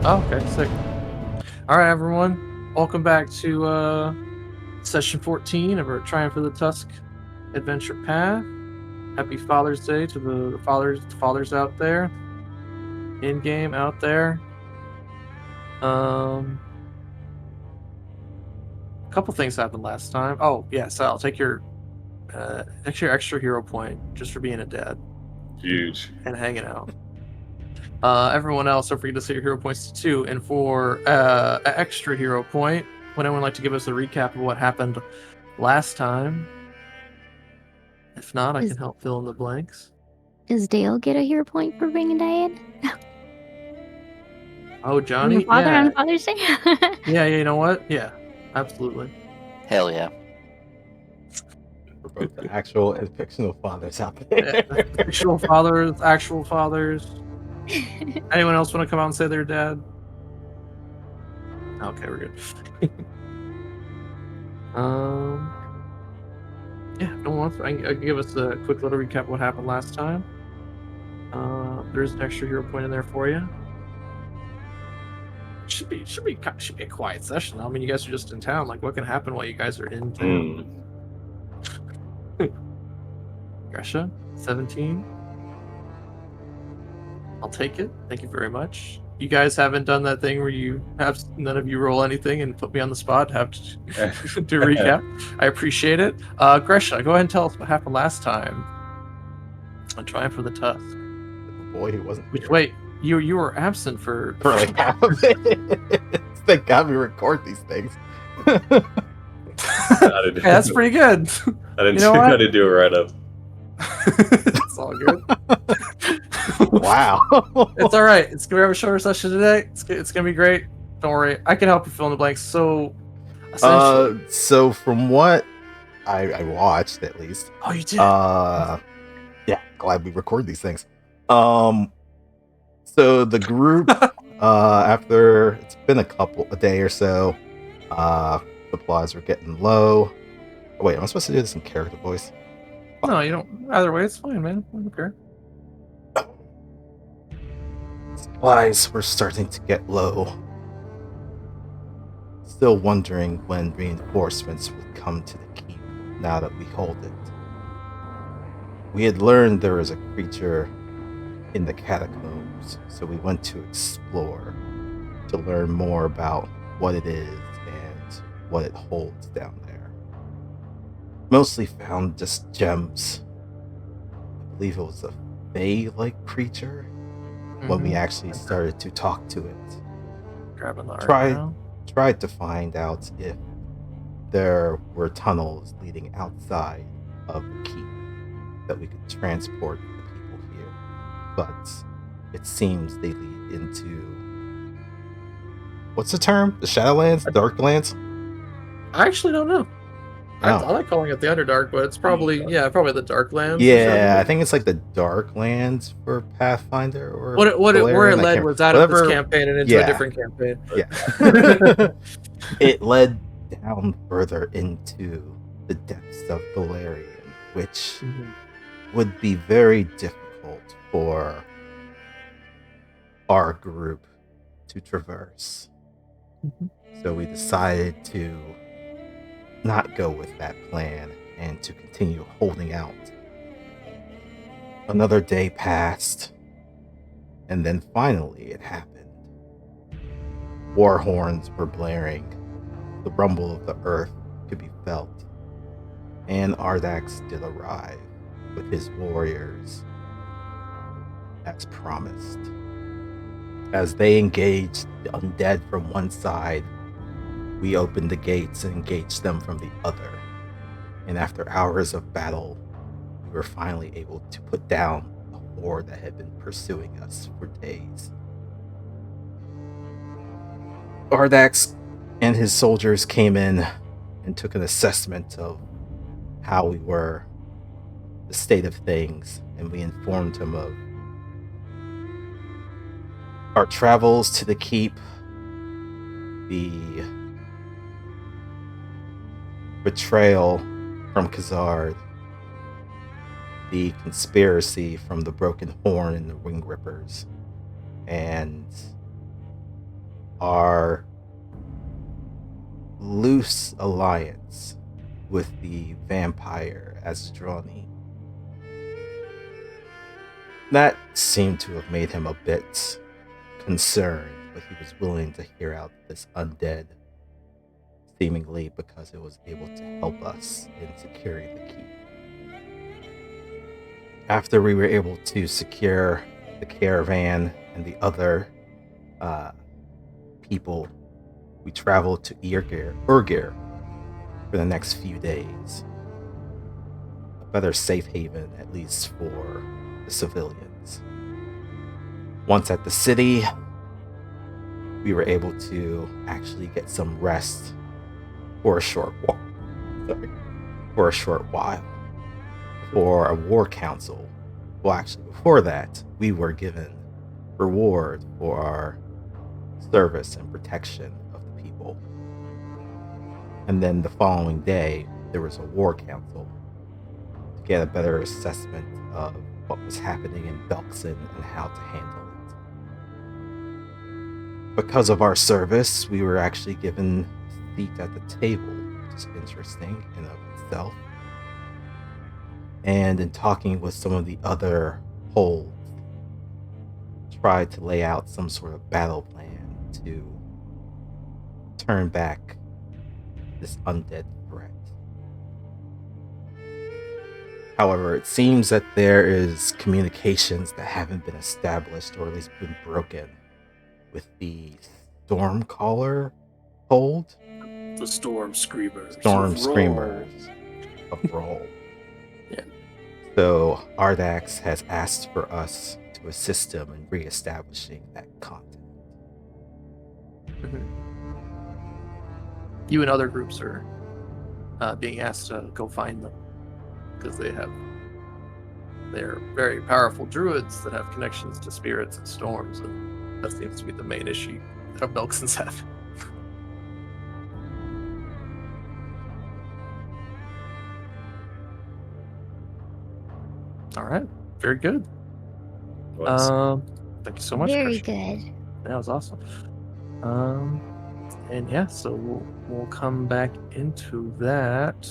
Oh, okay, sick. All right, everyone. Welcome back to session 14 of our Triumph of the Tusk adventure path. Happy Father's Day to the fathers out there, in game out there. A couple things happened last time. Oh yeah, so I'll take your extra hero point just for being a dad Huge. and hanging out. Everyone else, don't forget to set your hero points to 2. And for an extra hero point, would anyone like to give us a recap of what happened last time? If not, I can help fill in the blanks. Does Dale get a hero point for being a dad? Oh, Johnny? Father Yeah. on Father's Day? Yeah, you know what? Yeah, absolutely. Hell yeah. For both the actual and fictional fathers out there. Yeah, fictional fathers, actual fathers. Anyone else want to come out and say they're dad? Okay, we're good. Yeah, no one wants. I can give us a quick little recap of what happened last time. There's an extra hero point in there for you. Should be a quiet session. I mean, you guys are just in town. Like, what can happen while you guys are in town? Gresha, 17. I'll take it. Thank you very much. You guys haven't done that thing where you have none of you roll anything and put me on the spot, have to do a recap. I appreciate it. Gresha, go ahead and tell us what happened last time on Triumph for the Tusk. The boy who wasn't here. Wait, you were absent for like half of it. Thank God we record these things. That's pretty good. I didn't do it right up. It's all good. Wow. It's all right. It's gonna have a shorter session today. It's gonna be great. Don't worry. I can help you fill in the blanks. So, so from what I watched, at least. Oh, you did. Yeah. Glad we record these things. So the group, after it's been a day or so, supplies were getting low. Oh, wait, am I supposed to do this in character voice? No, you don't. Either way, it's fine, man. I don't care. Supplies were starting to get low. Still wondering when reinforcements would come to the keep now that we hold it. We had learned there was a creature in the catacombs, so we went to explore to learn more about what it is and what it holds down there. Mostly found just gems. I believe it was a Fae-like creature when we actually started to talk to it. Grabbing the Tried to find out if there were tunnels leading outside of the keep that we could transport the people here, but it seems they lead into, what's the term? The Shadowlands? The Darklands? I actually don't know. Oh. I like calling it the Underdark, but it's probably the Darklands. Yeah, I think it's like the Darklands for Pathfinder, or where it led was out of this campaign and into a different campaign. Yeah. It led down further into the depths of Valerian, which would be very difficult for our group to traverse. So we decided to not go with that plan and to continue holding out. Another day passed, and then finally it happened. War horns were blaring. The rumble of the earth could be felt. And Ardax did arrive with his warriors, as promised. As they engaged the undead from one side, we opened the gates and engaged them from the other. And after hours of battle, we were finally able to put down the horde that had been pursuing us for days. Ardax and his soldiers came in and took an assessment of how we were, the state of things, and we informed him of our travels to the keep, the betrayal from Khazard, the conspiracy from the Broken Horn and the Ring Rippers, and our loose alliance with the vampire Astroni. That seemed to have made him a bit concerned, but he was willing to hear out this undead, seemingly because it was able to help us in securing the key. After we were able to secure the caravan and the other people, we traveled to Urgir for the next few days. A better safe haven, at least for the civilians. Once at the city, we were able to actually get some rest for a short while. For a war council. Well, actually, before that, we were given reward for our service and protection of the people. And then the following day, there was a war council to get a better assessment of what was happening in Belkzen and how to handle it. Because of our service, we were actually given a seat at the table, which is interesting in of itself. And in talking with some of the other holds, tried to lay out some sort of battle plan to turn back this undead threat. However, it seems that there is communications that haven't been established, or at least been broken, with the Storm Caller hold. The Storm Screamers. Storm of Screamers of Rull. Yeah. So Ardax has asked for us to assist him in reestablishing that contact. Mm-hmm. You and other groups are being asked to go find them because they're very powerful druids that have connections to spirits and storms, and that seems to be the main issue that Belkzen's have. All right, very good. Thank you so much. Very Christian. good. That was awesome. And yeah, so we'll come back into that.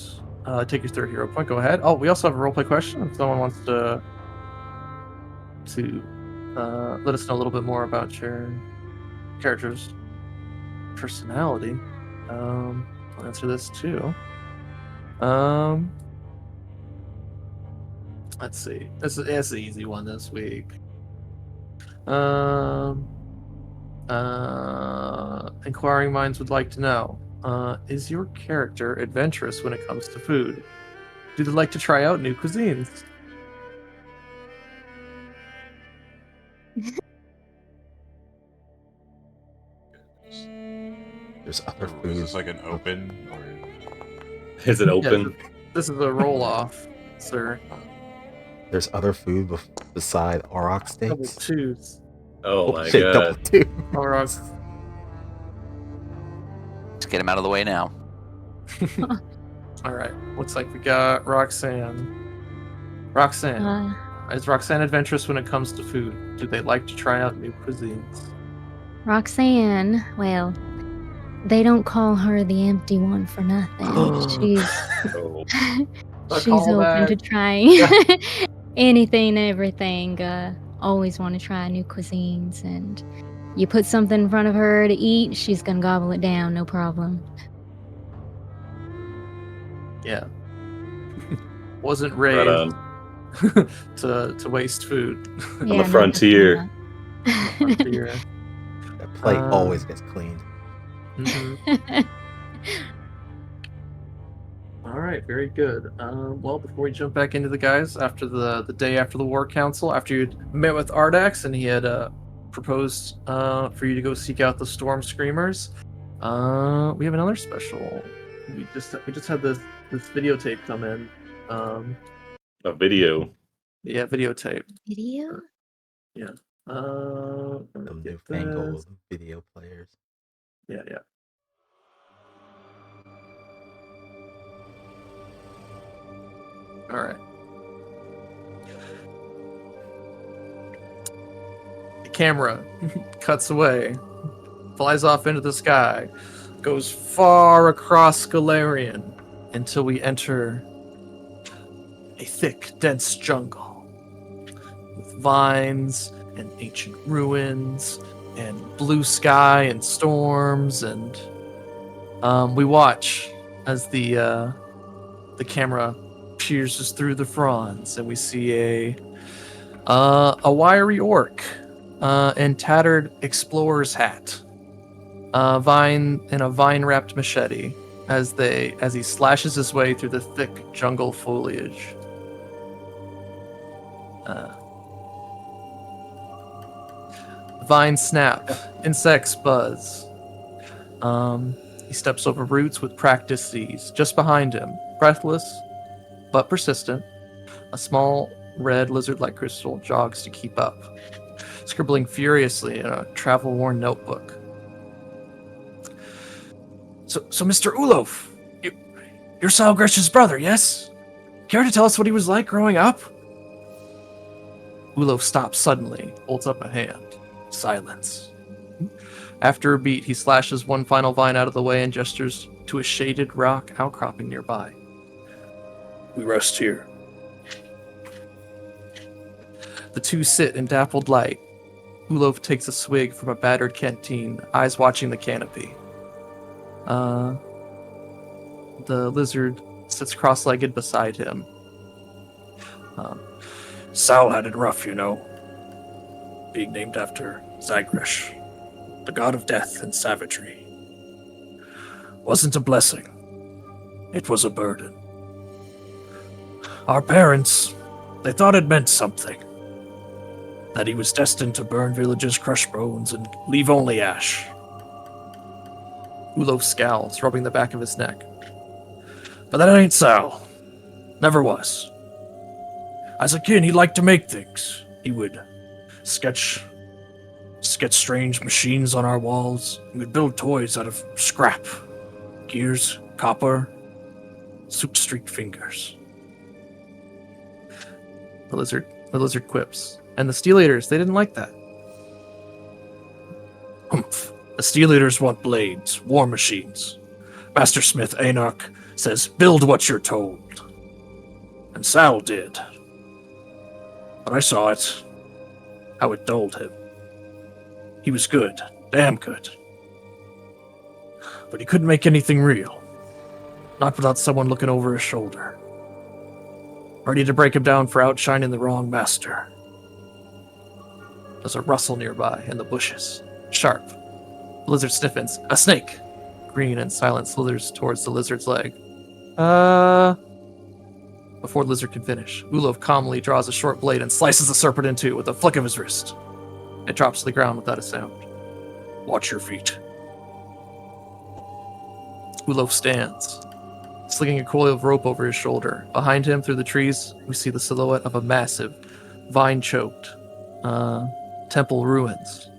Take your third hero point. Go ahead. Oh, we also have a roleplay question. If someone wants to let us know a little bit more about your character's personality, I'll answer this too. Let's see. It's an easy one this week. Inquiring minds would like to know, is your character adventurous when it comes to food? Do they like to try out new cuisines? There's other Is food. this like an open or? Is it open? Yeah, this is a roll-off, sir. There's other food beside Auroch Double steaks. twos. Oh my shit, god. double two. Auroch. Let's get him out of the way now. All right. Looks like we got Roxanne. Roxanne. Is Roxanne adventurous when it comes to food? Do they like to try out new cuisines? Roxanne, well, they don't call her the empty one for nothing. She's Oh. she's call open that- to trying anything, everything. Always want to try new cuisines, and you put something in front of her to eat, she's gonna gobble it down, no problem. Yeah. Wasn't Right raised on. to waste food. Yeah, the no, frontier. definitely Frontier. That plate always gets cleaned. Mhm. not. All right, very good. Well, before we jump back into the guys, after the day after the war council, after you'd met with Ardax and he had proposed for you to go seek out the Storm Screamers, we have another special. We just had this videotape come in. A video. Yeah, videotape. Video? Some newfangled video players. Yeah. All right. The camera cuts away. flies off into the sky, goes far across Galarian until we enter a thick, dense jungle with vines and ancient ruins and blue sky and storms, and we watch as the camera pierces through the fronds, and we see a wiry orc in tattered explorer's hat, a vine-wrapped machete, as he slashes his way through the thick jungle foliage. Vines snap, insects buzz. He steps over roots with practiced ease. Just behind him, breathless but persistent, a small red lizard-like crystal jogs to keep up, scribbling furiously in a travel-worn notebook. So Mr. Ulof, you're Salgresh's brother, yes? Care to tell us what he was like growing up? Ulof stops suddenly, holds up a hand. Silence. After a beat, he slashes one final vine out of the way and gestures to a shaded rock outcropping nearby. We rest here. The two sit in dappled light. Ulof takes a swig from a battered canteen, eyes watching the canopy. The lizard sits cross-legged beside him. Sal had it rough, you know. Being named after Zagresh, the god of death and savagery. Wasn't a blessing. It was a burden. Our parents, they thought it meant something. That he was destined to burn villages, crush bones, and leave only ash. Ulof scowls, rubbing the back of his neck. But that ain't Sal. Never was. As a kid, he liked to make things. He would sketch strange machines on our walls. He would build toys out of scrap. Gears, copper, soot-streaked fingers. The lizard quips. And the Steel Eaters, they didn't like that. Humph. The Steel Eaters want blades, war machines. Master Smith Enoch says, build what you're told. And Sal did. But I saw it. How it dulled him. He was good. Damn good. But he couldn't make anything real. Not without someone looking over his shoulder. Ready to break him down for outshining the wrong master. There's a rustle nearby in the bushes. Sharp. The lizard stiffens. A snake! Green and silent slithers towards the lizard's leg. Before the lizard can finish, Ulof calmly draws a short blade and slices the serpent in two with a flick of his wrist. It drops to the ground without a sound. Watch your feet. Ulof stands, slinging a coil of rope over his shoulder. Behind him, through the trees, we see the silhouette of a massive, vine-choked temple ruins.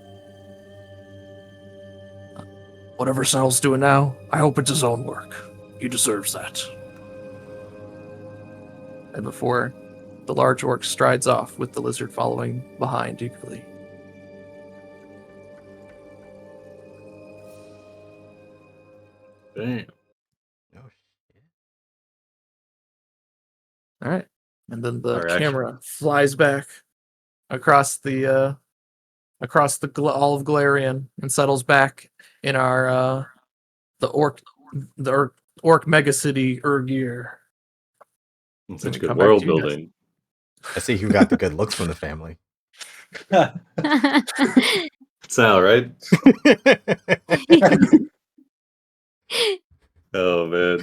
Whatever Sal's doing now, I hope it's his own work. He deserves that. And before the large orc strides off with the lizard following behind eagerly. Damn. Oh, shit. All right. And then the Our action. camera flies back across the all of Galarian and settles back in our the orc megacity Urgir. Such we good come back world to you guys. building. I see who got the good looks from the family. Sal, right? Oh man.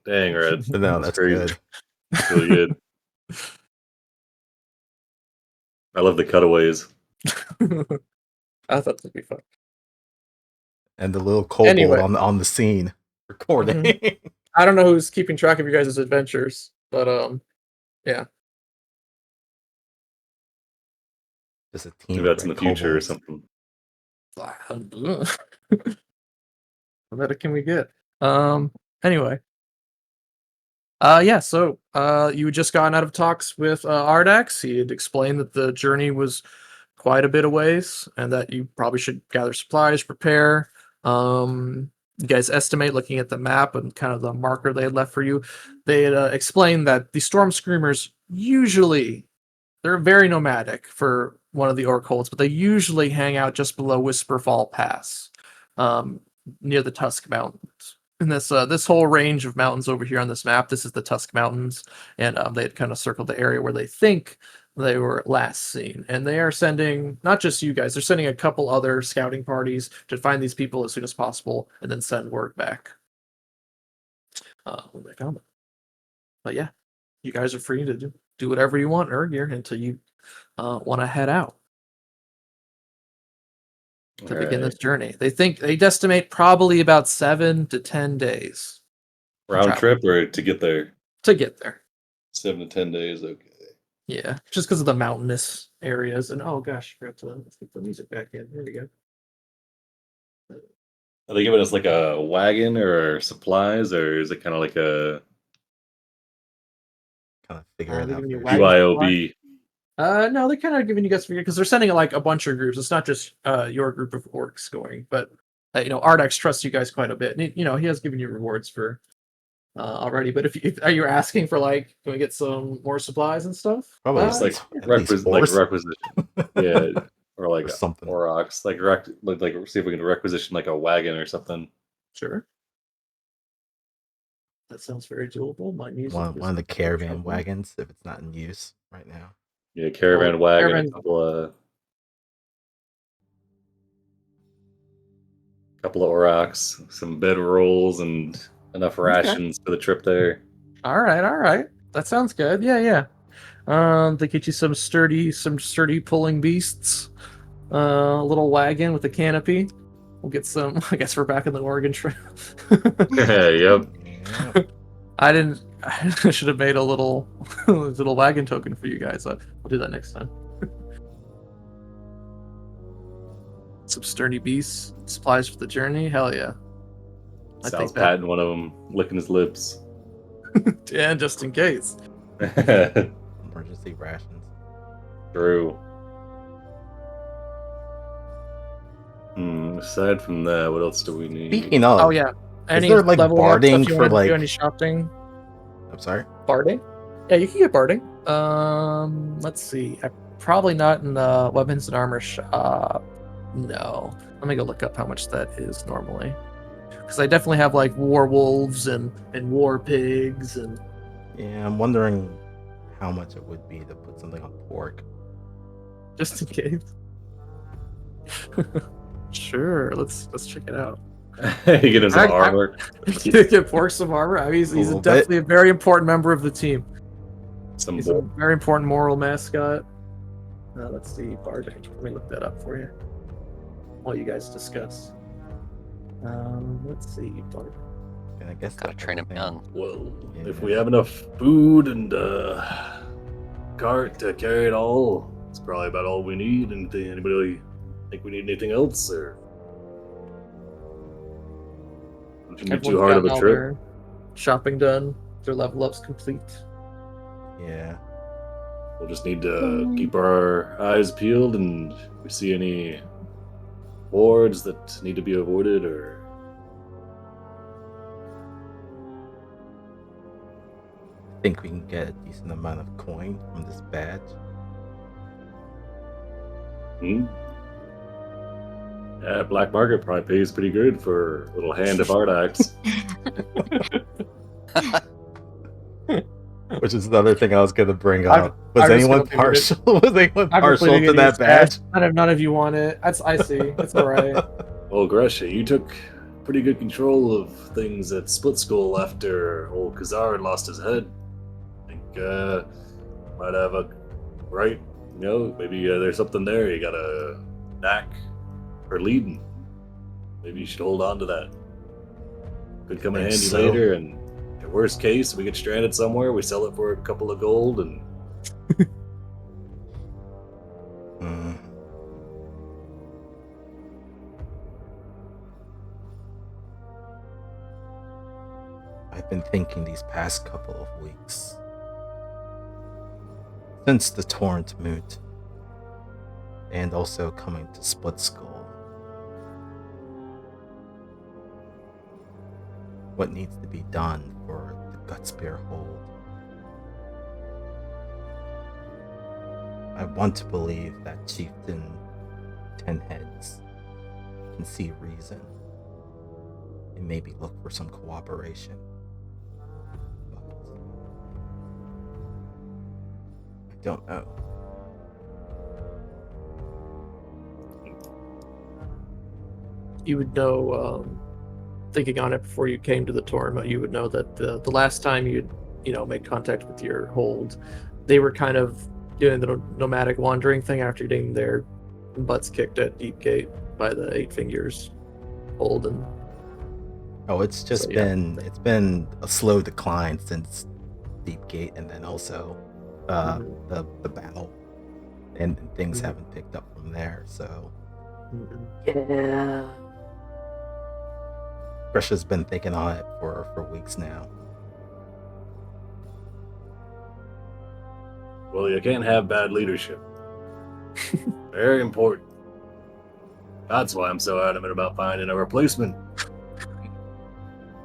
Dang, Red. No, that's good. That's really good. I love the cutaways. I thought that'd be fun. And the little kobold Anyway. on the scene recording. I don't know who's keeping track of you guys' adventures, but yeah. Just a team. Maybe of that's in the red future or kobolds. something. What better can we get? Anyway. Yeah, so you had just gotten out of talks with Ardax. He had explained that the journey was quite a bit of ways, and that you probably should gather supplies, prepare. You guys estimate, looking at the map and kind of the marker they had left for you, they had explained that the Storm Screamers usually, they're very nomadic for one of the Orc holds, but they usually hang out just below Whisperfall Pass, near the Tusk Mountains. And this whole range of mountains over here on this map, this is the Tusk Mountains, and they had kind of circled the area where they think they were last seen. And they are sending, not just you guys, they're sending a couple other scouting parties to find these people as soon as possible and then send word back when they found them. But yeah, you guys are free to do whatever you want, Urgir, until you want to head out to begin this journey. They estimate probably about 7 to 10 days. Round trip or to get there? To get there. 7 to 10 days, okay. Yeah, just because of the mountainous areas. And oh gosh, I forgot to let's get the music back in. There we go. Are they giving us like a wagon or supplies, or is it kind of like a Kind of figure it they're out. giving you for wagon yourself. BYOB? No, they're kind of giving you guys figure because they're sending like a bunch of groups. It's not just your group of orcs going, but Ardax trusts you guys quite a bit. And he has given you rewards for already. But if are you asking for like, can we get some more supplies and stuff? Probably It's like at least requisition, yeah, or like or something. Orcs, like see if we can requisition like a wagon or something. Sure. That sounds very doable. My music. One of the caravan wagons, if it's not in use right now. Yeah, caravan wagon, couple of Orcs, some bed rolls, and enough rations for the trip there. All right. That sounds good. Yeah. They get you some sturdy pulling beasts. A little wagon with a canopy. We'll get some. I guess we're back in the Oregon Trail. Yep. I should have made a little wagon token for you guys. I'll do that next time. Some sturdy beasts, supplies for the journey. Hell yeah! Sal's patting one of them, licking his lips. Yeah, just in case. Emergency rations. True. Aside from that, what else do we need? Speaking of, Oh yeah. Is there like level up barding stuff you for wanna like? do any shopping? I'm sorry. Barding? Yeah, you can get barding. Let's see. Probably not in the weapons and armor shop. No. Let me go look up how much that is normally. Because I definitely have like war wolves and war pigs and. Yeah, I'm wondering how much it would be to put something on pork. Just in case. Sure. Let's check it out. You get him some armor. Get pork some armor. I mean, he's definitely a very important member of the team. He's a very important moral mascot. Let's see, barding. Let me look that up for you while you guys discuss. Let's see, barding. And I guess Gotta train him young. Well, Yeah. if we have enough food and cart to carry it all, it's probably about all we need. And anybody think we need anything else, or it shouldn't be too hard of a trip? Shopping done. Their level up's complete. Yeah. We'll just need to keep our eyes peeled, and if we see any hordes that need to be avoided, or I think we can get a decent amount of coin from this badge. Yeah, black market probably pays pretty good for a little hand of Ardax. Which is another thing I was going to bring up. Was I'm just anyone gonna leave partial? Was anyone I'm partial completely to gonna that use badge? None of you want it. I see. It's all right. Well, Gresha, you took pretty good control of things at Split Skull after old Khazar had lost his head. I think might have a right. Maybe there's something there. You got a knack for leading. Maybe you should hold on to that. Could come in handy later, and worst case, we get stranded somewhere, we sell it for a couple of gold, and I've been thinking these past couple of weeks, since the Torrent moot, and also coming to Split Skull. What needs to be done for the Gutspear hold? I want to believe that Chieftain Ten Heads can see reason and maybe look for some cooperation. But I don't know. You would know, thinking on it before you came to the Torma, you would know that the last time you'd made contact with your hold, they were kind of doing the nomadic wandering thing after getting their butts kicked at Deepgate by the Eight Fingers hold. And Oh, it's just So, yeah. it's been a slow decline since Deepgate, and then also Mhm. the battle, and things Mhm. haven't picked up from there. So Yeah. Grisha's been thinking on it for weeks now. Well, you can't have bad leadership. Very important. That's why I'm so adamant about finding a replacement.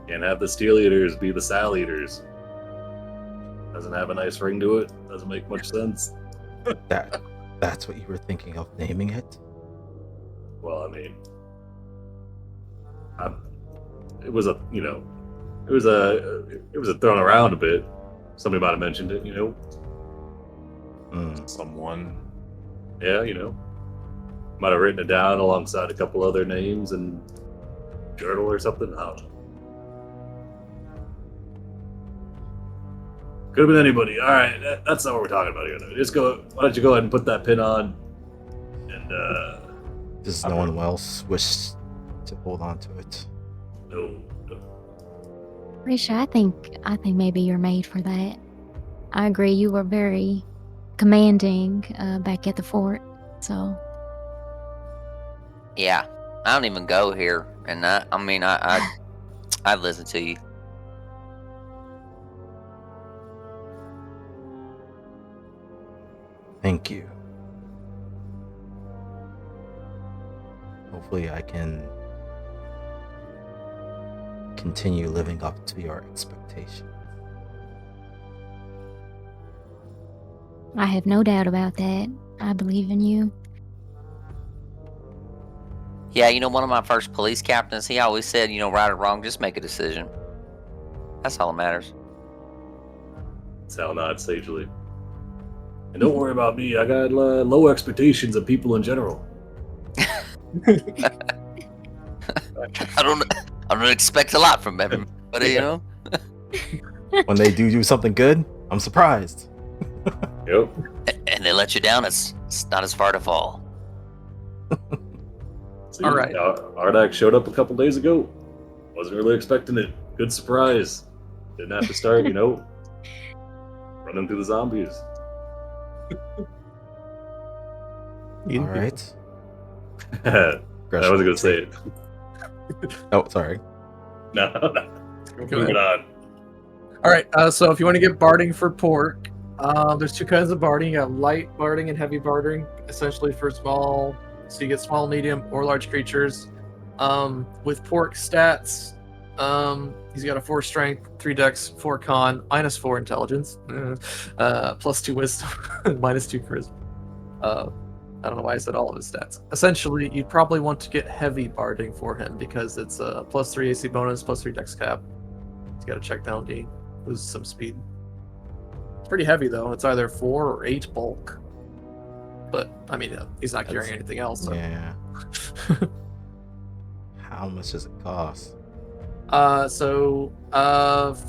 Can't have the Steel Eaters be the Sal Eaters. Doesn't have a nice ring to it. Doesn't make much sense. That's what you were thinking of naming it? Well, I mean, it was a thrown around a bit. Somebody might have mentioned it, Someone. Yeah, might have written it down alongside a couple other names and journal or something. I don't know. Could have been anybody. All right, that's not what we're talking about here. Though. Why don't you go ahead and put that pin on? And Does no one else wish to hold on to it? no. Risha, I think maybe you're made for that. I agree. You were very commanding back at the fort. So Yeah, I don't even go here, and I'd listen to you. Thank you. Hopefully I can continue living up to your expectations. I have no doubt about that. I believe in you. Yeah, one of my first police captains, he always said, right or wrong, just make a decision. That's all that matters. Sal nods sagely. And don't worry about me. I got low expectations of people in general. I don't expect a lot from everybody, Yeah. When they do something good, I'm surprised. Yep. And they let you down. It's not as far to fall. See, All right. Ardak showed up a couple days ago. Wasn't really expecting it. Good surprise. Didn't have to start, running through the zombies. All right. I Grisha wasn't will going to say take- it. Oh, sorry. No. Go Moving on. All right. So if you want to get barding for pork, there's two kinds of barding. You have light barding and heavy barding, essentially for small. So you get small, medium, or large creatures. With pork stats, he's got a 4 strength, 3 dex, 4 con, -4 intelligence, +2 wisdom, -2 charisma. I don't know why I said all of his stats. Essentially, you'd probably want to get heavy barding for him because it's a +3 AC bonus, +3 dex cap. He's got to check down D, lose some speed. It's pretty heavy though. It's either 4 or 8 bulk. But I mean, he's not carrying anything else. So. Yeah. How much does it cost?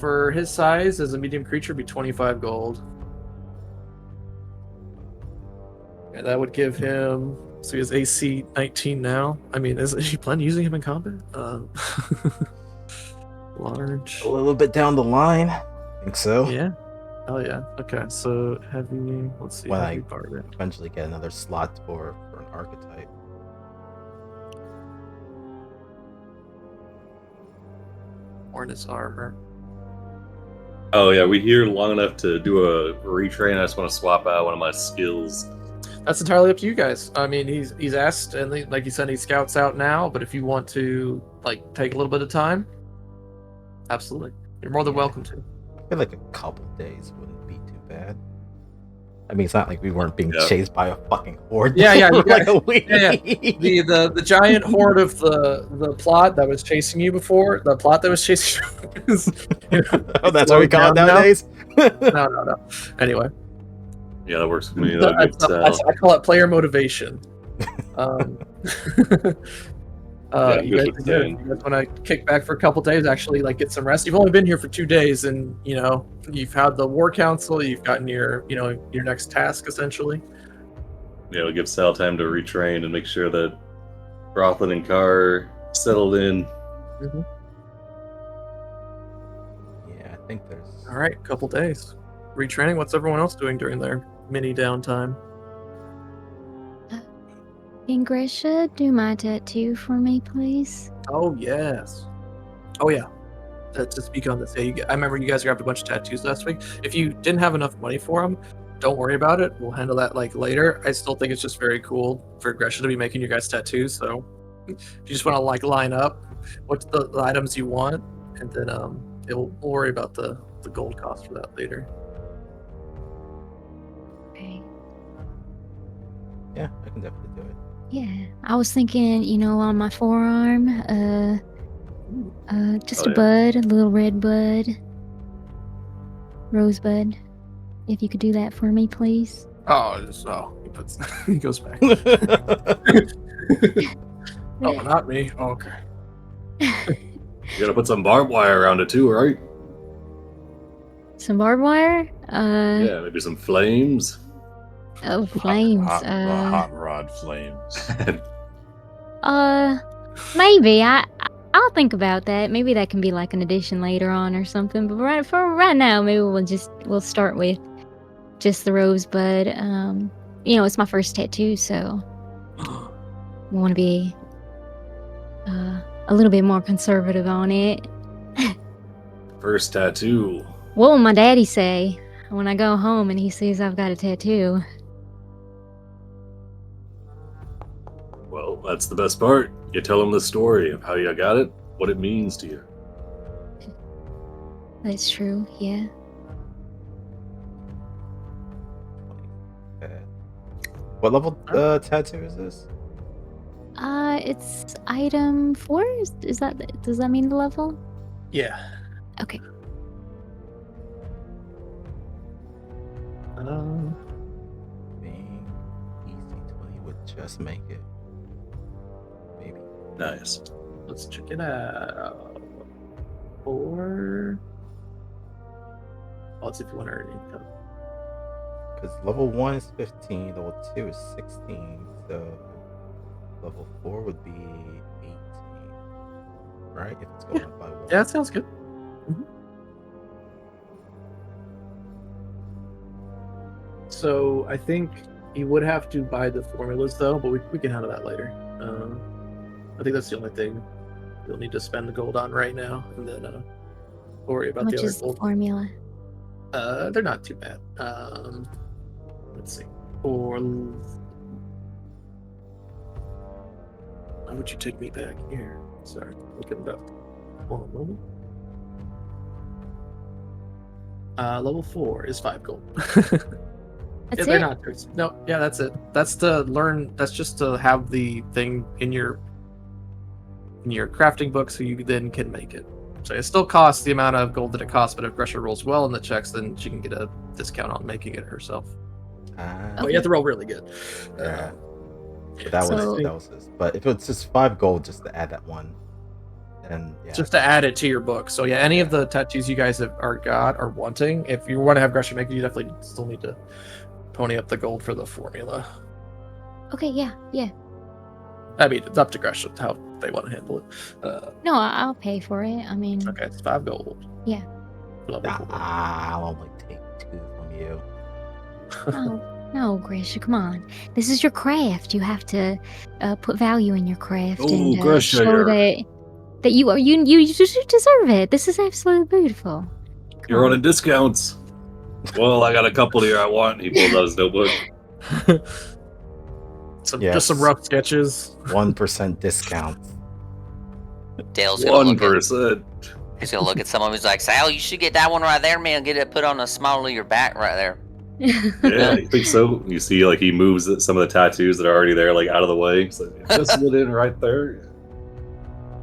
For his size as a medium creature, it'd be 25 gold. And that would give him. So he has AC 19 now. I mean, is he planning using him in combat? Large. A little bit down the line. I think so. Yeah. Oh yeah. Okay. So heavy. Let's see. When Heavy I bard. eventually get another slot for an archetype. Or in his armor. Oh, yeah, we here long enough to do a retrain. I just want to swap out one of my skills. That's entirely up to you guys. I mean, he's asked, and like you said, he scouts out now. But if you want to like take a little bit of time, absolutely, you're more than welcome to. I feel like a couple days wouldn't be too bad. I mean, it's not like we weren't being Yeah. chased by a fucking horde. Yeah, yeah, you for like guys- a week. The giant horde of the plot that was chasing you before, the plot that was chasing you. Oh, that's what we call it nowadays. No. Anyway, Yeah, that works for me. I call it player motivation. Yeah, You good guys with want to kick back for a couple days, actually, like get some rest. You've only been here for 2 days, and you've had the war council. You've gotten your next task essentially. Yeah, it'll give Sal time to retrain and make sure that Rothlin and Carr settled in. Yeah, I think there's. All right, couple days retraining. What's everyone else doing during their mini downtime? Can Grisha do my tattoo for me, please? Oh yes. Oh yeah. To speak on this, yeah, I remember you guys grabbed a bunch of tattoos last week. If you didn't have enough money for them, don't worry about it. We'll handle that like later. I still think it's just very cool for Gresha to be making you guys tattoos. So if you just want to like line up what's the items you want, and then we'll worry about the gold cost for that later. Okay. Yeah, I can definitely do it. Yeah, I was thinking, on my forearm, just Oh, a yeah. bud, a little red bud, rosebud. If you could do that for me, please. He goes back. Oh, not me. Oh, okay. You gotta put some barbed wire around it too, right? Some barbed wire. Yeah, maybe some flames. Oh, flames. Hot rod flames. Maybe I'll think about that. Maybe that can be like an addition later on or something. But right now, maybe we'll start with just the rosebud. It's my first tattoo, so we want to be a little bit more conservative on it. First tattoo. What will my daddy say when I go home and he sees I've got a tattoo? Well, that's the best part. You tell him the story of how you got it, what it means to you. That's true, yeah. What level tattoo is this? It's item 4. Does that mean the level? Yeah. Okay. Being easy 20 would just make it. Maybe. Nice. Let's check it out. 4. Oh, let's see if you want to earn income. Because level 1 is 15, level 2 is 16, so level 4 would be 18. Right? If it's going up by 1. Yeah, that sounds good. So I think you would have to buy the formulas though, but we can handle that later. I think that's the only thing you'll need to spend the gold on right now, and then worry How about much the other is the gold. formula? They're not too bad. Let's see. Why would you take me back here? Sorry, looking it up. One moment. Level 4 is 5 gold. That's they're it? not. No, yeah, that's it. That's to learn. That's just to have the thing in your crafting book, so you then can make it. So it still costs the amount of gold that it costs, but if Gresha rolls well in the checks, then she can get a discount on making it herself. But you have to roll really good. Yeah. But that So- was this. But if it's just 5 gold just to add that one, then yeah. Just to add it to your book. So yeah, any of the tattoos you guys are wanting, if you want to have Gresha make it, you definitely still need to pony up the gold for the formula. Okay, yeah. I mean, it's up to Gresha how they want to handle it. No, I'll pay for it. I mean, Okay, it's 5 gold. Yeah. Level 4. I'll only take 2 from you. no, Grisha, come on. This is your craft. You have to put value in your craft Oh, and Grisha, show you're- that you deserve it. This is absolutely beautiful. Come You're on. running discounts. Well, I got a couple here I want. He pulled out his notebook. Just some rough sketches. 1% discount. Dale's gonna look at 1%. He's gonna look at someone who's like, Sal, you should get that one right there, man. Get it put on the small of your back right there. Yeah, you think so? You see, like, he moves some of the tattoos that are already there, like, out of the way. So just slid in right there.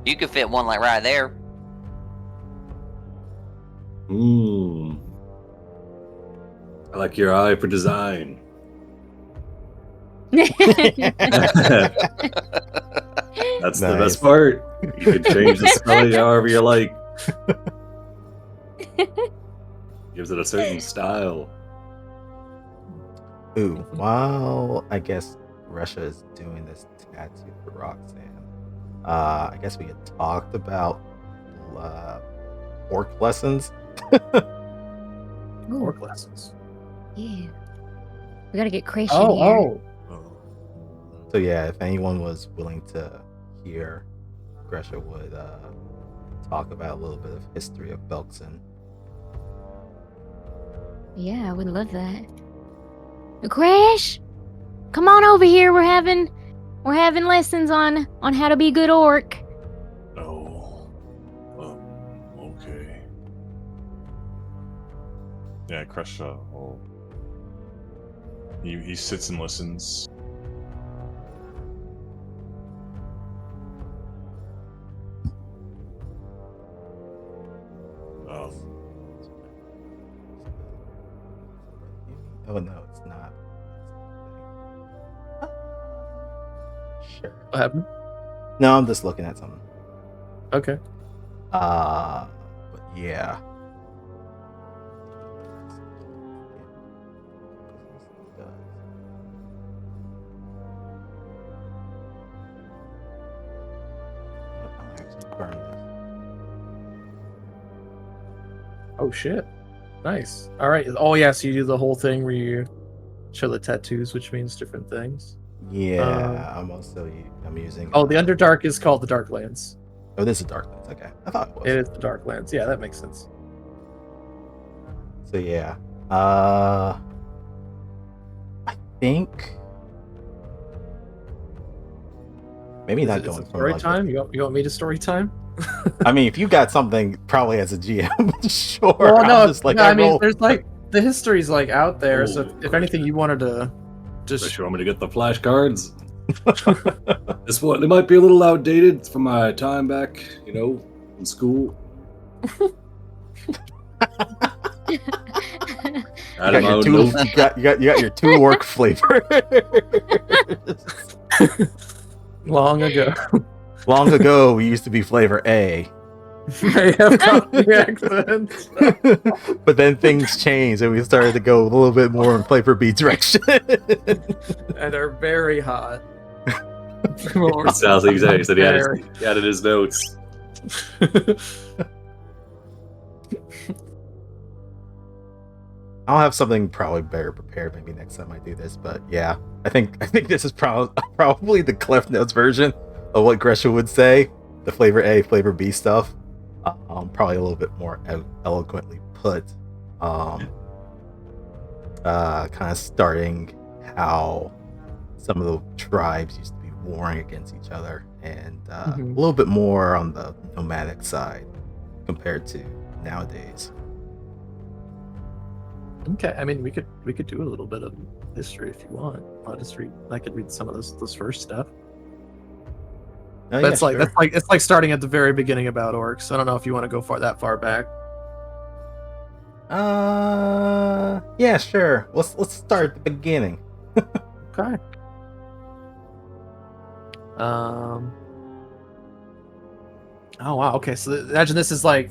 You could fit one like right there. I like your eye for design. That's the Nice. best part. You can change the spelling however you like. Gives it a certain style. Ooh, while I guess Russia is doing this tattoo for Roxanne, I guess we had talked about orc lessons. Orc lessons. Yeah. We gotta get Christian here. So yeah, if anyone was willing to hear, Gresha would talk about a little bit of history of Belkzen. Yeah, I would love that. Crash, come on over here. We're having lessons on how to be a good orc. Oh. Okay. Yeah, Crush. Well, he sits and listens. Oh no, it's not. Sure. What happened? No, I'm just looking at something. Okay. But yeah. I'll actually burn this. Oh shit. Nice. All right. Oh yeah. So you do the whole thing where you show the tattoos, which means different things. Yeah, I'm using. Oh, the Underdark is called the Darklands. Oh, this is Darklands. Okay, I thought it was. It is the Darklands. Yeah, that makes sense. So yeah, I think maybe Is not it going from story like time. You want me to story time? I mean, if you got something, probably as a GM, sure. Well, no, I'm just like, no, I mean, roll. there's like the history's like out there. So Oh, if anything you wanted to just Unless you want me to get the flashcards. This one, it might be a little outdated from my time back, in school. You Added got my your own two, notes. you got your two orc flavor. long ago. Long ago, we used to be flavor A, May have caught the accent. but then things changed and we started to go a little bit more in flavor B direction. And are very hot. It sounds like he said he added his notes. I'll have something probably better prepared maybe next time I do this, but yeah, I think this is probably the Cliff Notes version of what Gresha would say, the flavor A, flavor B stuff. Probably a little bit more eloquently put. Kind of starting how some of the tribes used to be warring against each other, and a little bit more on the nomadic side compared to nowadays. Okay, I mean we could do a little bit of history if you want. I could read some of this first stuff. Oh, That's yeah, like sure. it's like starting at the very beginning about orcs. I don't know if you want to go that far back. Yeah, sure. Let's start at the beginning. Okay. Oh wow. Okay, so imagine this is like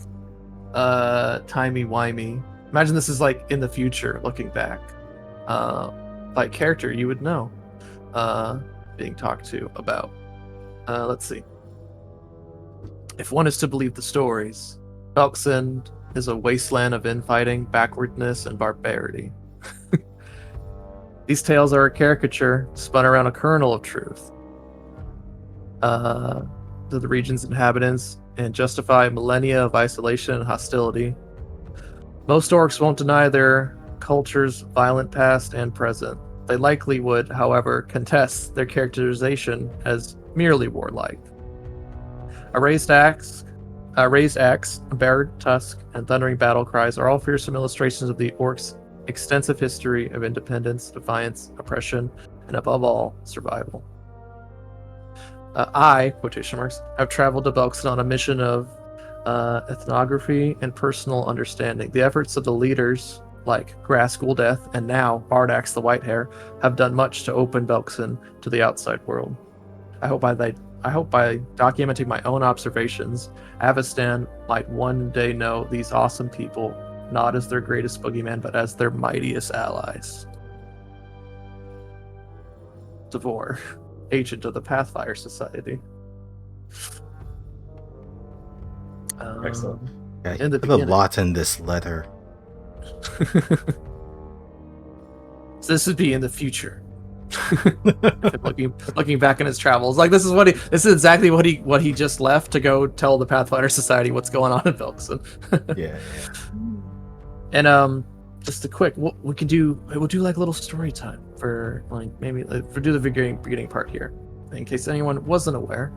timey-wimey. Imagine this is like in the future, looking back. Like character you would know, being talked to about. Let's see. If one is to believe the stories, Belkzen is a wasteland of infighting, backwardness, and barbarity. These tales are a caricature spun around a kernel of truth to the region's inhabitants and justify millennia of isolation and hostility. Most orcs won't deny their culture's violent past and present, They likely would, however, contest their characterization as merely warlike. A raised axe, bared tusk, and thundering battle cries are all fearsome illustrations of the orcs' extensive history of independence, defiance, oppression, and above all, survival. I, quotation marks, have traveled to Belkzen on a mission of ethnography and personal understanding. The efforts of the leaders, like Grass Death and now Bardax the Whitehair, have done much to open Belkzen to the outside world. I hope by documenting my own observations, Avestan might one day know these awesome people, not as their greatest boogeyman, but as their mightiest allies. Devor, agent of the Pathfinder Society. Excellent. Yeah, In the put a beginning. lot in this letter. So this would be in the future. looking back in his travels, like this is exactly what he just left to go tell the Pathfinder Society what's going on in Belkzen. Yeah. And just a quick, we'll do like a little story time for like maybe for do the beginning part here, in case anyone wasn't aware.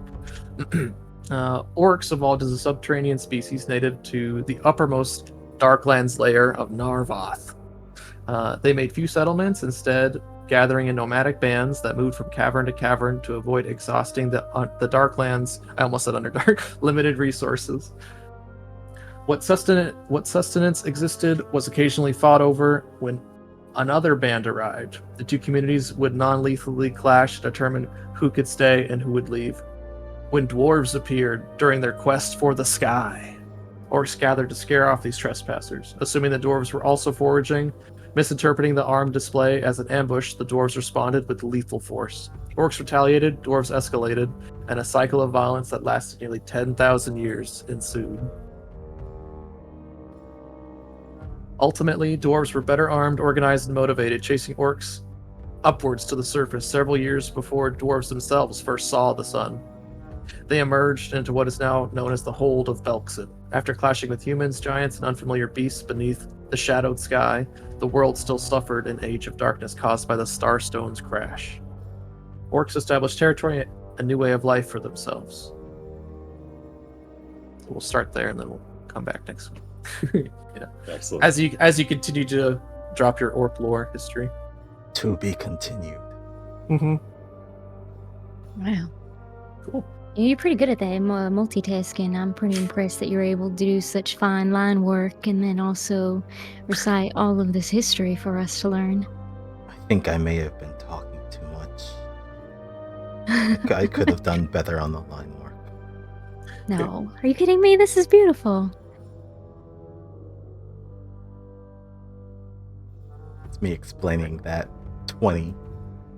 Orcs evolved as a subterranean species native to the uppermost Darklands layer of Narvoth. They made few settlements, instead gathering in nomadic bands that moved from cavern to cavern to avoid exhausting the Darklands. I almost said Underdark limited resources. What sustenance existed was occasionally fought over when another band arrived. The two communities would non-lethally clash to determine who could stay and who would leave. When dwarves appeared during their quest for the sky, orcs gathered to scare off these trespassers. Assuming the dwarves were also foraging, misinterpreting the armed display as an ambush, the dwarves responded with lethal force. Orcs retaliated, dwarves escalated, and a cycle of violence that lasted nearly 10,000 years ensued. Ultimately, dwarves were better armed, organized, and motivated, chasing orcs upwards to the surface several years before dwarves themselves first saw the sun. They emerged into what is now known as the Hold of Belkzen. After clashing with humans, giants, and unfamiliar beasts beneath the shadowed sky, the world still suffered an age of darkness caused by the Starstone's crash. Orcs established territory, a new way of life for themselves. So we'll start there, and then we'll come back next week. Yeah. Excellent. As you continue to drop your orc lore history. To be continued. Mm-hmm. Wow. Cool. You're pretty good at that multitasking. I'm pretty impressed that you're able to do such fine line work and then also recite all of this history for us to learn. I think I may have been talking too much. I could have done better on the line work. No. Are you kidding me? This is beautiful. It's me explaining that 20.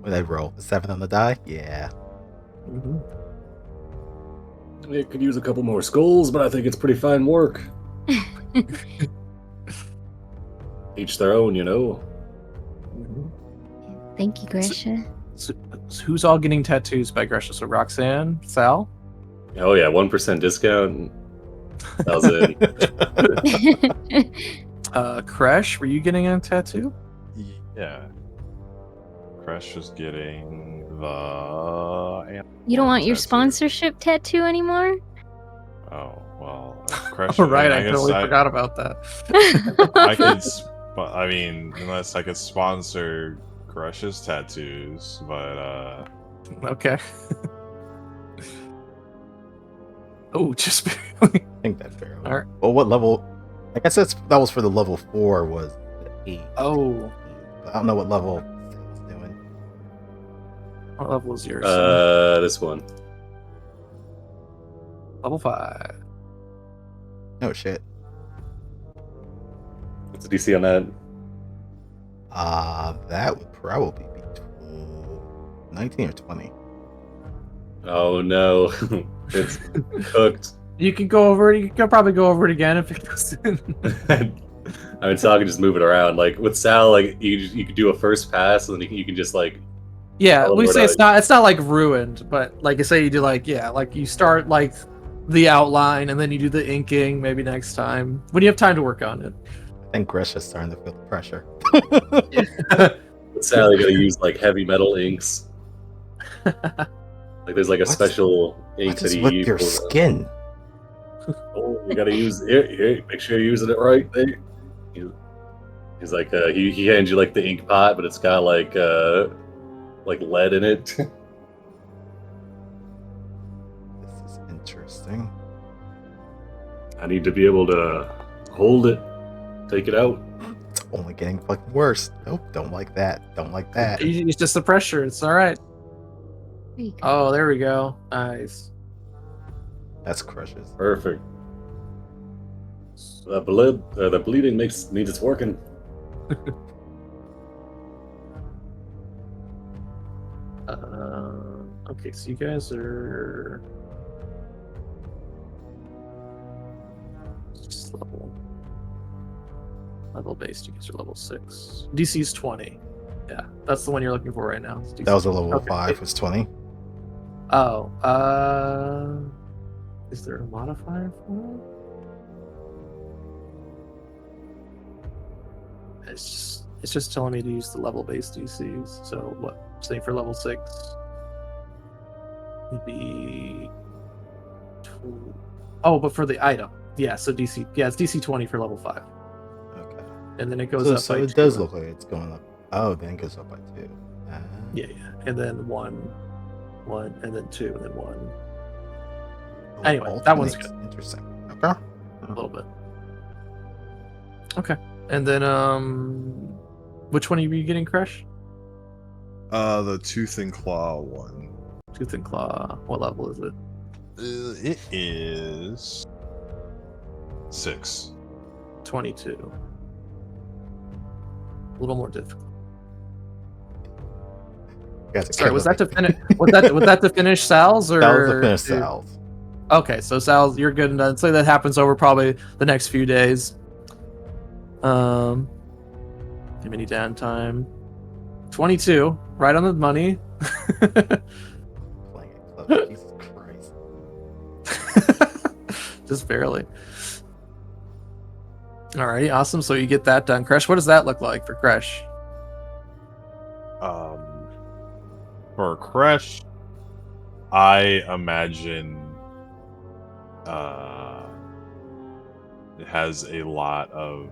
What did I roll? A 7 on the die? Yeah. Mm-hmm. It could use a couple more skulls, but I think it's pretty fine work. Each their own, you know. Thank you, Gresha. So who's all getting tattoos by Gresha? So Roxanne, Sal? Oh yeah, 1% discount. That was it. Kresh, were you getting a tattoo? Yeah. Crash is getting the. You don't want your tattoo. sponsorship tattoo anymore? Oh well. if Crash, Oh, right, I guess totally forgot about that. I could. I mean, unless I could sponsor Crush's tattoos, but Okay. Oh, just barely. I think that's fair. Alright. Well, what level? I guess that was for the level 4 was the 8. Oh, I don't know what level it's doing. what level is yours? This one. Level 5. Oh shit. What's the DC on that? That would probably be 19 or 20. Oh no, it's cooked. You can go over it. You can probably go over it again if it goes in. I mean, Sal can just move it around. Like with Sal, like you could do a first pass, and then you can just like. Yeah, I'll we lower say it it's not like ruined, but like I say, you do like you start like the outline, and then you do the inking maybe next time when you have time to work on it. I think Gresha's starting to feel the pressure. Sadly, gotta use like heavy metal inks. Like there's like a What's- special ink What that is he with used your for- skin? Oh, you gotta use it. Here, make sure you're using it right. He's like, he hands you like the ink pot, but it's got like lead in it. This is interesting. I need to be able to hold it, take it out. It's only getting fucking worse. Nope, don't like that. Don't like that. It's just the pressure. It's all right. There you go. Oh, there we go. Nice. That's crushes. Perfect. So the bleeding means it's working. Okay, so you guys are just level based. You guys are level 6. DC's 20. Yeah, that's the one you're looking for right now. It's DC. That was a level Okay. 5, was 20. Oh, is there a modifier for it? It's just telling me to use the level based DCs. So what? Say for level 6 would be. Oh, but for the item, yeah. So DC, yeah, it's DC 20 for level 5, Okay. and then it goes So, up. so by it 2. does look like it's going up. Oh, then it goes up by 2. Yeah, and then 1, and then 2, and then 1. Oh, Anyway, that one's alternates. good. Interesting. Okay. A little bit. Okay, and then which one are you getting, Crush? The Tooth and Claw one. Tooth and Claw. What level is it? It is 6. 22. A little more difficult. You guys are Sorry, was that to killing finish? Was that to finish Sal's, or me. That was the finish Sal's. Okay, so Sal's, you're good and done. So that happens over probably the next few days. Give me any downtime. 22, right on the money. Playing it close. Jesus Christ. Just barely. Alrighty, awesome. So you get that done. Crush, what does that look like for Crush? For Crash, I imagine it has a lot of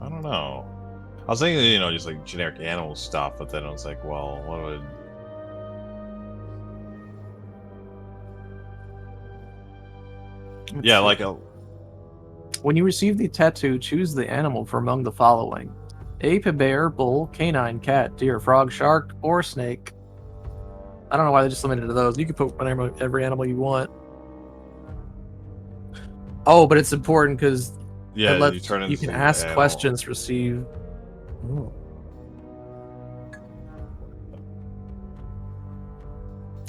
I don't know. I was thinking, just like generic animal stuff, but then I was like, well, what would Let's yeah, see. like a When you receive the tattoo, choose the animal from among the following: ape, bear, bull, canine, cat, deer, frog, shark, or snake. I don't know why they just limited to those. You can put every animal you want. Oh, but it's important because yeah, you turn you into can the ask animal. questions, receive. Ooh.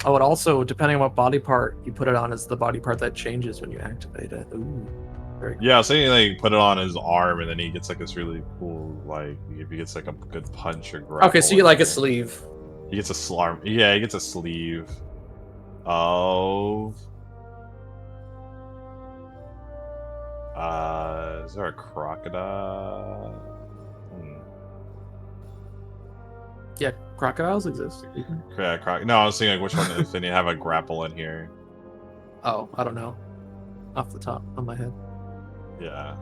Oh, it also, depending on what body part you put it on, is the body part that changes when you activate it. Ooh, very cool. Yeah, I was thinking like put it on his arm, and then he gets like this really cool, like if he gets like a good punch or grapple. Okay, so you get like a sleeve. He gets a slarm. Yeah, he gets a sleeve of. Is there a crocodile? Yeah, crocodiles exist. Yeah, no, I was thinking like which one if they have a grapple in here. Oh, I don't know. Off the top of my head. Yeah.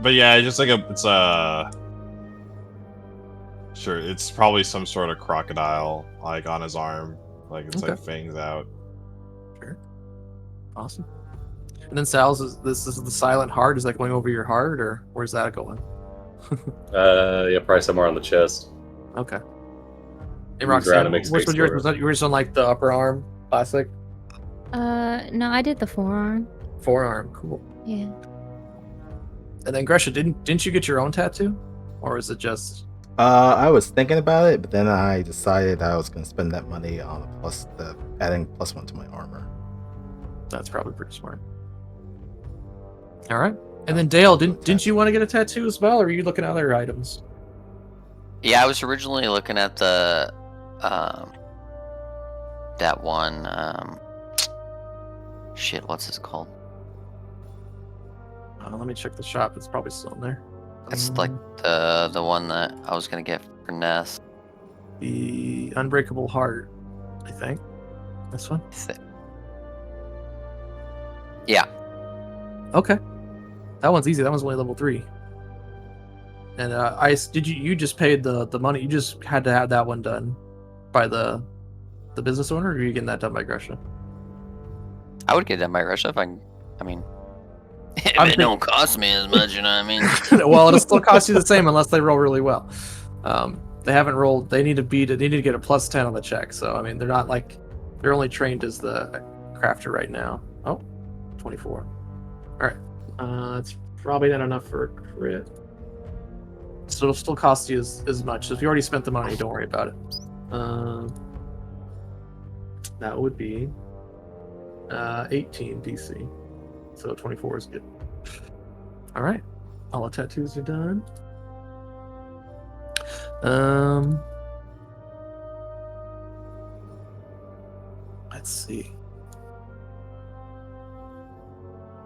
But yeah, just like sure, it's probably some sort of crocodile like on his arm. Like it's like Okay. fangs out. Sure. Awesome. And then Sal's this is the silent heart. Is that going over your heart, or where's that going? Yeah, probably somewhere on the chest. Okay. Hey, Moves around and Roxanne, makes which space was yours? for it. Was that yours on like the upper arm, classic? No, I did the forearm. Forearm, cool. Yeah. And then Gresha, didn't you get your own tattoo, or is it just? I was thinking about it, but then I decided I was going to spend that money on adding +1 to my armor. That's probably pretty smart. All right. And then Dale, didn't you want to get a tattoo as well, or are you looking at other items? Yeah, I was originally looking at the that one shit, what's this called? Let me check the shop. It's probably still in there. It's like the one that I was gonna get for Ness. the Unbreakable Heart, I think. This one. Yeah. Okay, that one's easy. That one's only level 3. And you just paid the money? You just had to have that one done by the business owner, or are you getting that done by Gresham? I would get that by Russia if I mean, if I'm it don't cost me as much, you know what I mean? Well, it'll still cost you the same unless they roll really well. They haven't rolled. They need to beat it. They need to get a plus 10 on the check. So I mean, they're only trained as the crafter right now. Oh, 24. All right. It's probably not enough for a crit. So it'll still cost you as much. So if you already spent the money, don't worry about it. That would be 18 DC. So 24 is good. All right. All the tattoos are done. Let's see.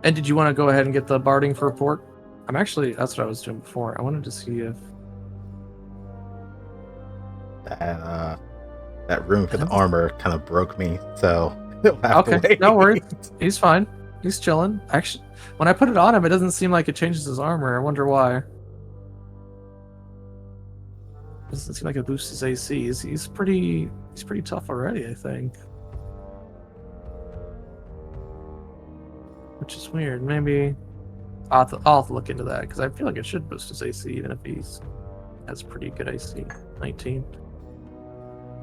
And did you want to go ahead and get the barding for report? That's what I was doing before. I wanted to see if that room for the armor kind of broke me, so you'll have to okay, wait. no worries. He's fine. He's chilling. Actually, when I put it on him, it doesn't seem like it changes his armor. I wonder why. Doesn't seem like it boosts his AC. He's pretty tough already, I think. Which is weird. Maybe I'll have to look into that, because I feel like it should boost his AC even if has pretty good AC. 19.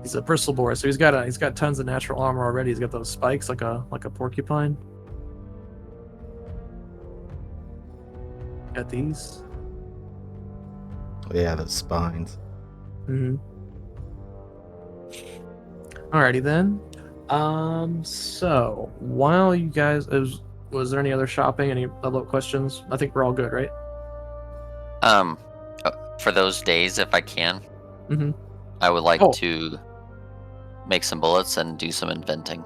He's a bristle boar, so he's got tons of natural armor already. He's got those spikes like a porcupine. Got these. Yeah, those spines. Mm-hmm. Alrighty then. So while you guys, was there any other shopping? Any level up questions? I think we're all good, right? For those days, if I can, Mm-hmm. I would like to make some bullets and do some inventing.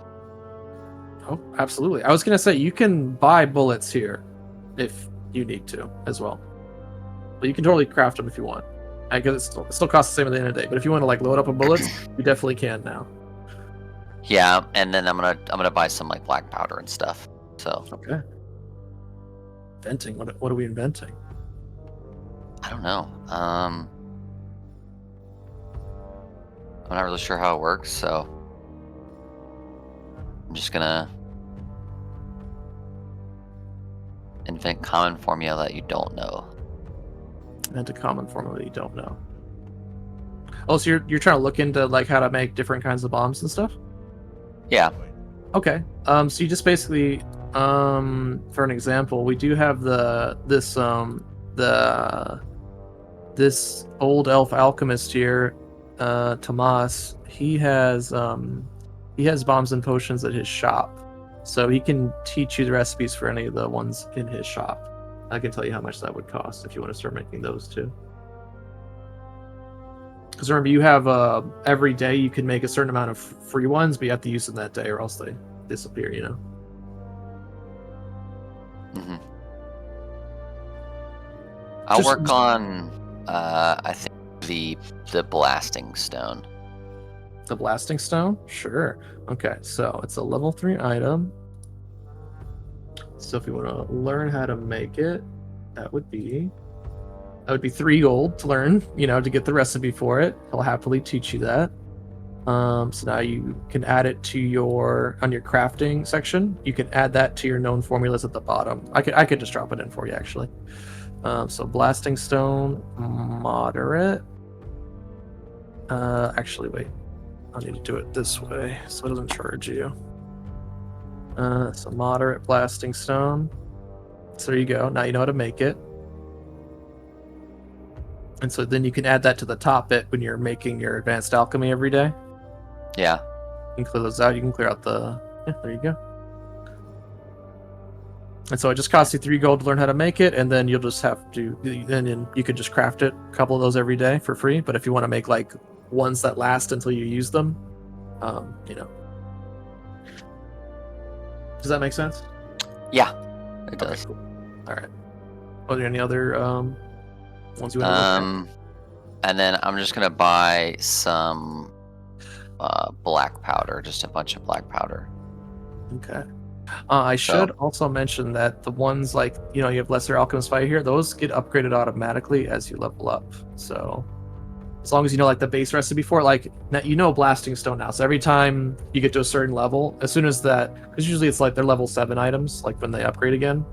Oh, absolutely. I was gonna say you can buy bullets here if you need to as well, but you can totally craft them if you want. I guess it still costs the same at the end of the day. But if you want to like load up on bullets, you definitely can now. Yeah, and then I'm gonna buy some like black powder and stuff. So Okay. Inventing. What are we inventing? I don't know. I'm not really sure how it works, so I'm just gonna invent common formula that you don't know. Invent a common formula you don't know. Oh, so you're trying to look into like how to make different kinds of bombs and stuff? Yeah. Okay. So you just basically, for an example, we do have this old elf alchemist here, Tomas. He has bombs and potions at his shop, so he can teach you the recipes for any of the ones in his shop. I can tell you how much that would cost if you want to start making those too. Because remember, you have every day you can make a certain amount of free ones, but you have to use them that day or else they disappear, you know? Mm-hmm. I'll work on, I think, the blasting stone. The blasting stone? Sure. Okay, so it's a level 3 item. So if you want to learn how to make it, that would be 3 gold to learn, to get the recipe for it. He'll happily teach you that. So now you can add it to on your crafting section. You can add that to your known formulas at the bottom. I could just drop it in for you, actually. So blasting stone, moderate. Actually, wait. I need to do it this way so it doesn't charge you. So moderate blasting stone. So there you go. Now you know how to make it. And so then you can add that to the top bit when you're making your advanced alchemy every day. Yeah. You can clear those out. You can clear out yeah, there you go. And so it just costs you 3 gold to learn how to make it, and then you'll just have to, then you could just craft it, a couple of those every day for free. But if you want to make like ones that last until you use them, Does that make sense? Yeah, it does. Okay, cool. All right. Are there any other Ones you want to look And then I'm just gonna buy some black powder, just a bunch of black powder. at. Okay. I should also mention that the ones like, you have Lesser Alchemist Fire here, those get upgraded automatically as you level up. So as long as you know like the base recipe for it, like Blasting Stone now. So every time you get to a certain level, as soon as that, because usually it's like they're level 7 items, like when they upgrade again.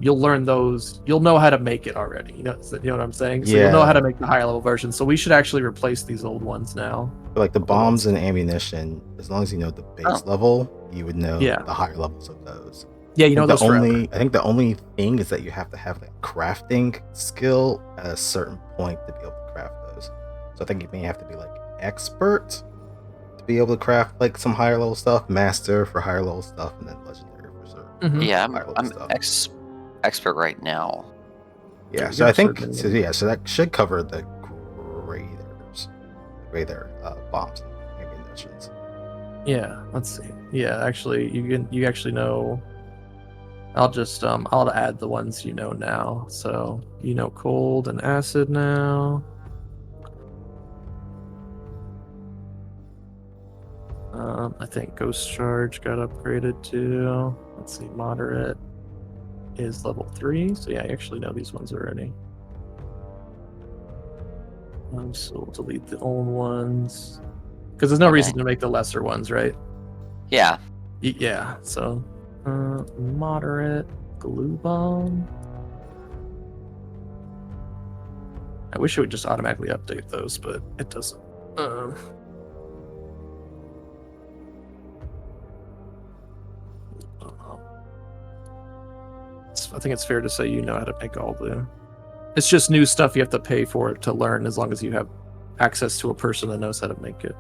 You'll learn those. You'll know how to make it already. You know what I'm saying? So you'll know how to make the higher level version. So we should actually replace these old ones now. Like the bombs and ammunition, as long as you know the base level, you would know the higher levels of those. Yeah, you know those I think the only thing is that you have to have like crafting skill at a certain point to be able to craft those. So I think you may have to be like expert to be able to craft like some higher level stuff, master for higher level stuff, and then legendary for certain. Yeah, higher level I'm stuff. expert right now. Yeah, so I think so that should cover the greater bombs and ammunitions. Yeah, let's see. Yeah, actually, you actually know. I'll just I'll add the ones you know now. So cold and acid now. I think Ghost Charge got upgraded too. Let's see, moderate is level 3. So yeah, I actually know these ones already. So we'll delete the old ones because there's no reason to make the lesser ones, right? Yeah. Yeah. So moderate glue bomb. I wish it would just automatically update those, but it doesn't. I think it's fair to say you know how to make all the. It's just new stuff you have to pay for it to learn, as long as you have access to a person that knows how to make it.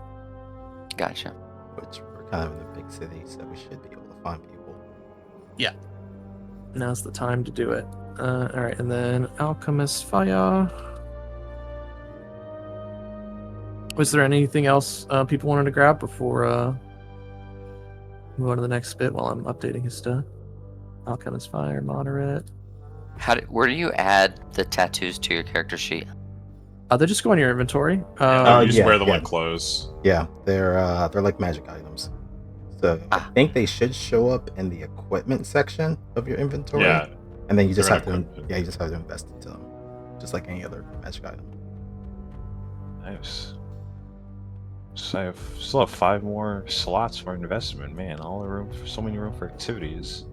Gotcha. Which we're kind of in a big city, so we should be able to find people. Yeah. Now's the time to do it. All right, and then Alchemist Fire. Was there anything else people wanted to grab before move on to the next bit while I'm updating his stuff? Alchemist Fire, moderate. Where do you add the tattoos to your character sheet? They just go in your inventory. You just wear them on clothes. Yeah, they're like magic items. So I think they should show up in the equipment section of your inventory. Yeah. And then you just have to invest into them, just like any other magic item. Nice. So I still have 5 more slots for investment. Man, so many room for activities.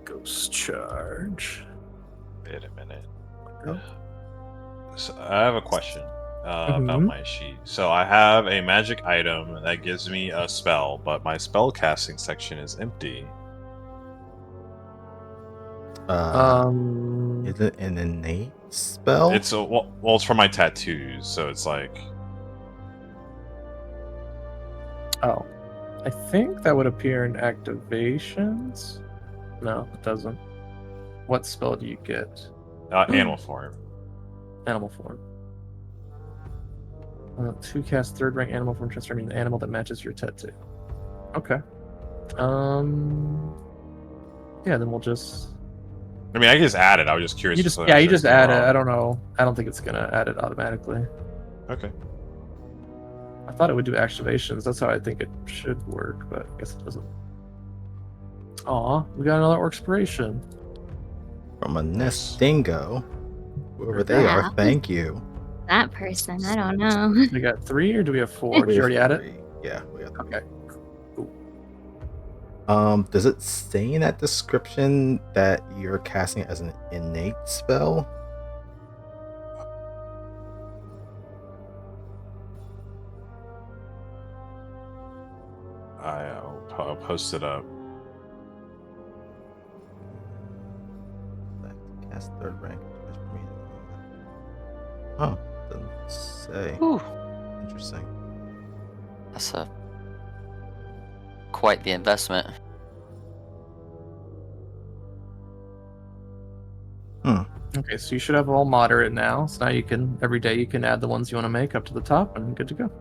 Ghost Charge. Wait a minute. Oh. So I have a question about my sheet. So I have a magic item that gives me a spell, but my spell casting section is empty. Is it an innate spell? It's it's for my tattoos, so it's like. Oh, I think that would appear in activations. No, it doesn't. What spell do you get? Animal form. Animal form. 2 cast 3rd rank animal form, transforming an animal that matches your tattoo. Okay. Yeah, then we'll just. I mean, I can just add it. I was just curious. You just add it. I don't know. I don't think it's gonna add it automatically. Okay. I thought it would do activations. That's how I think it should work, but I guess it doesn't. Aw, we got another Orcspiration. From a Nestingo. Whoever they are, thank you. That person, I don't know. We got 3 or do we have 4? Did you already add it? Yeah, we got 3. Okay. Does it say in that description that you're casting it as an innate spell? I'll post it up. Cast 3rd rank. Oh, doesn't say. Ooh. Interesting. That's quite the investment. Okay, so you should have all moderate now. So now every day you can add the ones you want to make up to the top and good to go.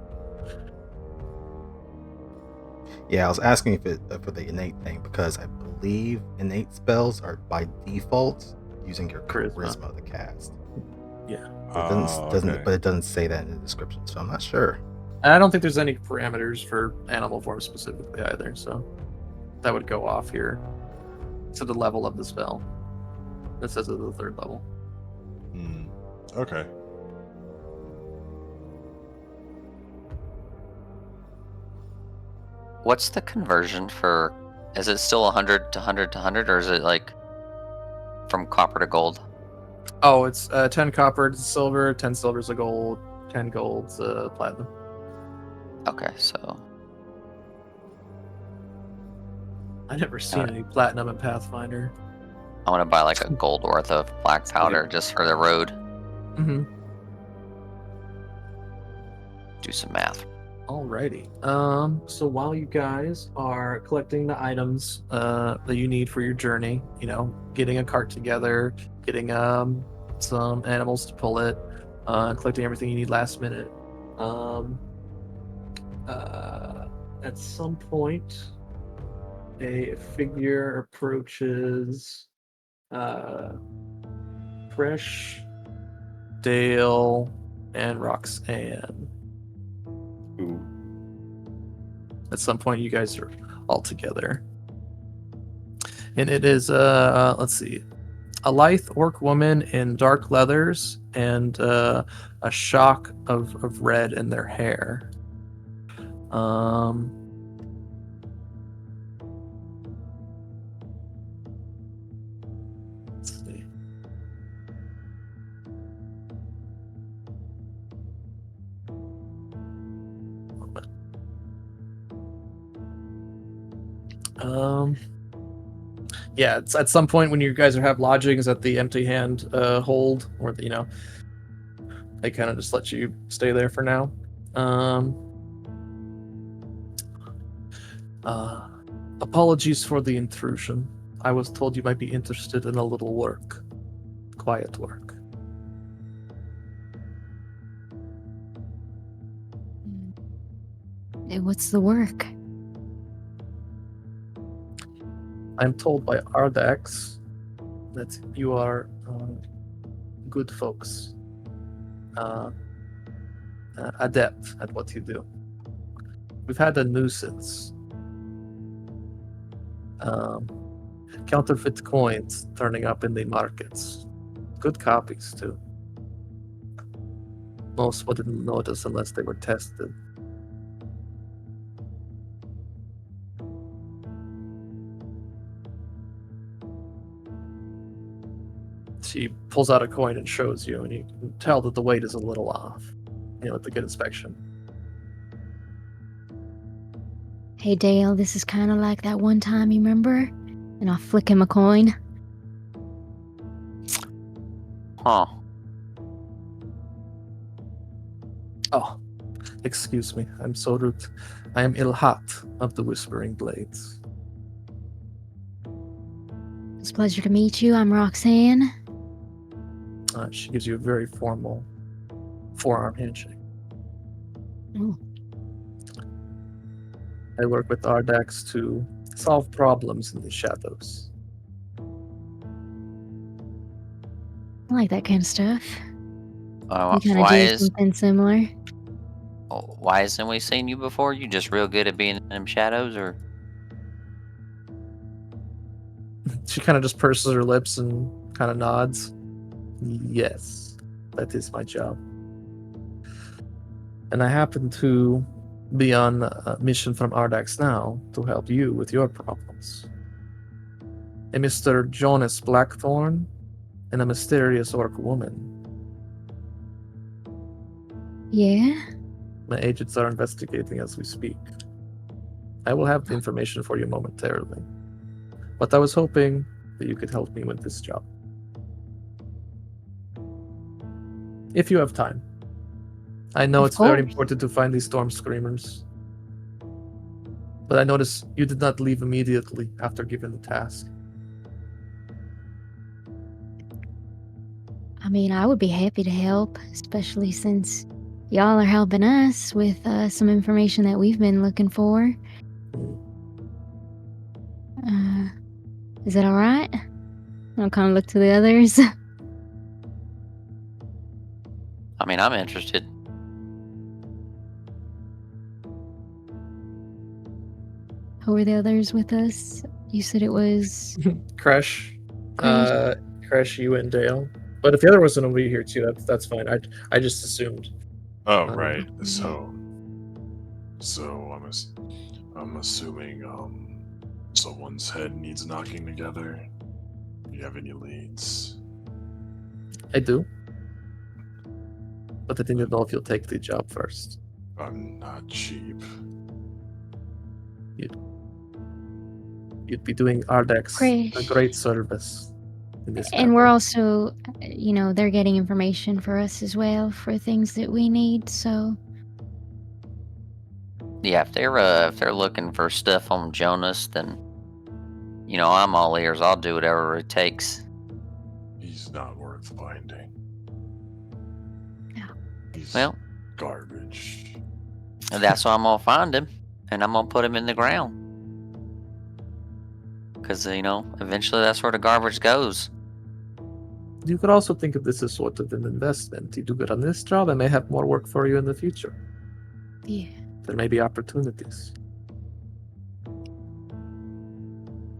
Yeah, I was asking if it for the innate thing because I believe innate spells are by default using your charisma to cast. Yeah. It doesn't, but it doesn't say that in the description, so I'm not sure. And I don't think there's any parameters for animal form specifically either, so that would go off here to the level of the spell. It says it's the 3rd level. Okay. What's the conversion for? Is it still 100 to 100 to 100, or is it like from copper to gold? Oh, it's 10 copper to silver, 10 silvers to gold, 10 golds platinum. Okay, so I never seen any platinum in Pathfinder. I want to buy like a gold worth of black powder just for the road. Mm-hmm. Do some math. Alrighty. So while you guys are collecting the items that you need for your journey, you know, getting a cart together, getting some animals to pull it, collecting everything you need last minute. At some point, a figure approaches Fresh, Dale, and Roxanne. Ooh. At some point, you guys are all together. And it is, let's see, a lithe orc woman in dark leathers and a shock of red in their hair. Let's see. Yeah, it's at some point when you guys have lodgings at the empty hand hold, or the, you know, they kind of just let you stay there for now. Apologies for the intrusion. I was told you might be interested in a little work. Quiet work. What's the work? I'm told by Ardax that you are good folks. Adept at what you do. We've had a nuisance. Counterfeit coins turning up in the markets. Good copies, too. Most wouldn't notice unless they were tested. She pulls out a coin and shows you, and you can tell that the weight is a little off, you know, with the good inspection. Hey Dale, this is kind of like that one time, you remember? And I'll flick him a coin. Huh. Oh, excuse me, I'm so rude. I am Ilhat of the Whispering Blades. It's a pleasure to meet you. I'm Roxanne. She gives you a very formal forearm handshake. Oh. I work with Ardax to solve problems in the shadows. I like that kind of stuff. We kind of Why do something similar. why hasn't we seen you before? You just real good at being in them shadows, or? She kind of just purses her lips and kind of nods. Yes, that is my job. And I happen to be on a mission from Ardax now to help you with your problems. A Mr. Jonas Blackthorn and a mysterious orc woman. Yeah? My agents are investigating as we speak. I will have the information for you momentarily. But I was hoping that you could help me with this job. If you have time. I know Of it's very course. important to find these Storm Screamers. But I noticed you did not leave immediately after given the task. I mean, I would be happy to help, especially since y'all are helping us with some information that we've been looking for. Is that all right? I'll kind of look to the others. I mean, I'm interested. Who were the others with us? You said it was Crash, Crash. Crash, you and Dale. But if the other was going to be here too, that's fine. I just assumed. Oh, Um, right. So I'm assuming someone's head needs knocking together. Do you have any leads? I do. But I didn't know if you'll take the job first. I'm not cheap. You'd be doing Ardex a Crash. great service in this And we're battle. also, they're getting information for us as well for things that we need. So Yeah, if they're looking for stuff on Jonas, then I'm all ears. I'll do whatever it takes. He's not worth finding. No. He's Well, garbage. and that's why I'm gonna find him, and I'm gonna put him in the ground. Because eventually that's where the garbage goes. You could also think of this as sort of an investment. You do good on this job, I may have more work for you in the future. yeah, There may be opportunities.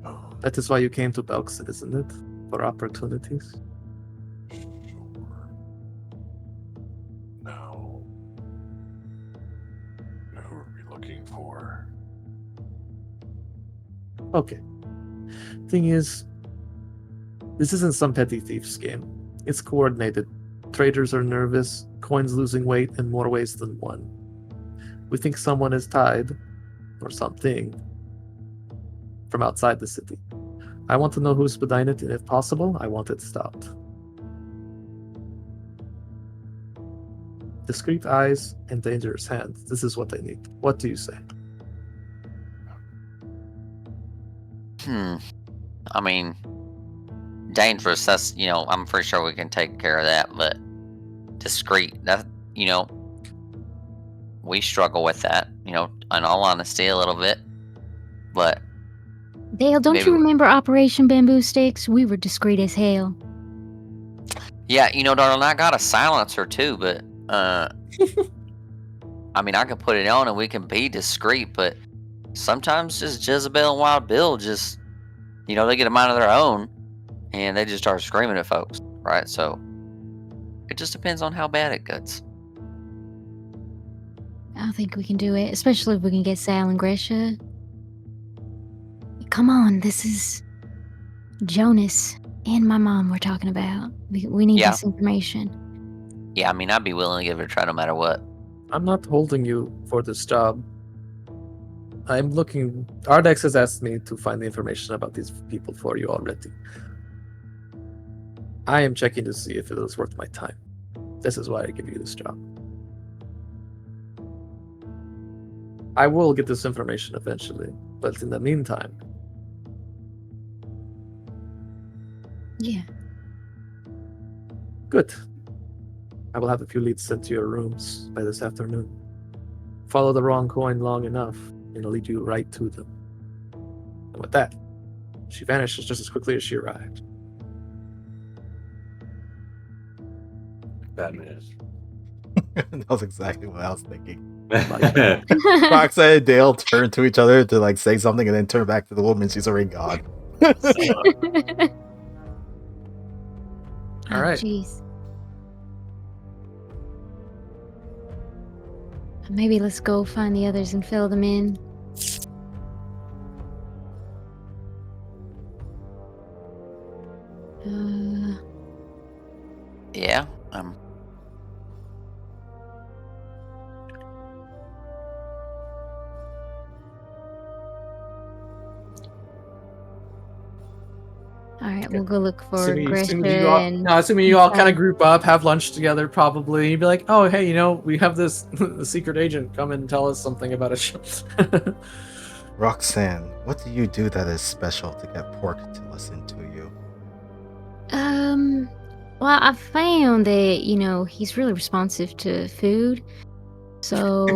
Oh, That is why you came to Belkzen, isn't it? For opportunities. sure. Now, who are we looking for? Okay. Thing is, this isn't some petty thief's game. It's coordinated. Traders are nervous, coins losing weight in more ways than one. We think someone is tied, or something, from outside the city. I want to know who's behind it, and if possible, I want it stopped. Discreet eyes and dangerous hands. This is what I need. What do you say? I mean, dangerous. That's I'm pretty sure we can take care of that. But discreet. That we struggle with that. In all honesty, a little bit. But Dale, don't maybe you remember Operation Bamboo Sticks? We were discreet as hell. yeah, darling, I got a silencer too. But I mean, I can put it on and we can be discreet. But sometimes just Jezebel and Wild Bill just they get a mind of their own and they just start screaming at folks, right? So it just depends on how bad it gets. I think we can do it, especially if we can get Sal and Gresha. Come on, this is Jonas and my mom we're talking about. We need Yeah. this information. Yeah, I mean, I'd be willing to give it a try no matter what. I'm not holding you for this job. I'm looking. Ardex has asked me to find the information about these people for you already. I am checking to see if it is worth my time. This is why I give you this job. I will get this information eventually, but in the meantime, Yeah. good. I will have a few leads sent to your rooms by this afternoon. Follow the wrong coin long enough, and it'll lead you right to them. And with that, she vanishes just as quickly as she arrived. Batman. That was exactly what I was thinking. Yeah. Roxanne and Dale turn to each other to like say something and then turn back to the woman. She's already gone. All right. Jeez. Maybe let's go find the others and fill them in. Yeah. All right, we'll go look for Assuming Gresha you all, and assuming you all kind Okay. of group up, have lunch together, probably. You'd be like, "Oh, hey, we have this the secret agent come and tell us something about a show." Roxanne, what do you do that is special to get Pork to listen to you? Well, I found that, he's really responsive to food. So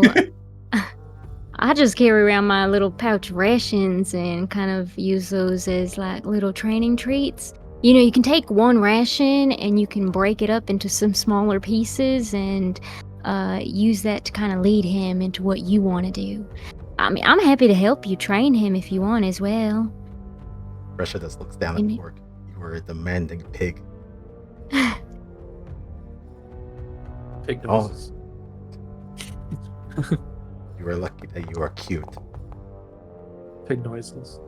I just carry around my little pouch rations and kind of use those as like little training treats. You know, you can take one ration and you can break it up into some smaller pieces and use that to kind of lead him into what you want to do. I mean, I'm happy to help you train him if you want as well. Russia just looks down And at Orc. You are a demanding pig. Pig Oh. noises. You are lucky that you are cute. Pig noises.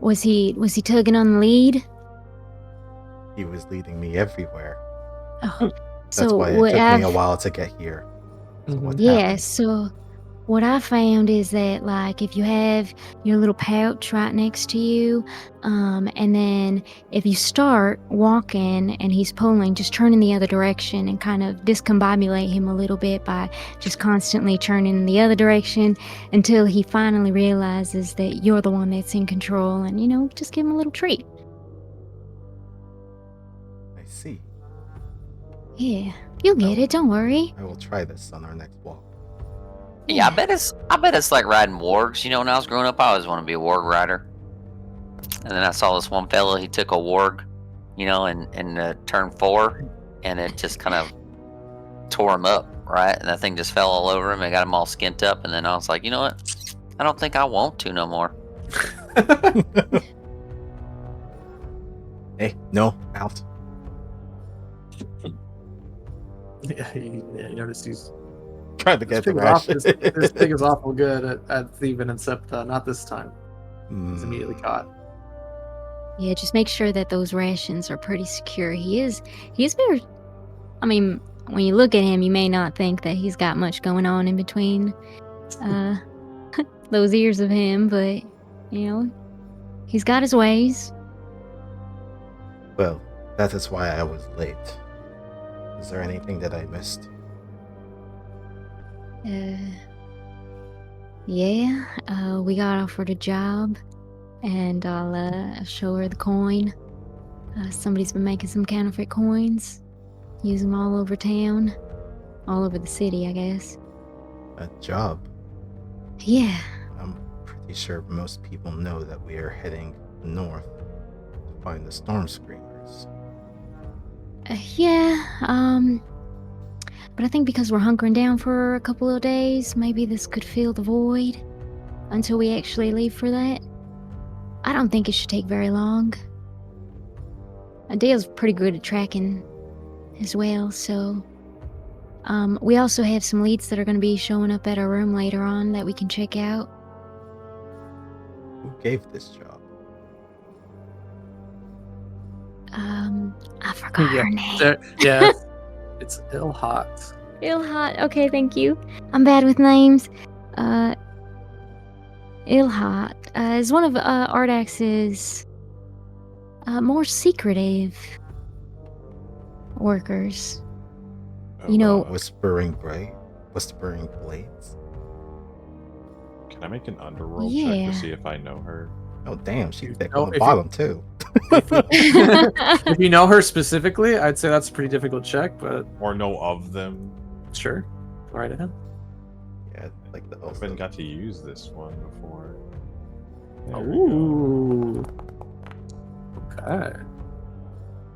Was he tugging on the lead? He was leading me everywhere. Oh, That's so why it what took me I've a while to get here. So Mhm. what yeah, happened? so what I found is that like if you have your little pouch right next to you, and then if you start walking and he's pulling, just turn in the other direction and kind of discombobulate him a little bit by just constantly turning in the other direction until he finally realizes that you're the one that's in control, and just give him a little treat. I see. Yeah, you'll get it, don't worry. I will try this on our next walk. Yeah, I bet it's like riding wargs. When I was growing up, I always wanted to be a warg rider. And then I saw this one fellow. He took a warg, in turn 4, and it just kind of tore him up, right? And that thing just fell all over him and got him all skint up. And then I was like, you know what? I don't think I want to no more. Hey, no, out. Yeah, you noticed he's Trying to this get the pig, is off, ration. this pig is awful good at thieving, except not this time. He's immediately caught. Yeah, just make sure that those rations are pretty secure. He's very, I mean, when you look at him, you may not think that he's got much going on in between those ears of him, but, he's got his ways. Well, that is why I was late. Is there anything that I missed? Yeah, we got offered a job, and I'll show her the coin. Somebody's been making some counterfeit coins. Use them all over town. All over the city, I guess. A job? Yeah. I'm pretty sure most people know that we are heading north to find the Storm Screamers. But I think because we're hunkering down for a couple of days, maybe this could fill the void until we actually leave for that. I don't think it should take very long. Dale's pretty good at tracking as well, so... we also have some leads that are going to be showing up at our room later on that we can check out. Who gave this job? I forgot Yeah, her name. yeah, it's ill hot. Ilhat. Okay, thank you. I'm bad with names. Ilhat is one of Ardax's more secretive workers. Oh, You know- Whispering Blades? Can I make an underworld check Yeah. to see if I know her? Oh, damn, she's thick know, on the if you- bottom, too. If you know her specifically, I'd say that's a pretty difficult check, but Or know of them? sure. Go right ahead. Yeah, like the I elf. haven't got to use this one before. There we go. Ooh. Okay.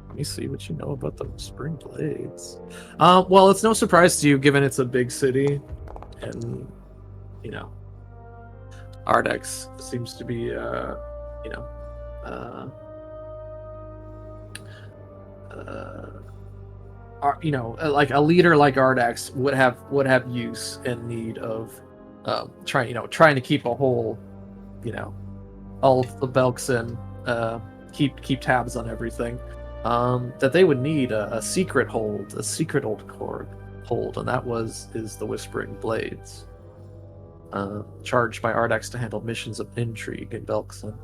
Let me see what you know about the Spring Blades. Well, it's no surprise to you, given it's a big city, and Ardex seems to be, like a leader like Ardex would have use and need of trying to keep a whole, all of the Belkzen, keep tabs on everything. That they would need a secret hold, a secret old hold, and that is the Whispering Blades, charged by Ardex to handle missions of intrigue in Belkzen.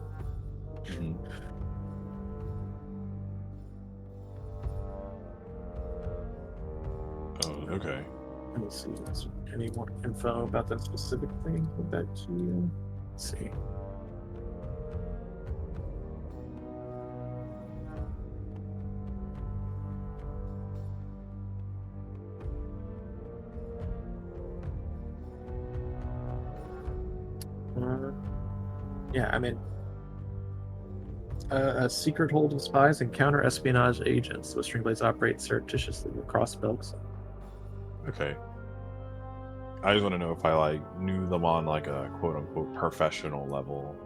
Mhm. Oh, okay. Let me see. Is there any more info about that specific thing? Go back to you. Let's see. Yeah, I mean, a secret hold of spies and counter-espionage agents. The Whispering Blades operate surreptitiously across Belkzen. Okay. I just want to know if I like knew them on like a quote unquote professional level.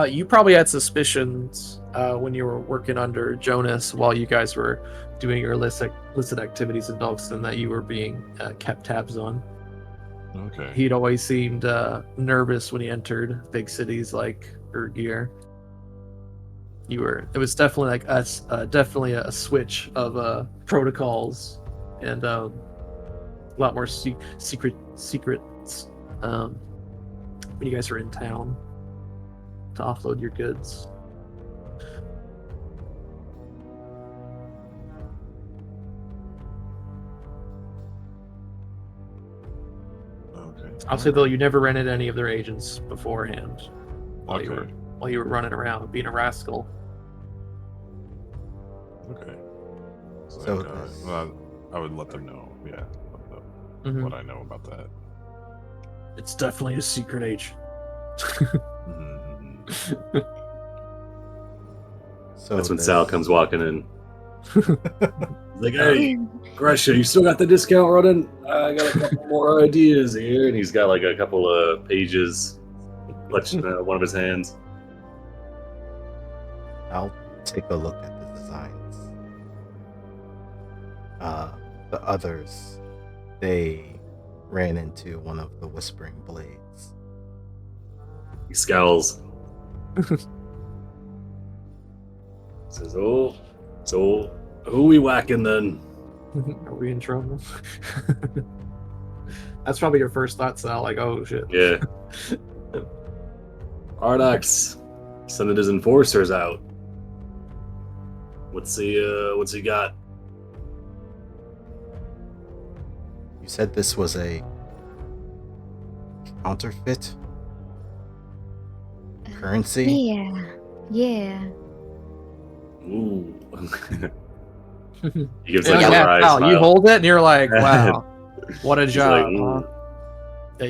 You probably had suspicions when you were working under Jonas while you guys were doing your illicit activities in Belkzen that you were being kept tabs on. Okay. He'd always seemed nervous when he entered big cities like Urgir. It was definitely like us, definitely a switch of protocols and a lot more secrets when you guys were in town to offload your goods. Okay. I'll say though, you never ran into any of their agents beforehand while you Okay. were running around being a rascal. Okay. So Like, this- well, I would let them know. Yeah. Mhm. What I know about that. It's definitely a secret agent. Mhm. So That's when this- Sal comes walking in. He's like, hey, Gresha, you still got the discount running? I got a couple more ideas here. And he's got like a couple of pages clutched in one of his hands. I'll take a look at the designs. The others, they ran into one of the Whispering Blades. He scowls. Says, oh, so who we whacking then? Are we in trouble? That's probably your first thought, Sal. Like, oh shit. Yeah. Ardax sending his enforcers out. What's he got? You said this was a counterfeit currency? Yeah. Ooh. He gives Yeah, like a wry Sal, you smile. hold it and you're like, wow, what a He's job. like, Huh? ooh.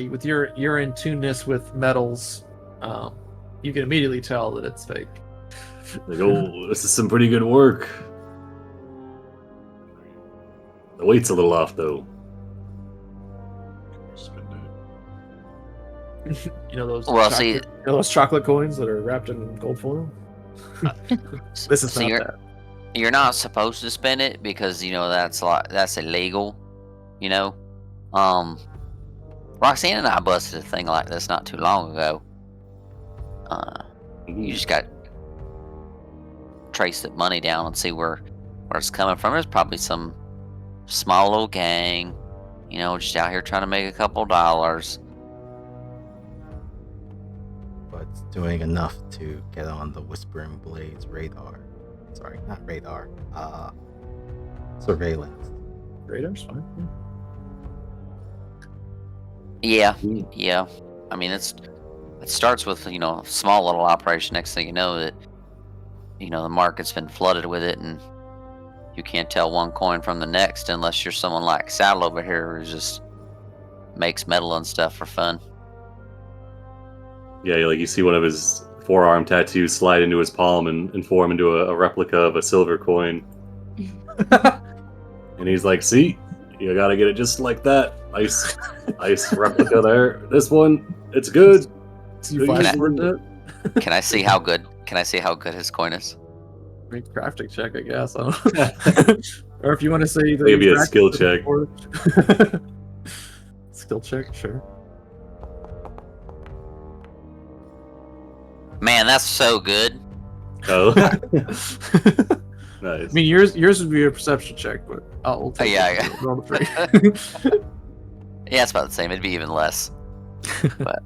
Yeah, with your in tuneness with metals, you can immediately tell that it's fake. Like, oh, this is some pretty good work. The weight's a little off though. Spend it. You know those Well, chocolate, see- you know those chocolate coins that are wrapped in gold foil? This is So not you're, that. you're not supposed to spend it because that's illegal. You know, Roxanne and I busted a thing like this not too long ago. You just got trace that money down and see where it's coming from. There's probably some small little gang, you know, just out here trying to make a couple dollars. But doing enough to get on the Whispering Blades radar. Sorry, not radar. Surveillance. Radar's fine. Yeah, Mm. yeah. I mean, it starts with, you know, a small little operation. Next thing you know, that, you know, the market's been flooded with it, and you can't tell one coin from the next unless you're someone like Saddle over here who just makes metal and stuff for fun. Yeah, like you see one of his forearm tattoos slide into his palm and form into a replica of a silver coin. And he's like, see, you gotta get it just like that. Ice replica there. This one, it's good. You find Can I- worth it? Can I see how good? Can I see how good his coin is? Make a crafting check, I guess. I don't know. Or if you want to say that Maybe you've a skill practiced it check. before. Skill check, sure. Man, that's so good. Oh, I nice. mean, yours would be a perception check, but I'll take yeah, it. yeah. Roll the 3. Yeah, it's about the same. It'd be even less. But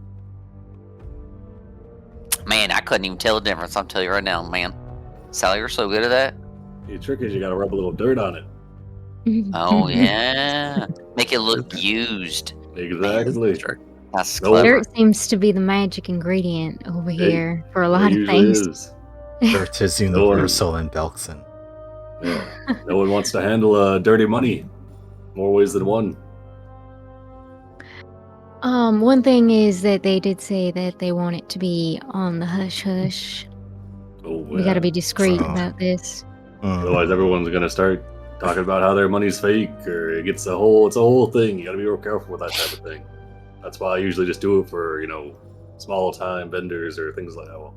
man, I couldn't even tell the difference. I'm telling you right now, man. Sally, you're so good at that. The trick is you gotta rub a little dirt on it. Oh yeah, make it look used. Exactly. Sure. That's No. clever. Dirt seems to be the magic ingredient over here for a lot It of usually things. is. Dirt is universal in Belkzen. Yeah. No one wants to handle dirty money. More ways than one. One thing is that they did say that they want it to be on the hush hush. Oh, We gotta be discreet Oh. about this. Otherwise, everyone's gonna start talking about how their money's fake, or it's a whole thing. You gotta be real careful with that type of thing. That's why I usually just do it for small time vendors or things like that. Well,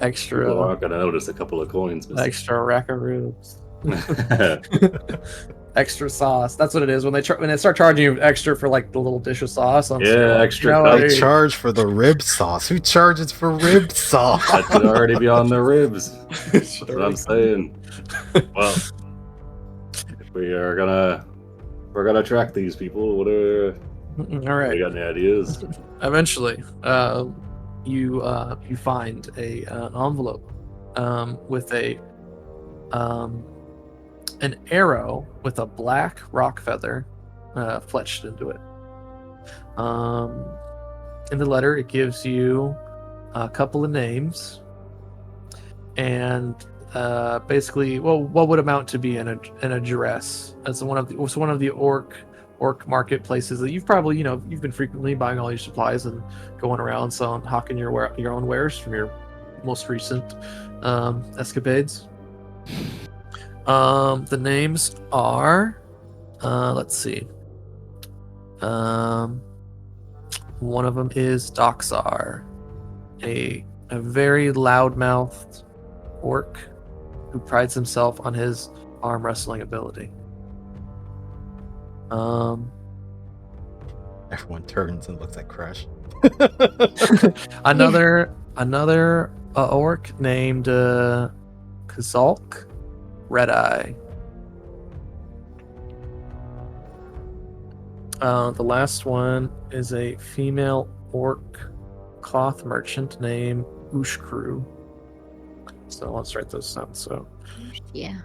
Extra, people aren't gonna notice a couple of coins. missing. extra rack of ribs. Extra sauce. That's what it is when they start charging you extra for like the little dish of sauce. I'm just Yeah, like, extra you know, cut. They hey, charge for the rib sauce. Who charges for rib sauce? That should already be on their ribs. That's what I'm saying. Well, if we're gonna track these people, what are all right. you got any ideas? Eventually, you find an envelope with an arrow with a black rock feather fletched into it. In the letter, it gives you a couple of names and basically, well, what would amount to be an address. It's one of the orc marketplaces that you've probably you've been frequently buying all your supplies and going around selling, hawking your own wares from your most recent escapades. The names are let's see. One of them is Doxar, a very loudmouthed orc who prides himself on his arm wrestling ability. Everyone turns and looks at Crush. Another orc named Kazalk Red Eye. The last one is a female orc cloth merchant named Ushkru. So let's write those down. So Yeah.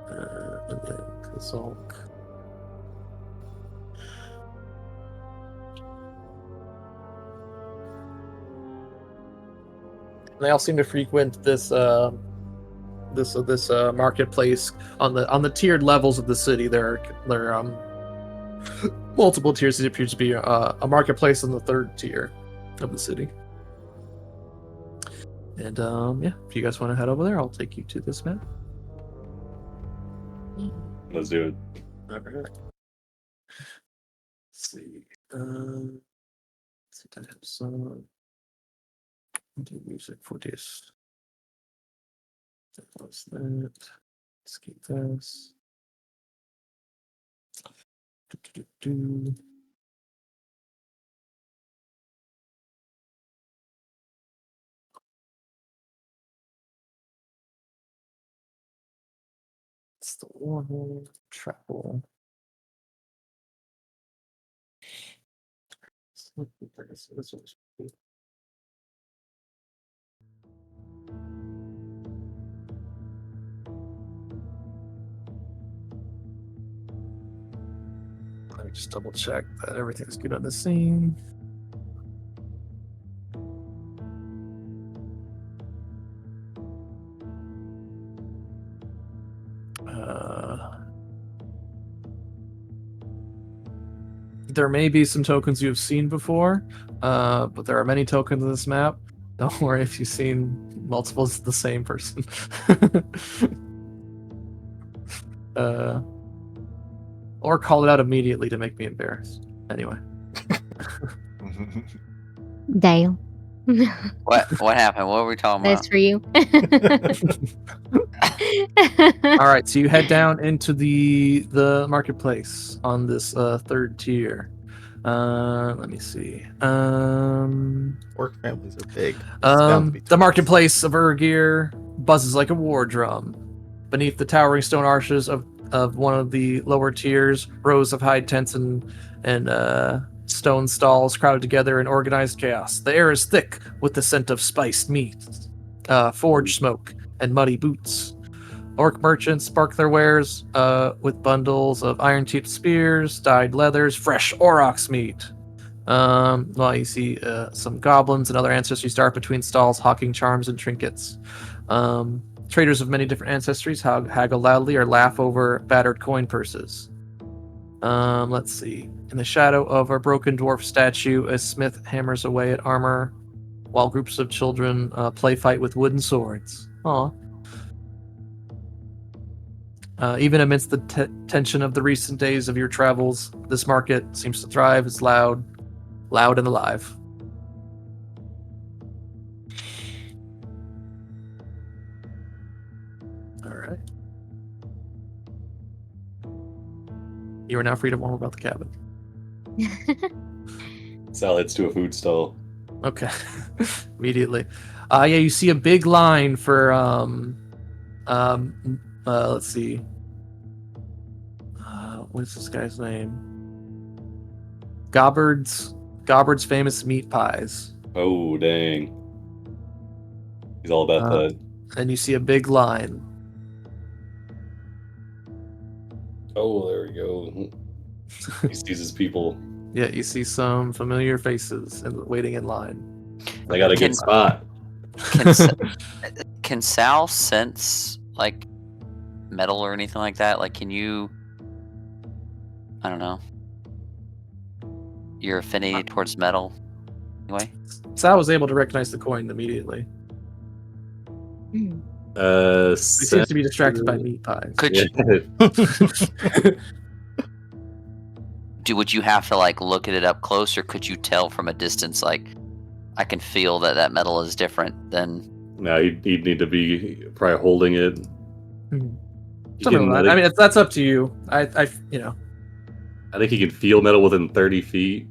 and then Kazalk. They all seem to frequent this marketplace on the tiered levels of the city. There are multiple tiers. It appears to be a marketplace on the third tier of the city. And yeah, if you guys want to head over there, I'll take you to this map. Let's do it. All right. Let's see. Let's see if I have some. Do music for this. Close that. Let's keep this. Do. It's the Warhol travel. This one's let me just double check that everything's good on the scene. There may be some tokens you have seen before, but there are many tokens in this map. Don't worry if you've seen multiples of the same person. Or call it out immediately to make me embarrassed. Anyway. Dale. What happened? What were we talking That's about? for you. All right, so you head down into the marketplace on this third tier. Let me see. Orc families are big. It's bound to be The twins. marketplace of Urgir buzzes like a war drum. Beneath the towering stone arches of one of the lower tiers, rows of hide tents and stone stalls crowded together in organized chaos. The air is thick with the scent of spiced meat, forge smoke, and muddy boots. Orc merchants spark their wares with bundles of iron-tipped spears, dyed leathers, fresh aurochs meat. Well, you see some goblins and other ancestry dart between stalls, hawking charms and trinkets. traders of many different ancestries haggle loudly or laugh over battered coin purses. Let's see. In the shadow of a broken dwarf statue, a smith hammers away at armor, while groups of children play fight with wooden swords. Aw. Even amidst the tension of the recent days of your travels, this market seems to thrive. It's loud and alive. All right. You are now free to warn about the cabin. Sal heads to a food stall. Okay. Immediately. Yeah, you see a big line for let's see. What's this guy's name? Gobbard's famous meat pies. Oh, dang. He's all about that. And you see a big line. Oh, there we go. He sees his people. Yeah, you see some familiar faces waiting in line. I got a good spot. Can Sal sense like metal or anything like that? Like, can you? I don't know. Your affinity towards metal, anyway. Sal was able to recognize the coin immediately. He seems to be distracted by meat pies. Could you? Would you have to like look at it up close, or could you tell from a distance? Like, I can feel that metal is different than. No, he'd need to be probably holding it. Something like that. I mean, that's up to you. I I think he can feel metal within 30 feet,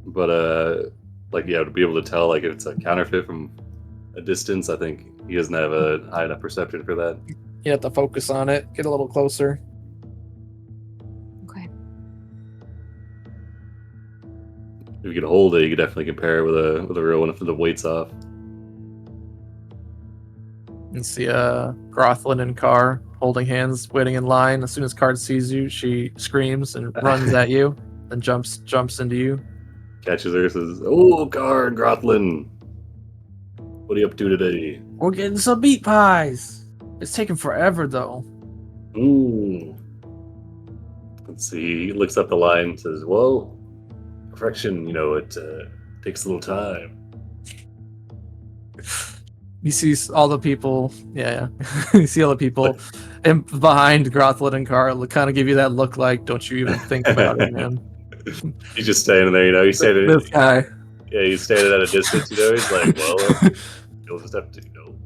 but to be able to tell like if it's a counterfeit from a distance, I think he doesn't have a high enough perception for that. You have to focus on it, get a little closer. Okay. If you could hold it, you could definitely compare it with a real one if the weight's off. You see Grothlin and Carr holding hands, waiting in line. As soon as Card sees you, she screams and runs at you, and jumps into you. Catches her, says, "Oh, Card, Grothlin, what are you up to today?" We're getting some meat pies. It's taking forever though. Ooh. Let's see. He looks up the line and says, "Well, perfection, it takes a little time." You see all the people, yeah. You see all the people behind Grothlin and Carl kind of give you that look like, don't you even think about it, man. He's just standing there, he's standing. This guy. Yeah, he's standing at a distance, he's like, well, you'll just have to,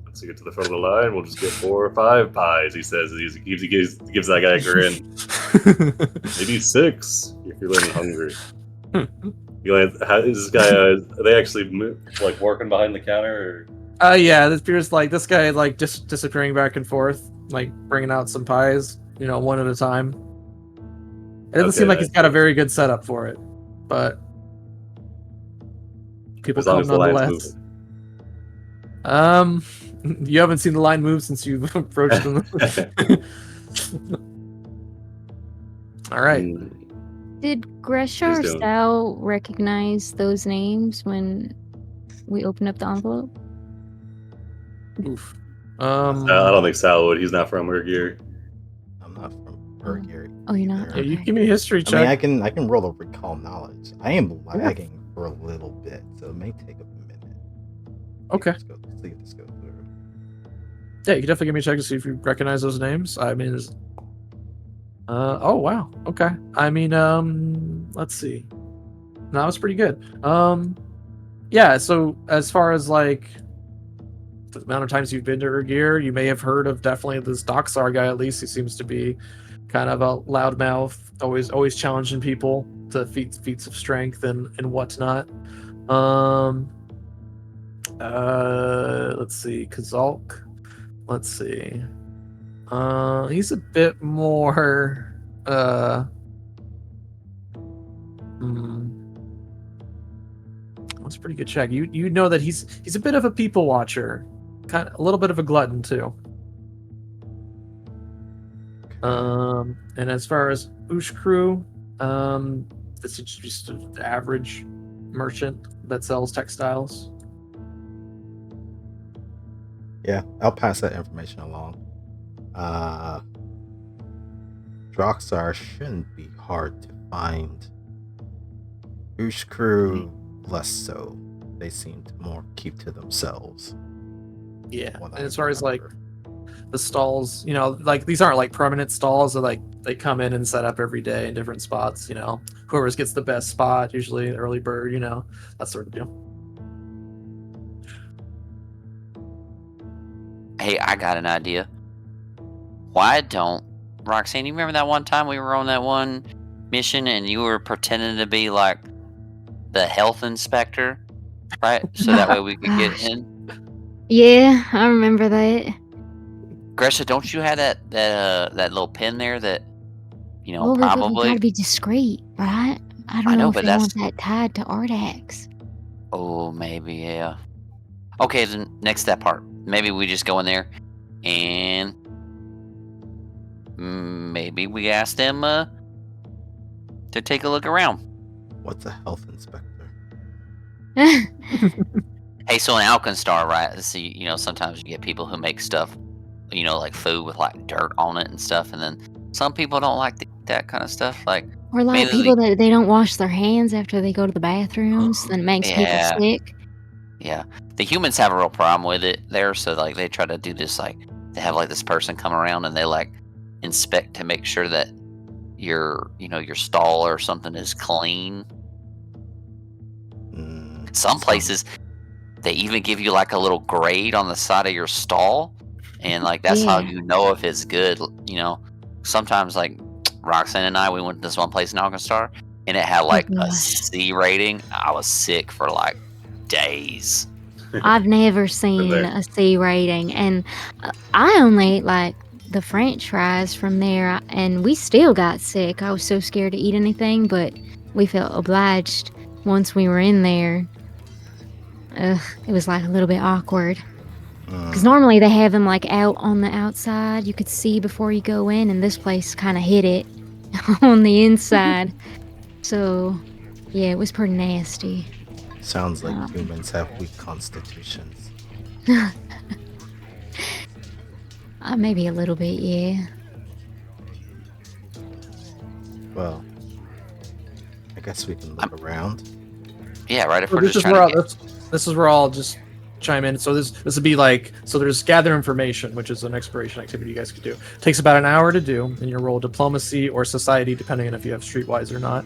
once you get to the front of the line, we'll just get 4 or 5 pies, he says. He gives that guy a grin. Maybe 6 if you're really hungry. Is this guy, are they actually like working behind the counter? Yeah, this appears like this guy like just disappearing back and forth, like bringing out some pies, one at a time. It doesn't seem like he's got a very good setup for it, but people come nonetheless. You haven't seen the line move since you've approached them. All right. Did Greshar or Sal recognize those names when we opened up the envelope? Oof. I don't think Sal would. He's not from Urgir. I'm not from Urgir. Oh, you're not? Yeah, you give me a history check. I mean, I can roll a recall knowledge. I am lagging for a little bit, so it may take a minute. Okay. Let's go through. Yeah, you can definitely give me a check to see if you recognize those names. I mean, oh wow. Okay. I mean, let's see. No, that was pretty good. Yeah. So as far as like the amount of times you've been to Urgir, you may have heard of definitely this Doxar guy. At least he seems to be kind of a loudmouth, always challenging people to feats of strength and whatnot. Let's see, Kazalk. Let's see. He's a bit more. That's a pretty good check. You know that he's a bit of a people watcher, kind of a little bit of a glutton too. And as far as Ushkru, this is just an average merchant that sells textiles. Yeah, I'll pass that information along. Droxar shouldn't be hard to find. Oosh crew, less so. They seem to more keep to themselves. Yeah, what and I as far as like remember. the stalls, like these aren't like permanent stalls. They're like they come in and set up every day in different spots. Whoever gets the best spot, usually an early bird. That sort of deal. Hey, I got an idea. Why don't Roxanne? You remember that one time we were on that one mission and you were pretending to be like the health inspector, right? So that way we could get Gosh. in. Yeah, I remember that. Gresha, don't you have that little pin there that Well, we gotta probably? be discreet, right? I don't I know know, if but they want that's that tied to Ardax. oh maybe yeah. Okay, then next that part. Maybe we just go in there and maybe we ask them to take a look around. What's a health inspector? Hey, so in Alkenstar, right? See, sometimes you get people who make stuff, like food with like dirt on it and stuff, and then some people don't like that kind of stuff. Like Or like mainly, people that they don't wash their hands after they go to the bathrooms, then it makes people yeah, sick. yeah. The humans have a real problem with it there, so like they try to do this. Like they have like this person come around and they like inspect to make sure that your stall or something is clean. Some places they even give you like a little grade on the side of your stall, and like that's how Yeah. you know if it's good. Sometimes like Roxanne and I, we went to this one place in Alkenstar, and it had Oh like a gosh. C rating. I was sick for like days. I've never seen there. a C rating, and I only ate like the French fries from there, and we still got sick. I was so scared to eat anything, but we felt obliged once we were in there. It was like a little bit awkward because normally they have them like out on the outside. You could see before you go in, and this place kind of hid it on the inside. So, yeah, it was pretty nasty. Sounds like humans have weak constitutions. Maybe a little bit, yeah. Well, I guess we can look around. Yeah, right. If So we're this just is where trying to this is where I'll just chime in. So this would be like, so there's gather information, which is an exploration activity you guys could do. It takes about an hour to do, and you roll diplomacy or society depending on if you have streetwise or not.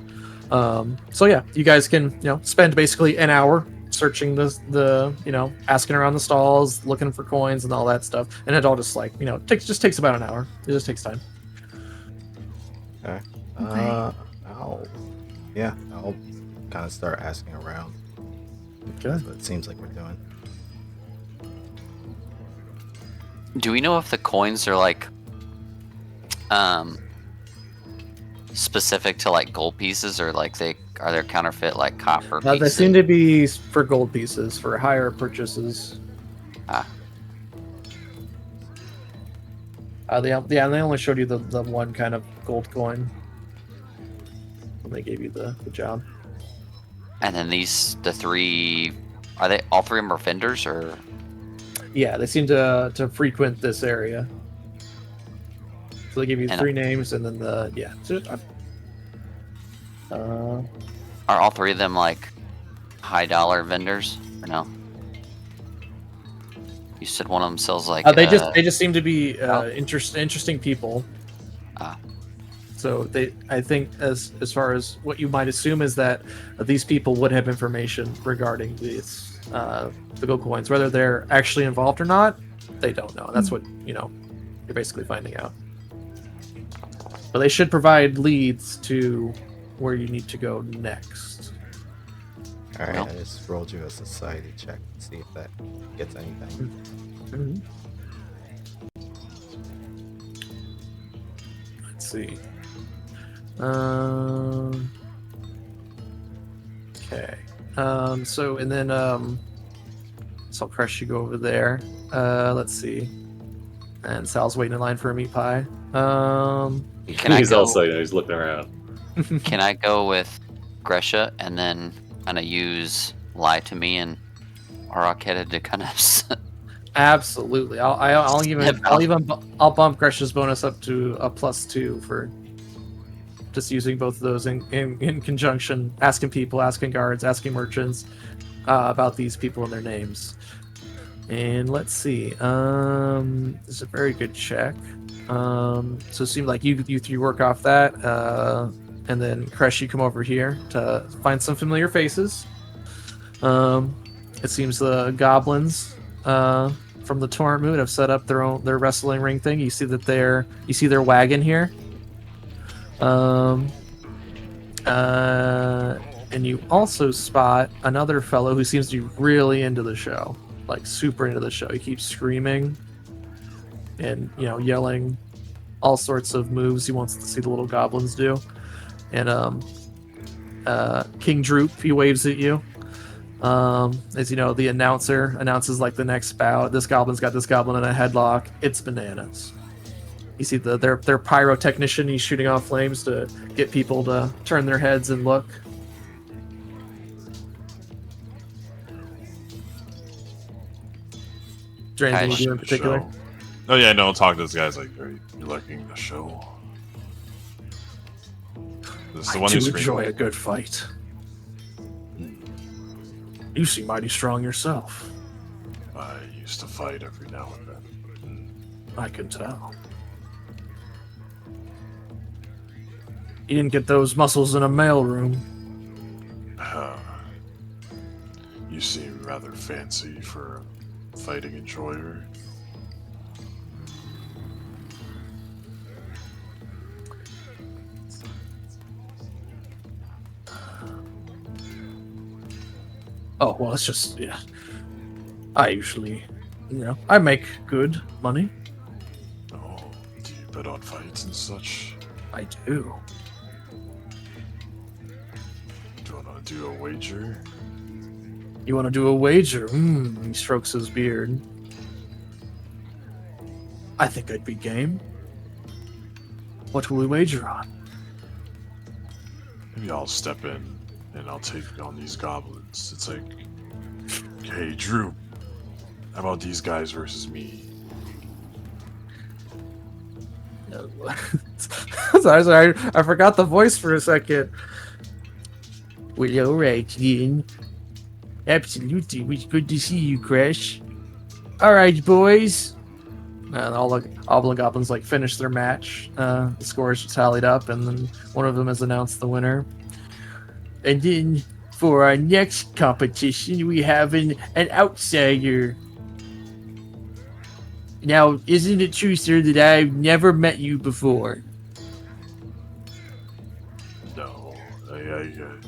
So yeah, you guys can spend basically an hour searching the asking around the stalls, looking for coins and all that stuff, and it all just like takes about an hour. It just takes time. Okay. Okay. I'll kind of start asking around. Okay. That's what it seems like we're doing. Do we know if the coins are like specific to like gold pieces, or like are they counterfeit like copper pieces? They seem to be for gold pieces for higher purchases. They only showed you the one kind of gold coin when they gave you the job. And then the three, are they all three of them are vendors, or? Yeah, they seem to frequent this area. So they give you And, 3 names, and then are all three of them like high dollar vendors, or no? You said one of them sells like. they just seem to be Oh. interesting people. Ah. So I think as far as what you might assume is that these people would have information regarding these the gold coins, whether they're actually involved or not. They don't know. That's what you're basically finding out. But they should provide leads to where you need to go next. All right, Well. I just rolled you a society check to see if that gets anything. Mhm. Let's see. Okay. So and then so I'll press you go over there. Let's see. And Sal's waiting in line for a meat pie. Can I He's go? also he's looking around. Can I go with Gresha and then kind of use lie to me and Araketa to kind of Absolutely. I'll bump Gresh's bonus up to a +2 for just using both of those in conjunction, asking people, asking guards, asking merchants about these people and their names. And let's see. This is a very good check. So it seems like you three work off that, and then Kresh, you come over here to find some familiar faces. It seems the goblins from the Torrent Moon have set up their wrestling ring thing. You see their wagon here. And you also spot another fellow who seems to be really into the show, like super into the show. He keeps screaming and yelling all sorts of moves he wants to see the little goblins do. And King Droop, he waves at you. As you know, the announcer announces like the next bout. This goblin's got this goblin in a headlock. It's bananas. You see their pyrotechnician. He's shooting off flames to get people to turn their heads and look. Is there anything you do in particular? Oh yeah, no. Talk to this guy's like, are you liking the show? This is the one who enjoy a good fight. You seem mighty strong yourself. I used to fight every now and then. I can tell. You didn't get those muscles in a mailroom. You seem rather fancy for a fighting enjoyer. Oh, well, it's just, yeah. I usually, I make good money. Oh, do you bet on fights and such? I do. Do you want to do a wager? You want to do a wager? He strokes his beard. I think I'd be game. What will we wager on? Maybe I'll step in and I'll take on these goblins. It's like, hey, Drew, how about these guys versus me? Sorry, I forgot the voice for a second. Well, alright, then. Absolutely, it was good to see you, Crash. Alright, boys. And all the goblins finish their match. The scores are tallied up, and then one of them has announced the winner. And then for our next competition, we have an outsider. Now, isn't it true, sir, that I've never met you before? No.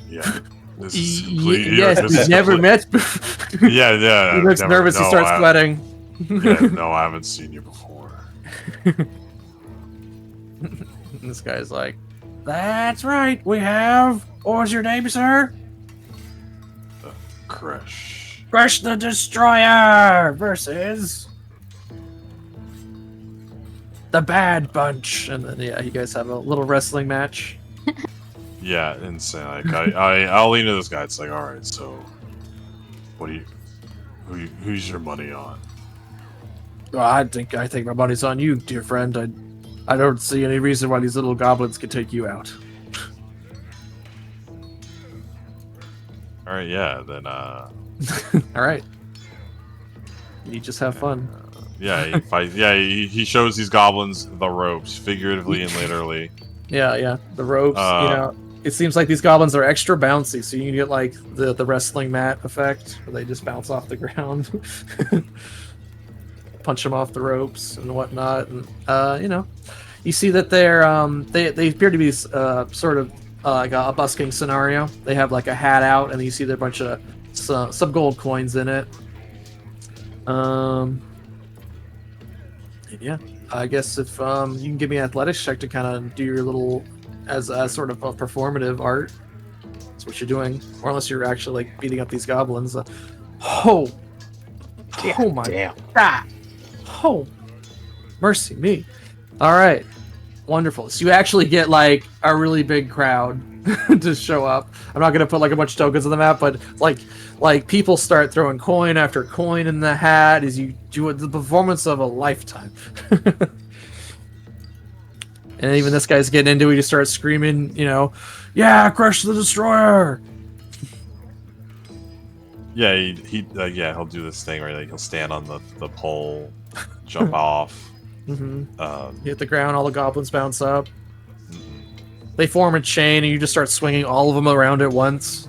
Yeah. This is completely... Yes, we've never met before. Yeah. He looks nervous, he starts sweating. No, I haven't seen you before. This guy's like, that's right, we have... What was your name, sir? Crash. Crash the Destroyer versus... the Bad Bunch. And then, you guys have a little wrestling match. Yeah, insane. I'll lean to this guy. It's like, all right, so who's your money on? Well, I think my money's on you, dear friend. I don't see any reason why these little goblins could take you out. All right, yeah, then all right. You just have fun. He shows these goblins the ropes, figuratively and literally. Yeah, the ropes. It seems like these goblins are extra bouncy, so you can get the wrestling mat effect, where they just bounce off the ground, punch them off the ropes and whatnot. And you see that they appear to be sort of like a busking scenario. They have a hat out, and you see there a bunch of some gold coins in it. Yeah, I guess if you can give me an athletics check to kind of do your little as sort of a performative art. That's what you're doing, or unless you're actually beating up these goblins. Oh my damn! God! Oh, mercy me! All right, Wonderful. So you actually get like a really big crowd to show up. I'm not gonna put like a bunch of tokens on the map, but like people start throwing coin after coin in the hat as you do the performance of a lifetime. And even this guy's getting into it. He just starts screaming, you know, yeah, crush the destroyer. Yeah, he'll do this thing where like he'll stand on the pole, jump off. You hit the ground, all the goblins bounce up. They form a chain, and you just start swinging all of them around at once.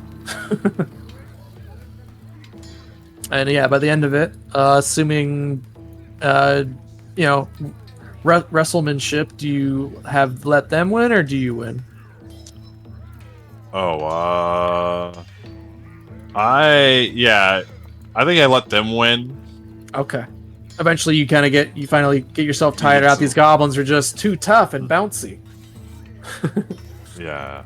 And yeah, by the end of it, assuming, you know, wrestlemanship, do you have let them win or do you win? I think I let them win. Okay. Eventually, you finally get yourself tired out. These goblins are just too tough and bouncy. Yeah.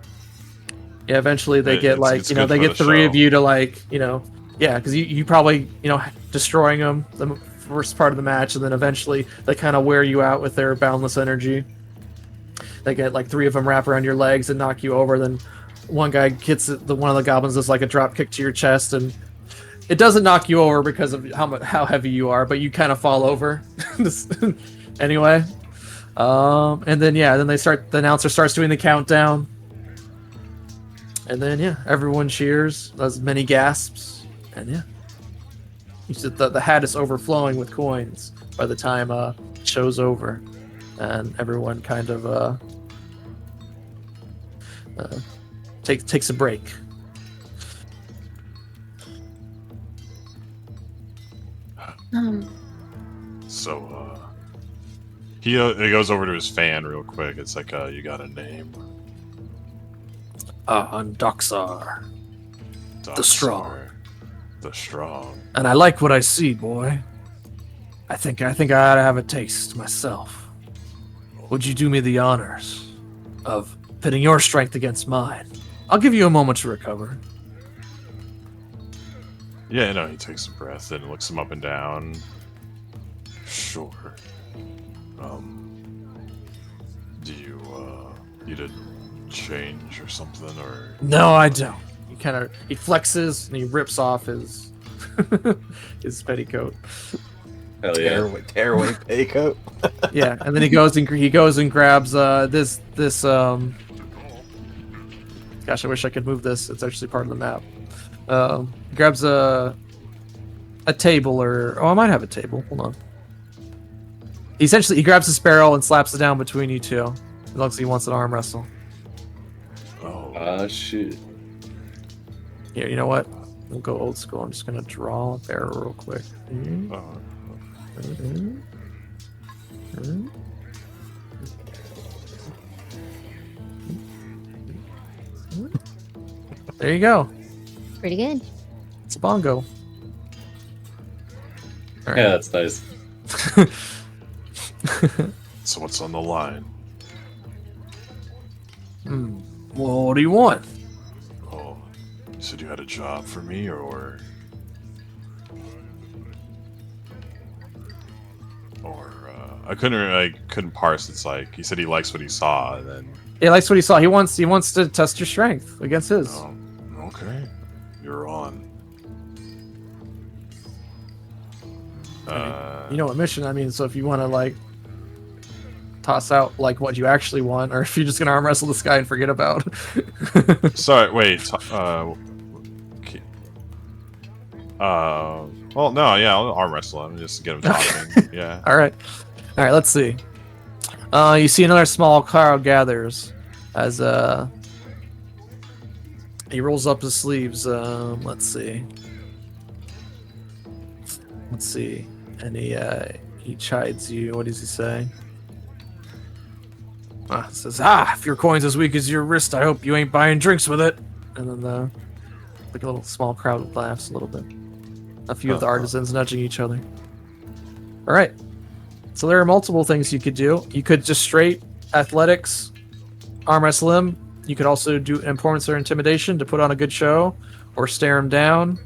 Yeah. Eventually, they get it's you know, they get three of you to like, you know, yeah, because you probably, you know, destroying them the first part of the match, and then eventually they kind of wear you out with their boundless energy. They get like three of them wrap around your legs and knock you over. Then one guy hits one of the goblins does like a drop kick to your chest, and it doesn't knock you over because of how heavy you are, but you kind of fall over anyway. And then then the announcer starts doing the countdown, and then everyone cheers, as many gasps, and you said the hat is overflowing with coins by the time show's over, and everyone kind of takes a break. So he goes over to his fan real quick. It's like, you got a name? I'm Doxar. The Strong. The Strong. And I like what I see, boy. I think I ought to have a taste myself. Would you do me the honors of pitting your strength against mine? I'll give you a moment to recover. Yeah, no, he takes a breath and looks him up and down. Sure. Do you need a change or something, or? No, I don't. He flexes and he rips off his his petticoat. Hell yeah. Tearaway petticoat. Yeah, and then he goes and grabs this gosh, I wish I could move this. It's actually part of the map. Grabs a table, or I might have a table. Hold on. He grabs his barrel and slaps it down between you two. It looks like he wants an arm wrestle. Oh shit. Here, you know what? We'll go old school. I'm just gonna draw a barrel real quick. There you go. Pretty good. It's a bongo. All right. Yeah, that's nice. So what's on the line? Well, what do you want? Oh, you said you had a job for me, or I couldn't parse. It's like he said he likes what he saw, and then He likes what he saw. He wants to test your strength against his. oh, okay, you're on. You know what mission I mean, so if you want to like toss out like what you actually want, or if you're just gonna arm wrestle this guy and forget about. Sorry, wait. Okay. Well, no, yeah, I'll arm wrestle him just to get him talking. Yeah. All right, let's see. You see another small crowd gathers as he rolls up his sleeves. Let's see, and he chides you. What does he say? Says, if your coin's as weak as your wrist, I hope you ain't buying drinks with it. And then like a little small crowd laughs a little bit. A few of the artisans nudging each other. All right. So there are multiple things you could do. You could just straight athletics, arm wrestle him. You could also do performance or intimidation to put on a good show, or stare him down.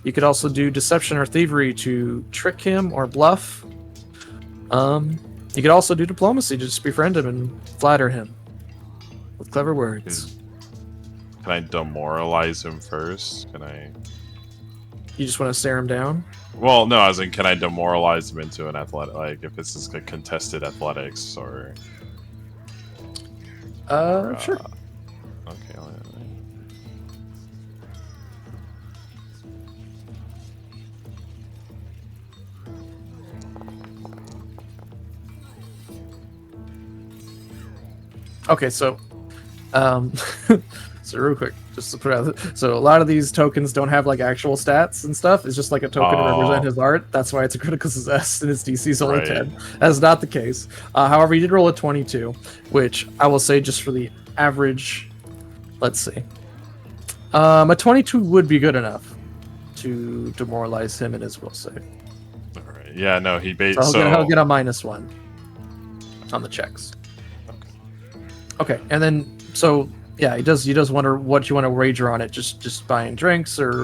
You could also do deception or thievery to trick him or bluff. You could also do diplomacy, just befriend him and flatter him with clever words. Can I demoralize him first? Can I? You just want to stare him down? Well, no, as in, can I demoralize him into an athletic, like, if this is a contested athletics, or... Sure. Okay, Okay, so, so real quick, just to put out, so a lot of these tokens don't have like actual stats and stuff. It's just like a token to represent his art. That's why it's a critical success, and his DC is only Right. 10. That's not the case. However, he did roll a 22, which I will say just for the average. Let's see. A 22 would be good enough to demoralize him in his will save. alright. Yeah, no, he bait. So So, he'll get a -1 on the checks. Okay, and then so yeah, he does wonder what you want to wager on it. Just buying drinks or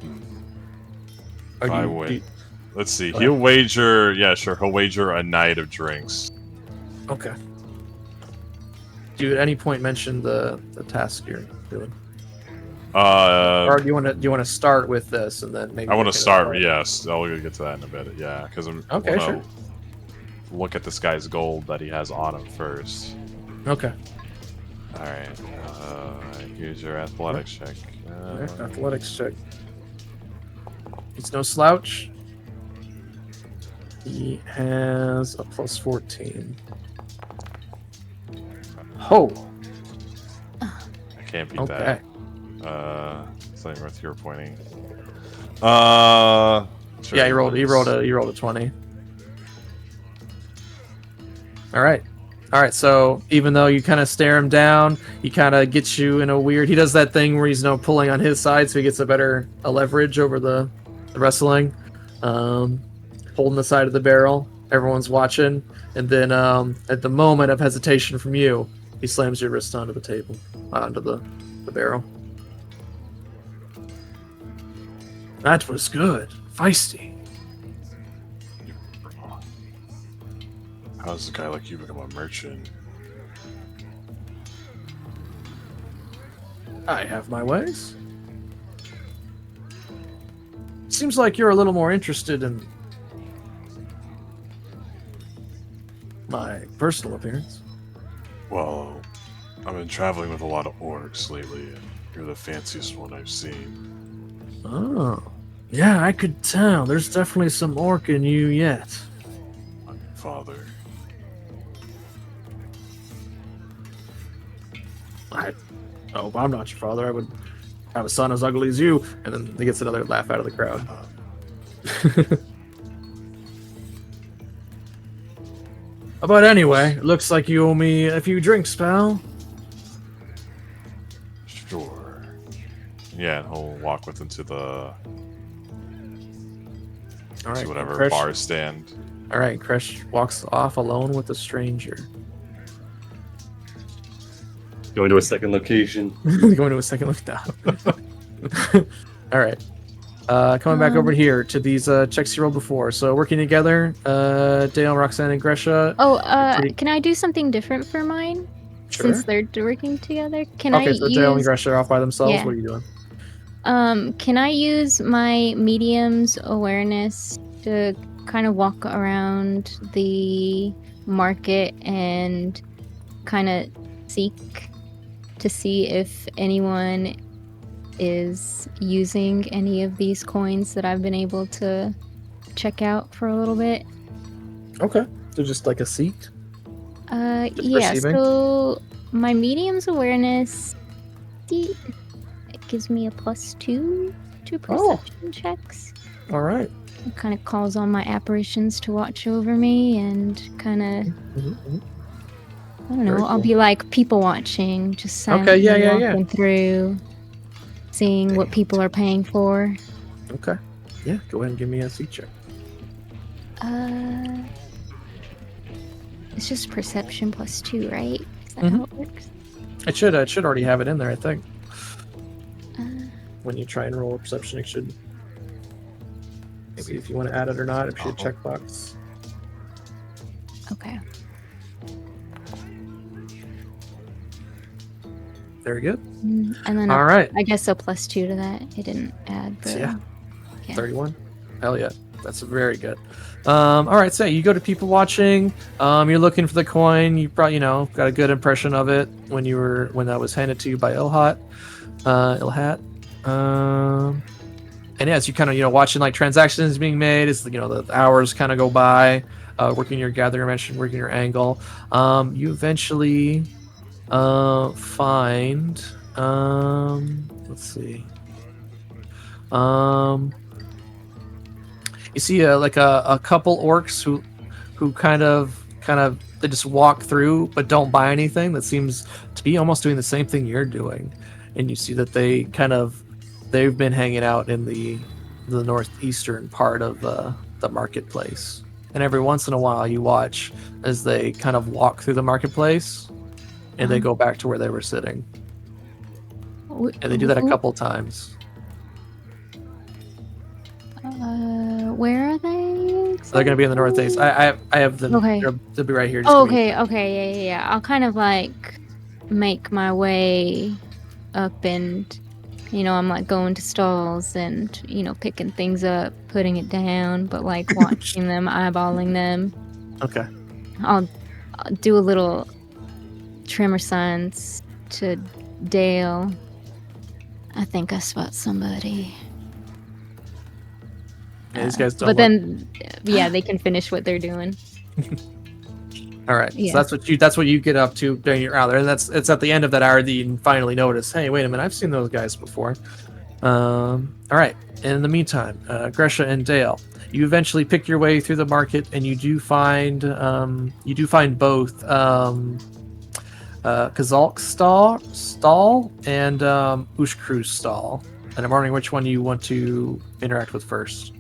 if do I you- win. do you- Let's see. Go He'll wager. Yeah, sure. He'll wager a night of drinks. okay. Do you at any point mention the task you're doing, or do you want to start with this and then maybe? I want to look at it start. later? Yes, I'll get to that in a bit. Yeah, because I'm Okay, wanna sure. look at this guy's gold that he has on him first. Okay. All right. Here's your athletics check. Alright, athletics check. He's no slouch. He has a +14. Oh, I can't beat okay. that. Something worth your pointing. Sure, Yeah, he rolled a 20. All right. So even though you kind of stare him down, he kind of gets you in a weird. He does that thing where he's pulling on his side, so he gets a leverage over the wrestling, holding the side of the barrel. Everyone's watching, and then at the moment of hesitation from you, he slams your wrist onto the table, onto the barrel. That was good, feisty. How does a guy like you become a merchant? I have my ways. Seems like you're a little more interested in my personal appearance. Well, I've been traveling with a lot of orcs lately, and you're the fanciest one I've seen. Oh, yeah, I could tell. There's definitely some orc in you yet. I'm your father. Oh, I'm not your father. I would have a son as ugly as you. And then he gets another laugh out of the crowd. But anyway, it looks like you owe me a few drinks, pal. Sure. Yeah, and he'll walk with him to the All right, to whatever Krish. bar stand. All right, Krish walks off alone with a stranger. Going to a second location. Going to a second look down. All right. Coming back over here to these checks you rolled before. So working together, Dale, Roxanne, and Gresha. pretty- Can I do something different for mine? Sure. Since they're working together? Can Okay, I so Dale and use Gresha are off by themselves. Yeah. What are you doing? can I use my medium's awareness to kind of walk around the market and kind of seek to see if anyone is using any of these coins that I've been able to check out for a little bit? Okay. So just like a seat. Just Yeah, perceiving? so my medium's awareness, it gives me a +2 to perception checks. All right. It kind of calls on my apparitions to watch over me and kind of, I don't know, Very I'll cool. be like people watching, just Okay, silently yeah. walking through, seeing what people are paying for. Okay. Yeah, go ahead and give me a seat check. It's just perception +2, right? Is that Mhm. how it works? It should already have it in there, I think. When you try and roll a perception, it should. Maybe if you want to add it or not, it should checkbox. Okay. Very good. And then All right. I guess a +2 to that. It didn't add the. Yeah. Okay. 31. Hell yeah. That's very good. All right. So you go to people watching. You're looking for the coin. You probably got a good impression of it when that was handed to you by Ilhat. And as you kind of watching like transactions being made, as the hours kind of go by, working your gather dimension, working your angle, you eventually find let's see, you see a couple orcs who kind of they just walk through but don't buy anything. That seems to be almost doing the same thing you're doing, and you see that they've been hanging out in the northeastern part of the marketplace. And every once in a while you watch as they kind of walk through the marketplace and they go back to where they were sitting. And they do that a couple times. Where are they? They're going to be in the northeast. I have them. Okay. They'll be right here. Oh, okay, yeah. I'll kind of like make my way up, and I'm like going to stalls and picking things up, putting it down, but like watching them, eyeballing them. Okay. I'll do a little tremor signs to Dale. I think I spot somebody. Yeah, these guys don't. But then, yeah, they can finish what they're doing. All right. Yeah. So that's what you get up to during your hour, and it's at the end of that hour that you finally notice. Hey, wait a minute! I've seen those guys before. All right. In the meantime, Gresha and Dale, you eventually pick your way through the market, and you do find both Kazalk's stall and Ushkru's stall. And I'm wondering which one you want to interact with first.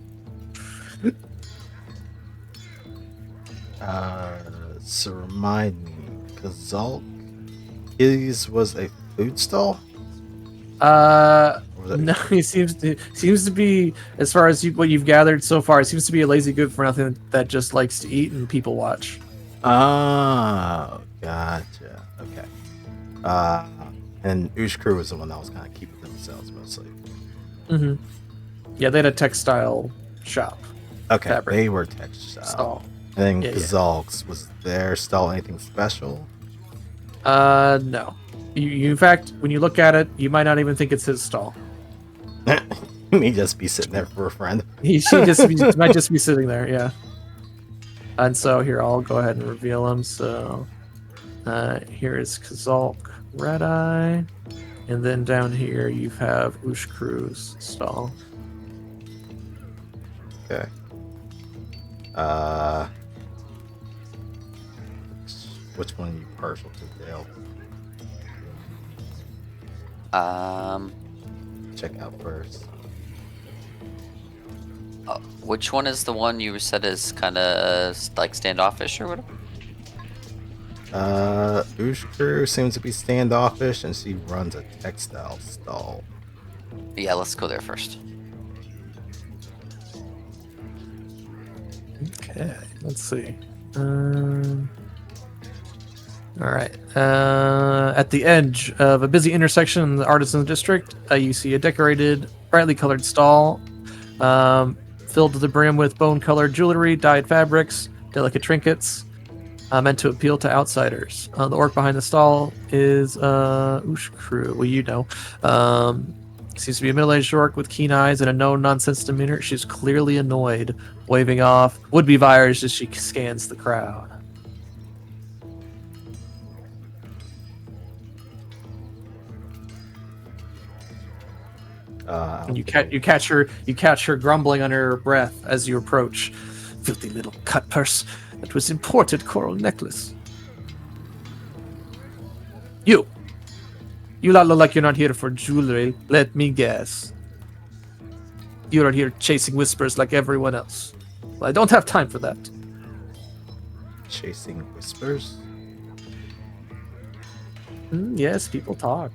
So remind me, Kazalk, his was a food stall? No, he seems to be, as far as what you've gathered so far, it seems to be a lazy good for nothing that just likes to eat and people watch. Oh, gotcha. Okay. And Ushkru was the one that was kind of keeping themselves mostly. Mm-hmm. Yeah, they had a textile shop. Okay, fabric they were textile. stall. And then Yeah, Kazalk's, was their stall anything special? No. You, in fact, when you look at it, you might not even think it's his stall. He may just be sitting there for a friend. He might just be sitting there, yeah. And so here, I'll go ahead and reveal him. So here is Kazalk Red Eye, and then down here you have Ushkru's stall. Okay. Which one are you partial to, Dale? Check out first. Which one is the one you said is kind of like standoffish or whatever? Ushkru seems to be standoffish, and she runs a textile stall. Yeah, let's go there first. Okay, let's see. All right. At the edge of a busy intersection in the Artisan District, you see a decorated, brightly colored stall filled to the brim with bone-colored jewelry, dyed fabrics, delicate trinkets, meant to appeal to outsiders. The orc behind the stall is Ushkru. Well, seems to be a middle-aged orc with keen eyes and a no-nonsense demeanor. She's clearly annoyed, waving off would-be buyers as she scans the crowd. And you catch her grumbling under her breath as you approach. Filthy little cut purse. That was imported coral necklace. You lot look like you're not here for jewelry. Let me guess. You're here chasing whispers like everyone else. Well, I don't have time for that. Chasing whispers? Yes, people talk.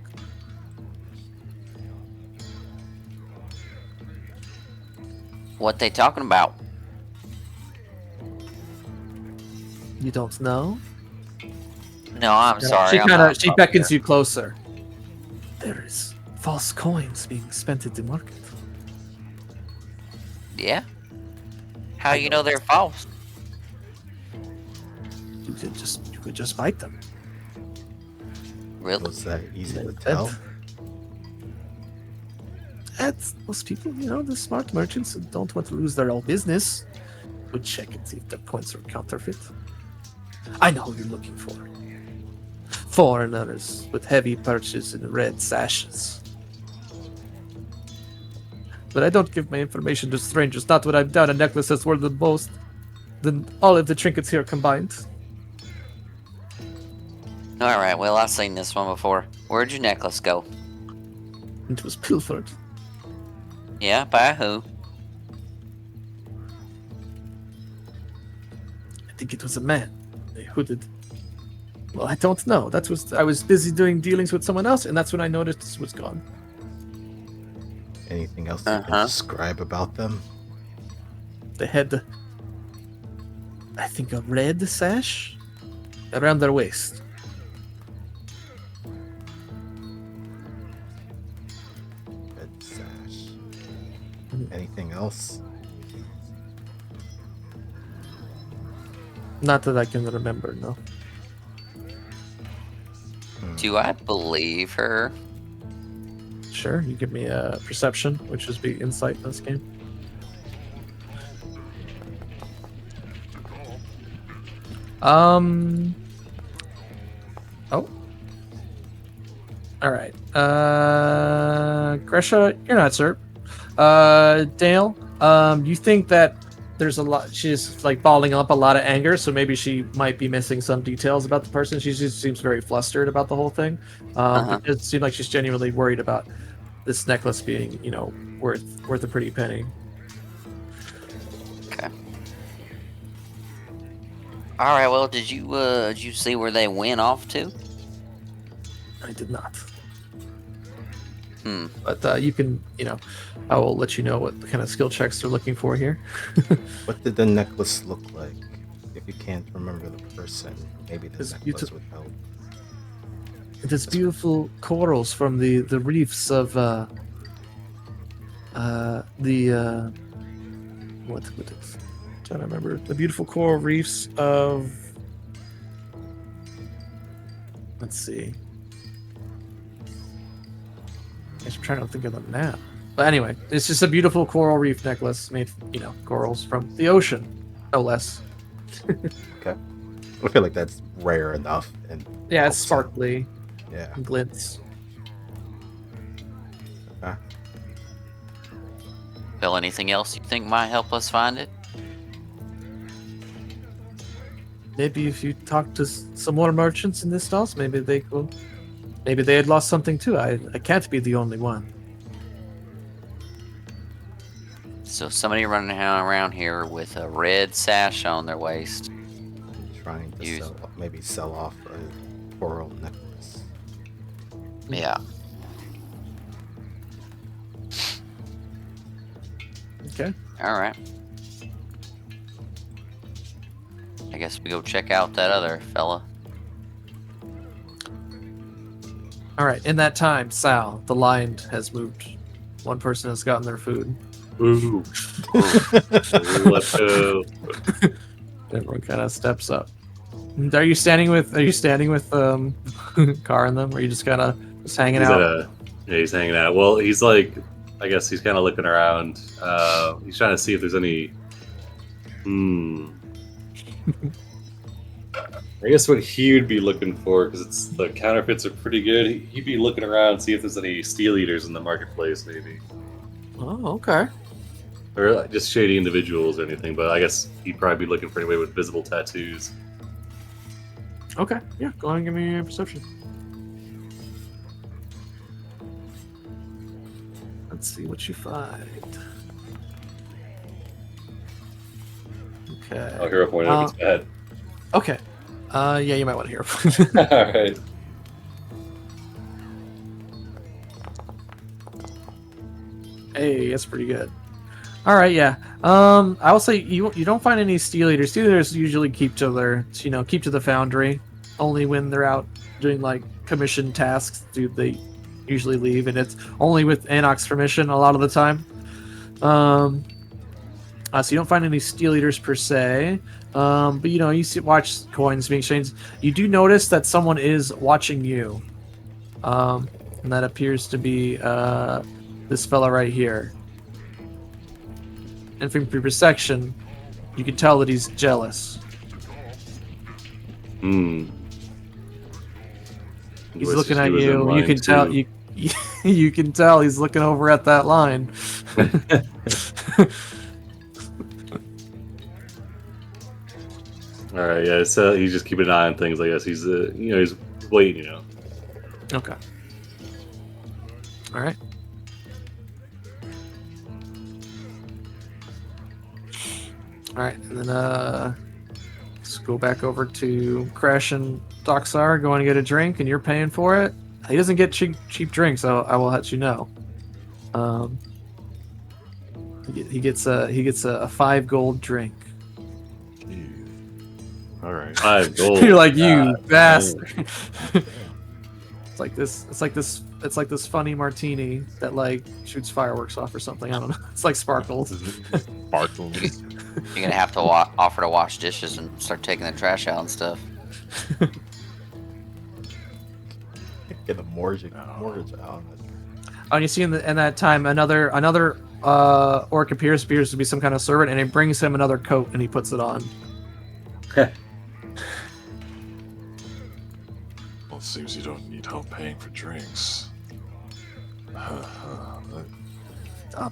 What they talking about? You don't know? No, I'm sorry. She beckons you closer. There is false coins being spent at the market. Yeah. How I you know know they're false? You could just bite them. Really? Was that easy to And- tell? That's most people, the smart merchants who don't want to lose their old business would check and see if their coins are counterfeit. I know who you're looking for. Foreigners with heavy purses and red sashes. But I don't give my information to strangers, not when I'm down a necklace that's worth the most than all of the trinkets here combined. All right. Well, I've seen this one before. Where'd your necklace go? It was pilfered. Yeah, by who? I think it was a man. A hooded. Well, I don't know. I was busy doing dealings with someone else, and that's when I noticed this was gone. Anything else you can describe about them? They had, I think, a red sash around their waist. Red sash. Anything else? Not that I can remember, no. Do I believe her? Sure, you give me a perception, which is be insight in this game. Oh. Alright. Gresha, you're not, sir. Dale, you think that there's a lot, she's like balling up a lot of anger, so maybe she might be missing some details about the person. She just seems very flustered about the whole thing. It does seem like she's genuinely worried about this necklace being, worth a pretty penny. Okay. All right. Well, did you see where they went off to? I did not. Hmm. But you can, I will let you know what kind of skill checks they're looking for here. What did the necklace look like? If you can't remember the person, maybe the Because necklace would help. It is beautiful corals from the reefs of what is, trying to remember, the beautiful coral reefs of, let's see, I'm trying to think of the map. But anyway, it's just a beautiful coral reef necklace made, corals from the ocean, no less. Okay. I feel like that's rare enough. And Yeah, it's helps sparkly, Yeah. and glints. Okay. Bill, anything else you think might help us find it? Maybe if you talk to some more merchants in this house, maybe they had lost something too. I can't be the only one. So somebody running around here with a red sash on their waist. Trying to Use- sell off a coral necklace. Yeah. Okay. All right. I guess we go check out that other fella. All right. In that time, Sal, the line has moved. One person has gotten their food. Ooh. Let's go. Everyone kind of steps up. And Are you standing with Car and them? Or are you just kind of hanging He's out? he's hanging out. Well, he's like, I guess he's kind of looking around. He's trying to see if there's any. I guess what he would be looking for, because the counterfeits are pretty good. He'd be looking around, see if there's any steel eaters in the marketplace, maybe, Oh, okay. or just shady individuals or anything. But I guess he'd probably be looking for anybody with visible tattoos. Okay. Yeah. Go ahead and give me a perception. Let's see what you find. Okay. I'll hero point out if it's bad. Okay. Yeah, you might want to hear. All right. Hey, that's pretty good. All right, yeah. I will say you don't find any steel eaters. Steel eaters usually keep to the foundry. Only when they're out doing like commission tasks do they usually leave, and it's only with Anok's permission a lot of the time. So you don't find any steel eaters per se. But watch coins being exchanged. You do notice that someone is watching you. And that appears to be this fella right here. And from perception, you can tell that he's jealous. Hmm. He's looking at you. You can tell you can tell he's looking over at that line. All right, yeah. So he's just keeping an eye on things. I guess he's he's waiting. Okay. All right. All right, and then let's go back over to Crash and Doxar going to get a drink, and you're paying for it. He doesn't get cheap drinks, so I will let you know. He gets a 5 gold drink. All right. 5 gold. You're like, you bastard. It's like this funny martini that like shoots fireworks off or something. I don't know. It's like sparkles. Sparkles. You're gonna have to offer to wash dishes and start taking the trash out and stuff. Get a mortgage out. Oh, and you see in that time another orc appears to be some kind of servant, and he brings him another coat and he puts it on. Well, it seems you don't need help paying for drinks. That's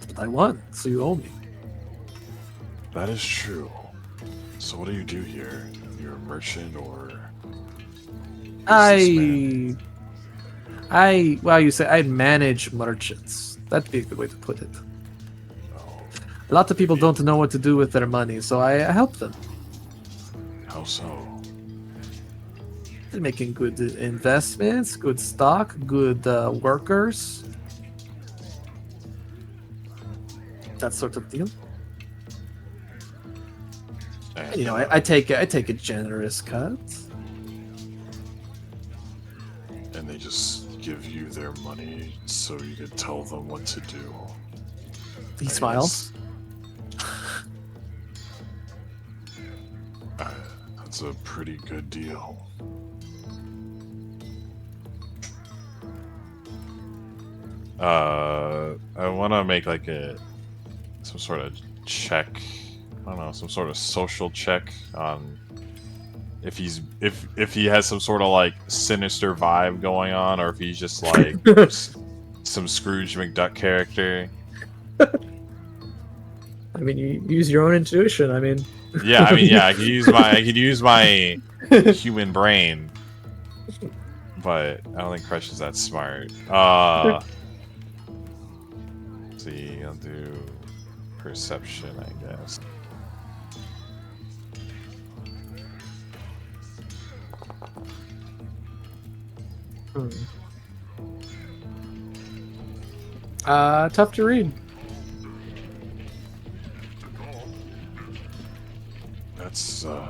what I want, so you owe me. That is true. So what do you do here? You're a merchant or... you say I manage merchants. That'd be a good way to put it. Oh, A lot of people don't know what to do with their money, so I help them. how so? They're making good investments, good stock, good workers. That sort of deal. And, I take a generous cut. and they just give you their money so you can tell them what to do. He I smiles. guess. That's a pretty good deal. I want to make like some sort of check. I don't know, some sort of social check on if he has some sort of like sinister vibe going on, or if he's just like some Scrooge McDuck character. I mean, you use your own intuition. I mean, Yeah, I could use my human brain, but I don't think Crush is that smart. Let's see, I'll do perception, I guess. Tough to read. That's So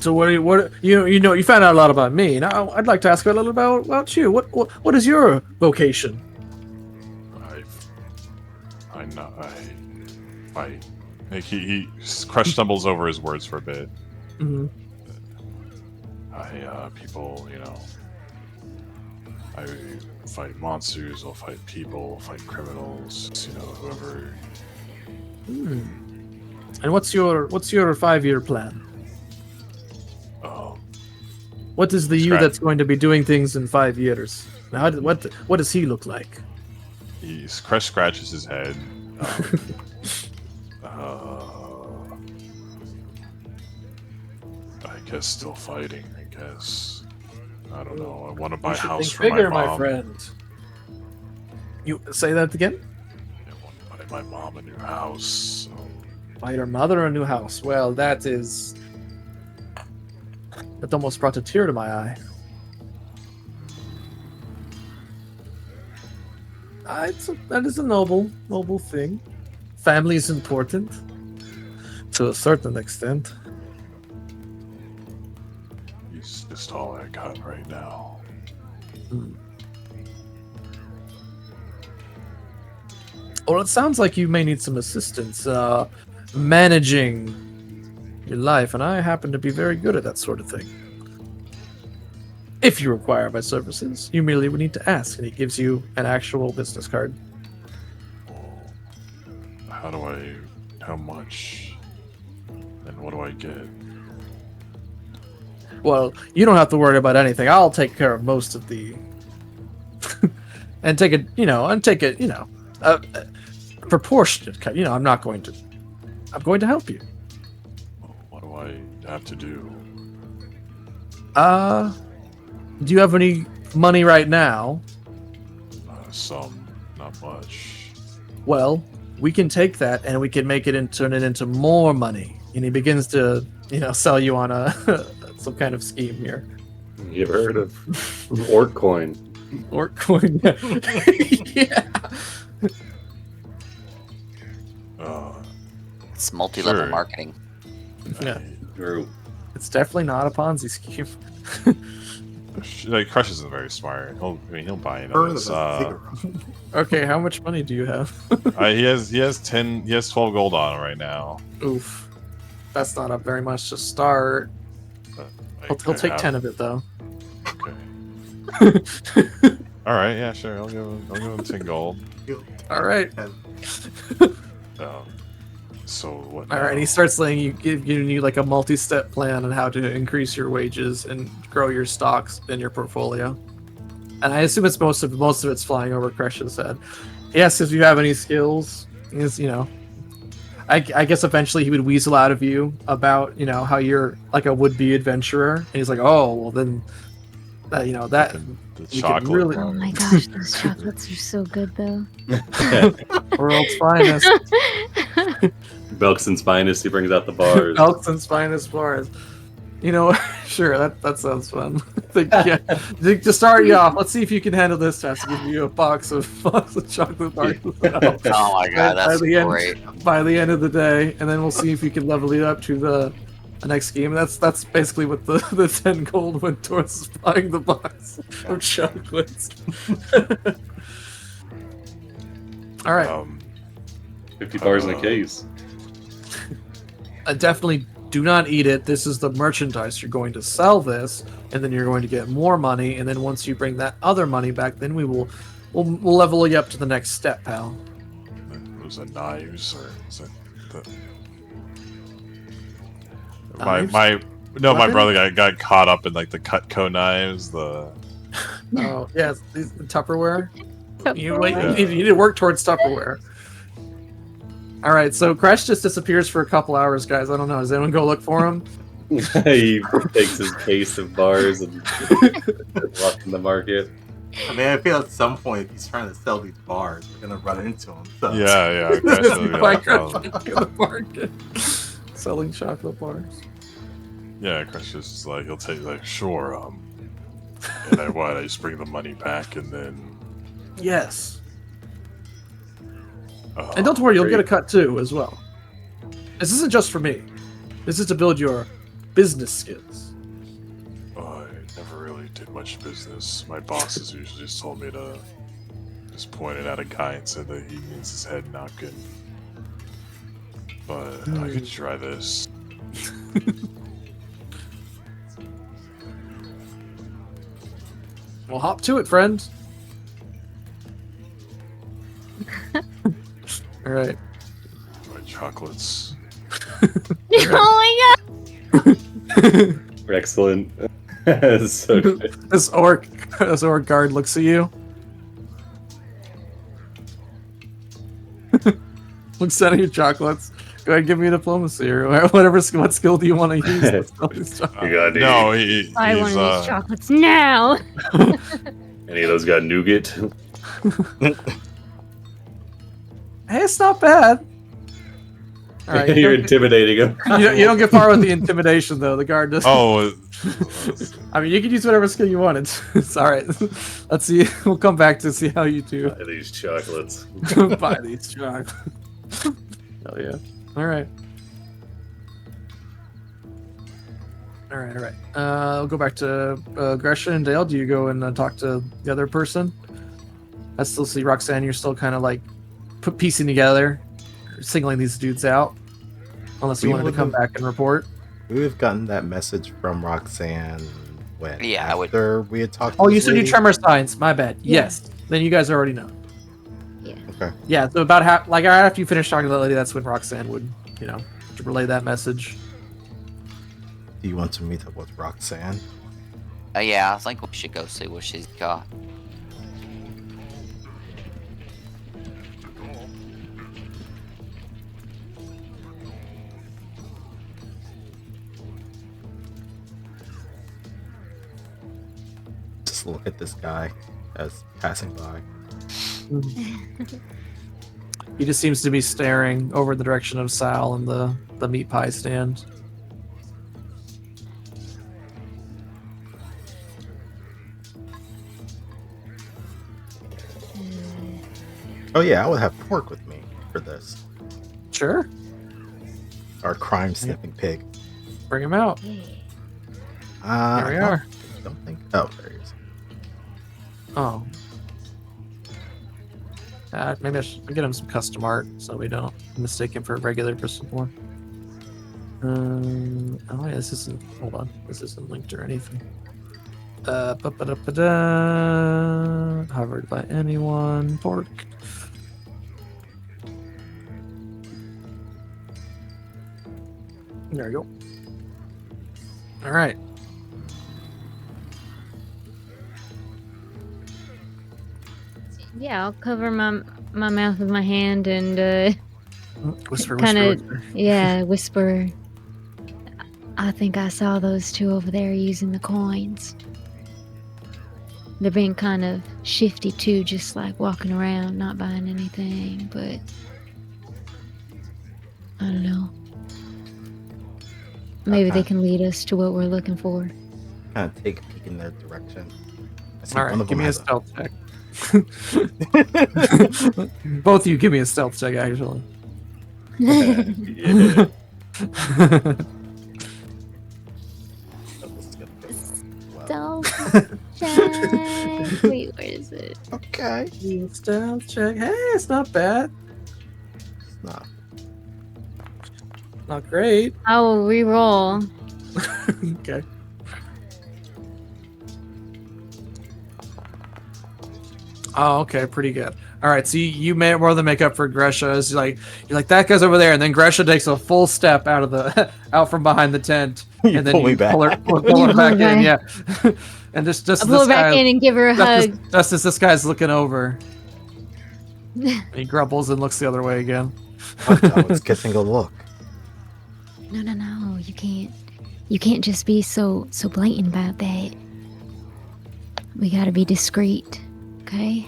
you found out a lot about me. Now I'd like to ask a little about you. What is your vocation? Crush stumbles over his words for a bit. Mm-hmm. People, I fight monsters, I'll fight people, fight criminals, whoever. And what's your 5-year plan? What is the you that's going to be doing things in 5 years? Now, what does he look like? Crush scratches his head. I guess still fighting. I guess. I don't know. I want to buy a house for bigger, my mom. my friend. You say that again? I want to buy my mom a new house. So. Buy your mother a new house. Well, that almost brought a tear to my eye. That is a noble thing. family is important to a certain extent. It's just all I got right now. Well, it sounds like you may need some assistance managing your life, and I happen to be very good at that sort of thing. If you require my services, you merely would need to ask, and he gives you an actual business card. How much, and what do I get? Well, you don't have to worry about anything. I'll take care of most of the, and take it, proportionate cut. I'm going to help you. What do I have to do? Do you have any money right now? Some, not much. Well, we can take that and we can make it and turn it into more money. And he begins to, sell you on some kind of scheme here. You ever heard of orc coin? Orc coin, yeah. It's multi-level Sure. marketing. Yeah. True. It's definitely not a Ponzi scheme. Like Crush isn't very smart. He'll buy into Further this. than zero. Okay, how much money do you have? He has 12 gold on him right now. Oof. That's not up very much to start. He'll take 10 of it though. Okay. All right. Yeah. Sure. I'll give him 10 gold. All right. So what? All right. now? He starts giving you like a multi-step plan on how to increase your wages and grow your stocks in your portfolio. And I assume it's most of it's flying over Crush's head. He asks if you have any skills. I guess eventually he would weasel out of you about how you're like a would-be adventurer, and he's like, oh well, then that The you chocolate. can really Oh my gosh, those chocolates are so good though. world's finest. Belkzen's finest. He brings out the bars. Belkzen's finest bars. Sure, that sounds fun. To start you off, let's see if you can handle this test. Give you a box of chocolate bars. Oh my god, that's great. By the end of the day, and then we'll see if you can level it up to the next game. That's basically what the 10 gold went towards, buying the box of chocolates. All right. 50 bars in a case. Definitely do not eat it. This is the merchandise. You're going to sell this, and then you're going to get more money. And then once you bring that other money back, then we'll level you up to the next step, pal. Was it knives or is it the... Knives? My Weapon? brother got caught up in like the Cutco knives. The Oh yeah, the Tupperware. You Tupperware. need to work towards Tupperware. All right, so Crash just disappears for a couple hours, guys. I don't know. Does anyone go look for him? He takes his case of bars and walks in the market. I mean, I feel at some point, if he's trying to sell these bars, we're gonna run into him. So. yeah. This Crash is will be why like, Crash oh. is in the market selling chocolate bars. Yeah, Crush is like he'll take like sure and I just bring the money back and then Yes. And don't worry, you'll get a cut too, as well. This isn't just for me. This is to build your business skills. I never really did much business. My bosses usually just told me to just pointed at a guy and said that he needs his head knocking. But I could try this. Well, hop to it, friend. All right. My chocolates. Oh my god! Excellent. So good. This orc guard looks at you. Looks at your chocolates. Go ahead, give me a diplomacy or whatever. What skill do you want to use? To sell these chocolates? You got No, I he's want these chocolates now. any of those got nougat? Hey, it's not bad. All right, You're you intimidating him. don't get far with the intimidation though. The guard does. Oh, I mean, you can use whatever skill you want. It's all right. Let's see. We'll come back to see how you do. Buy these chocolates. Buy these chocolates. Oh yeah. All right. All right. I'll go back to Gresham and Dale. Do you go and talk to the other person? I still see Roxanne. You're still kind of like piecing together, singling these dudes out. Unless you We wanted to come would've- back and report. We would have gotten that message from Roxanne when Yeah, I would- after we had talked to Oh, you this said you lady? tremor signs. My bad. Yeah. Yes. Then you guys already know. Yeah. Okay. Yeah. So about half, like right after you finish talking to that lady, that's when Roxanne would, to relay that message. Do you want to meet up with Roxanne? Yeah, I think we should go see what she's got. Just look at this guy as passing by. He just seems to be staring over in the direction of Sal and the meat pie stand. Oh yeah, I would have pork with me for this. Sure. Our crime sniffing pig. Bring him out. Yeah. Here we are. Don't think. Oh, there he is. Oh. Maybe I should get him some custom art so we don't mistake him for a regular person one. Oh yeah, this isn't. Hold on, this isn't linked or anything. Hovered by anyone. Pork. There we go. All right. Yeah, I'll cover my mouth with my hand and Whisper, Kinda- whisper. yeah, whisper. I think I saw those two over there using the coins. They're being kind of shifty too, just like walking around, not buying anything, but I don't know. Maybe they can lead us to what we're looking for. Kind of take a peek in their direction. I see All one right, of give them me a has stealth check. Both of you give me a stealth check, actually. Yeah. Well, Stealth check. Wait, where is it? okay. Stealth check. Hey, it's not bad. It's not. Not great. I will re-roll. Okay. Oh, okay, pretty good. All right, so you may more than make up for Gresha. Is you're like that guy's over there, and then Gresha takes a full step out of the out from behind the tent, You and then pull me you back. pull her You back pull in, her yeah. And just I'll pull her back in and give her a hug. just as this guy's looking over, he grumbles and looks the other way again. I was getting a look. No, you can't. You can't just be so blatant about that. We gotta be discreet, okay?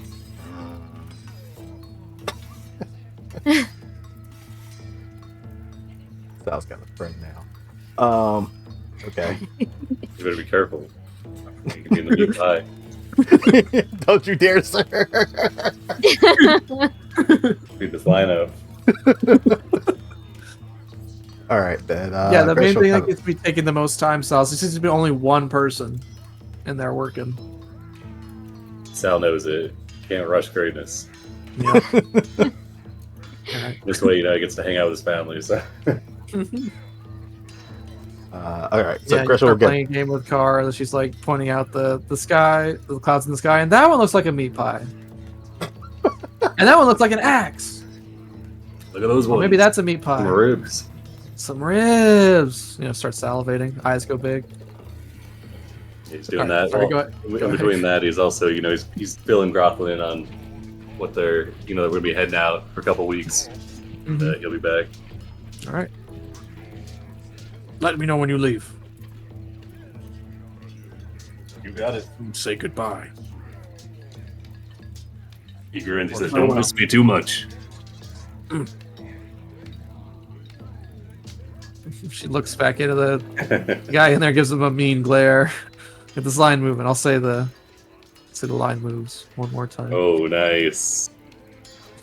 Sal's got a friend now. Okay. You better be careful. You can be in the meat pie. Don't you dare, sir. Read this line out. All right, then. Yeah, the main Gresham thing that kind of- gets me taking the most time, Sal, is there seems to be only one person in there working. Sal knows it. Can't rush greatness. Yeah. Alright. This way, he gets to hang out with his family. So. all right, so Yeah, you Gresham will start get. playing a game with Car. She's like pointing out the sky, the clouds in the sky, and that one looks like a meat pie. And that one looks like an axe. Look at those Well, ones. maybe that's a meat Some pie. ribs. Some ribs. Start salivating. Eyes go big. He's doing Alright, that. sorry, Well, go in between that, he's also, he's filling Grothland on what they're going to be heading out for a couple weeks. Mhm. He'll be back. All right. Let me know when you leave. You got it. Say goodbye. He grinned. He says, Oh, "Don't wow. miss me too much." She looks back into the guy in there, gives him a mean glare. Get this line moving. I'll say the line moves one more time. Oh, nice.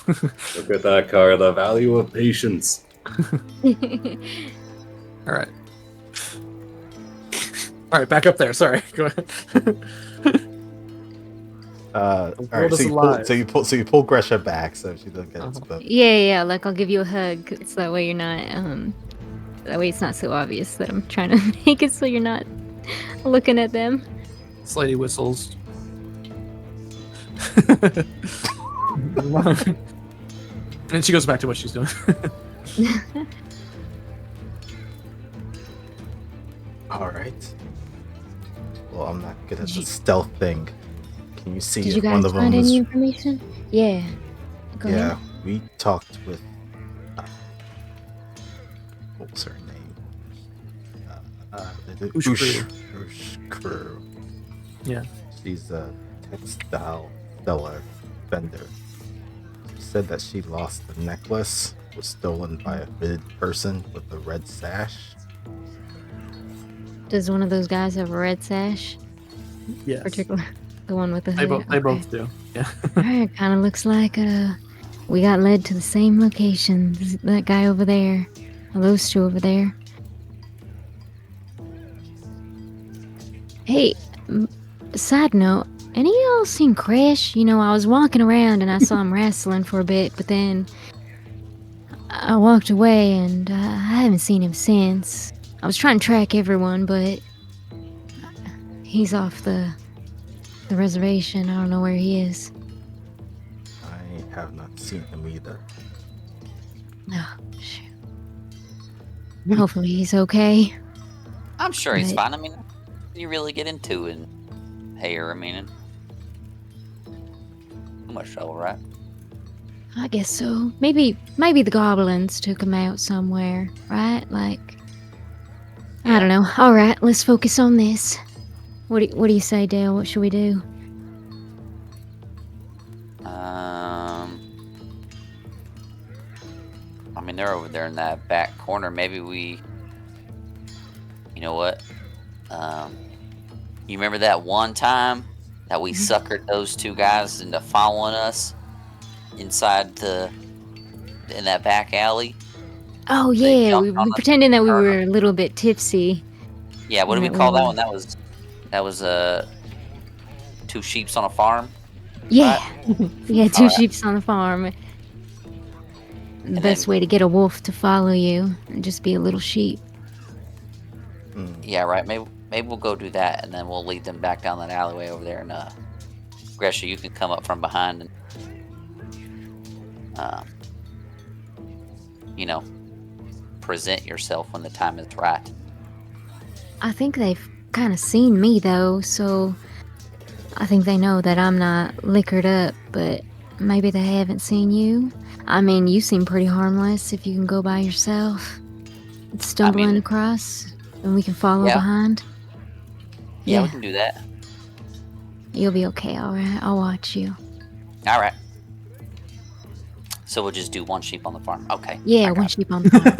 Look at that card, the value of patience. All right. All right, back up there. Sorry. Go ahead. All world right, is so alive. you pull Gresha back so she doesn't get exposed. Yeah, like I'll give you a hug, so that way you're not that way it's not so obvious that I'm trying to make it so you're not looking at them. This lady whistles. And she goes back to what she's doing. All right. Well, I'm not good at the stealth thing. Can you see Did if you guys one of them find was? any information? Yeah. Go Yeah, ahead. we talked with. What was her name? Urgir. Urgir. Yeah. She's a textile seller vendor. She said that she lost the necklace, was stolen by a hooded person with a red sash. Does one of those guys have a red sash? Yes. Particular, the one with the They hood. both do. Yeah. Alright, kind of looks like we got led to the same location. That guy over there, or those two over there. Hey, side note, any of y'all seen Crash? You know, I was walking around and I saw him wrestling for a bit, but then I walked away and I haven't seen him since. I was trying to track everyone, but he's off the reservation. I don't know where he is. I have not seen him either. Oh, shoot. Hopefully he's okay. I'm sure he's Right. fine. I mean, you really get into it. Hair, I mean, too much trouble, right? I guess so. Maybe the goblins took him out somewhere, right? Like, I don't know. All right, let's focus on this. What do you say, Dale? What should we do? I mean, they're over there in that back corner. Maybe we, you know what? You remember that one time that we suckered those two guys into following us inside in that back alley? Oh They yeah, jumped we on the pretending that we turtle. were a little bit tipsy. Yeah, what do we That call that one. one? That was two sheeps on a farm. Yeah, yeah, two Alright. sheeps on the farm. The And best then- way to get a wolf to follow you and just be a little sheep. Hmm. Yeah, right. Maybe we'll go do that, and then we'll lead them back down that alleyway over there. And Gresha, you can come up from behind and, you know, present yourself when the time is right. I think they've kind of seen me though, so I think they know that I'm not liquored up, but maybe they haven't seen you. I mean, you seem pretty harmless if you can go by yourself, stumbling across, and we can follow Yeah. behind. Yeah, we can do that. You'll be okay, alright? I'll watch you. All right. So we'll just do one sheep on the farm. Okay. Yeah, I got one it. sheep on the farm.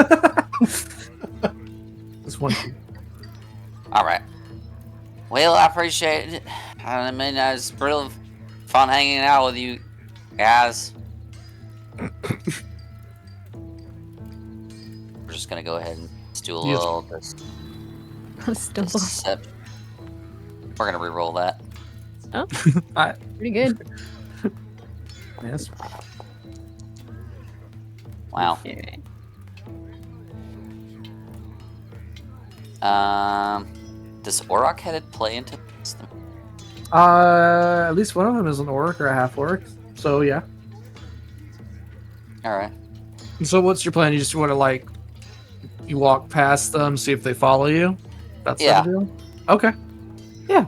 This one. sheep. All right. Well, I appreciate it. I mean, it's real fun hanging out with you guys. We're just gonna go ahead and just do a Yes. little Stumble. deception. We're gonna re-roll that. Pretty good. Yes. Wow. Does Orc headed play into this? At least one of them is an orc or a half orc. So yeah. All right. So what's your plan? You just want to you walk past them, see if they follow you. That's Yeah. the deal. Okay. Yeah.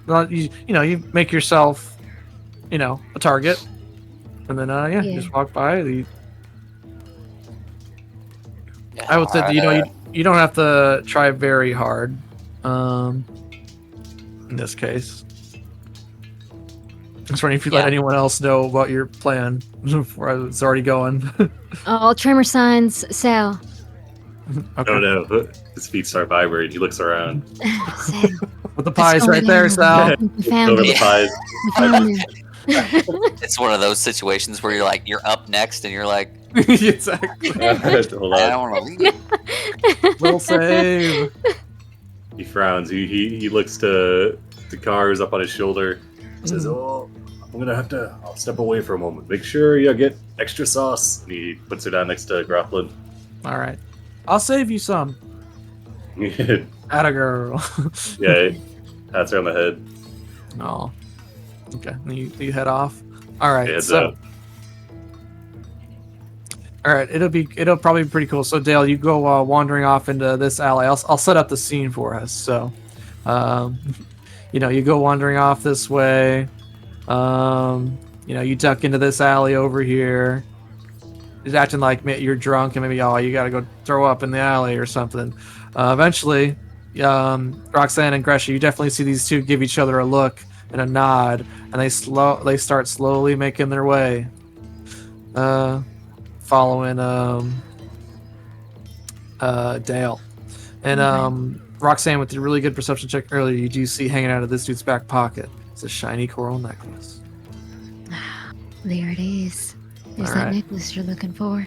Well, you make yourself, a target, and then Yeah. just walk by. I would say that, you don't have to try very hard. In this case, just wondering if you let Yeah. anyone else know about your plan before it's already going. All tremor signs, Sal. Okay. Oh no, his feet start vibrating. He looks around. Sal. With the pies go right there, down. Sal. We found Over it. the pies. We found it. It's one of those situations where you're up next and you're like, Exactly. Hold I on. don't want to leave. Little save. He frowns. He looks to Cars up on his shoulder. Says, Mhm. "Oh, I'll step away for a moment. Make sure you get extra sauce." And he puts her down next to Grappling. All right. I'll save you some. Atta girl. Yeah, pats her on the head. Oh. Okay. You head off. All right. Heads So. out. All right. It'll probably be pretty cool. So Dale, you go wandering off into this alley. I'll set up the scene for us. So, you go wandering off this way. You duck into this alley over here. He's acting like you're drunk and maybe you gotta go throw up in the alley or something. Eventually, Roxanne and Gresha, you definitely see these two give each other a look and a nod, and they start slowly making their way, following Dale. And Roxanne, with your really good perception check earlier, you do see hanging out of this dude's back pocket. It's a shiny coral necklace. There it is. There's All that right. necklace you're looking for.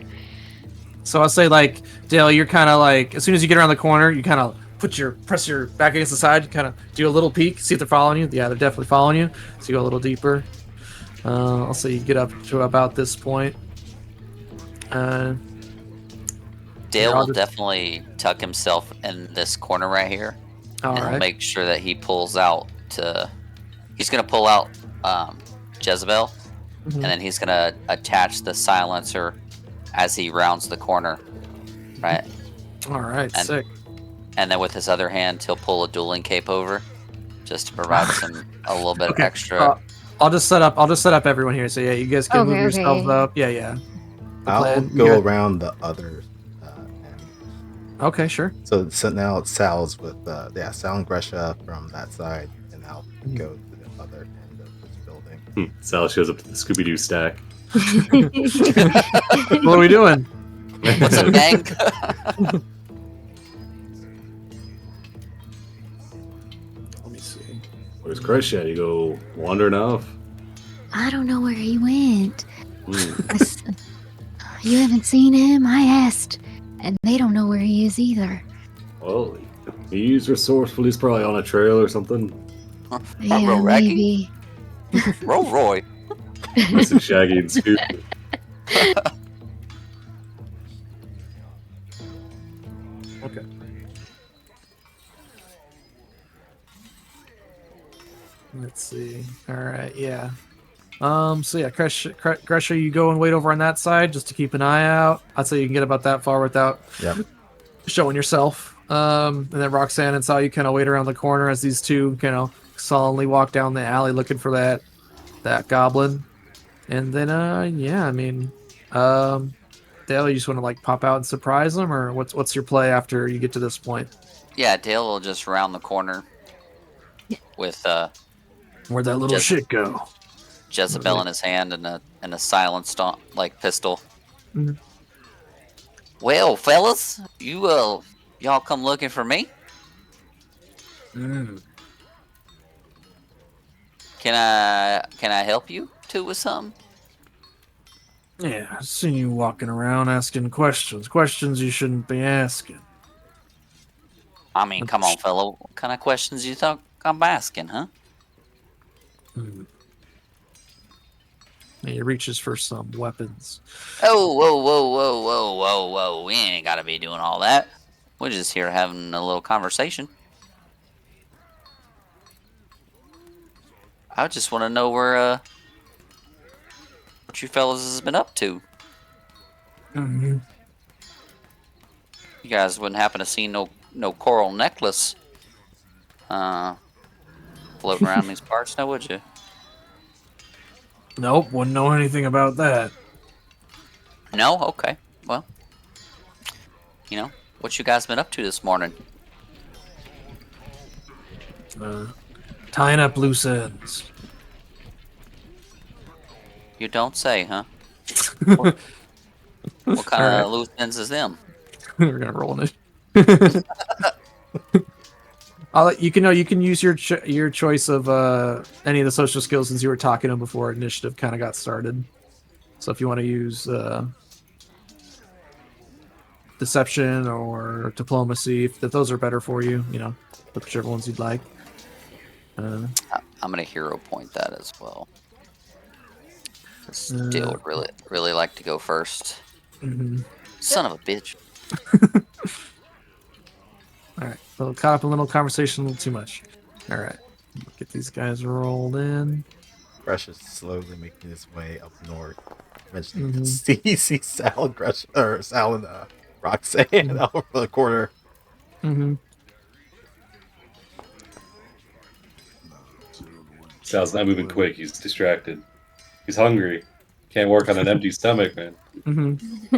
So I'll say, like, Dale, you're kind of like, as soon as you get around the corner, you kind of press your back against the side, kind of do a little peek, see if they're following you. Yeah, they're definitely following you. So you go a little deeper. I'll say you get up to about this point. Dale I'll will just- definitely tuck himself in this corner right here, All and he'll right. make sure that he pulls out he's going to pull out Jezebel, Mhm. and then he's going to attach the silencer as he rounds the corner, right? All right. and- Sick. And then with his other hand, he'll pull a dueling cape over, just to provide a little bit of Okay, extra. I'll just set up everyone here. So yeah, you guys can move Okay, yourselves okay. up. Yeah. The I'll plan. go Yeah. around the other end. Okay, sure. So now it's Sal's with Sal and Gresha from that side, and I'll go to the other end of this building. Sal shows up to the Scooby Doo stack. What are we doing? What's up, gang? Let me see. Where's Crush at? You go wandering off. I don't know where he went. Hmm. You haven't seen him? I asked. And they don't know where he is either. Well, he's resourceful. He's probably on a trail or something. Yeah, Roll Raggy? maybe. Roll Roy. Missing Shaggy and Scoop. Okay. Let's see. All right. Yeah. So yeah, Gresha, you go and wait over on that side just to keep an eye out. I'd say you can get about that far without Yep. showing yourself. And then Roxanne and Sal, you kind of wait around the corner as these two solemnly walk down the alley looking for that goblin. And then Dale, you just want to like pop out and surprise them, or what's your play after you get to this point? Yeah, Dale will just round the corner with Where'd that little Just- shit go? Jezebel in his hand and a silenced pistol. Mhm. Well, fellas, y'all come looking for me? Mm. Can I help you two with something? Yeah, I've seen you walking around asking questions you shouldn't be asking. I mean, come on, fella. What kind of questions you think I'm asking, huh? Hmm. And he reaches for some weapons. Oh, whoa. We ain't gotta be doing all that. We're just here having a little conversation. I just want to know what you fellas has been up to. Mm-hmm. You guys wouldn't happen to see no coral necklace floating around these parts, now would you? Nope, wouldn't know anything about that. No? Okay. Well, what you guys been up to this morning? Tying up loose ends. You don't say, huh? What kind Alright. of loose ends is them? We're gonna roll it. You can use your choice of any of the social skills since you were talking to him before initiative kind of got started. So if you want to use deception or diplomacy, if those are better for you, whichever ones you'd like. I'm gonna hero point that as well. Still would really like to go first. Mm-hmm. Son of a bitch. All right, so caught up in a little conversation, a little too much. All right, get these guys rolled in. Gresh is slowly making his way up north. Eventually, see Sal and Gresh, or Sal and Roxanne over the corner. Mm-hmm. Sal's not moving quick. He's distracted. He's hungry. Can't work on an empty stomach, man. Mm-hmm.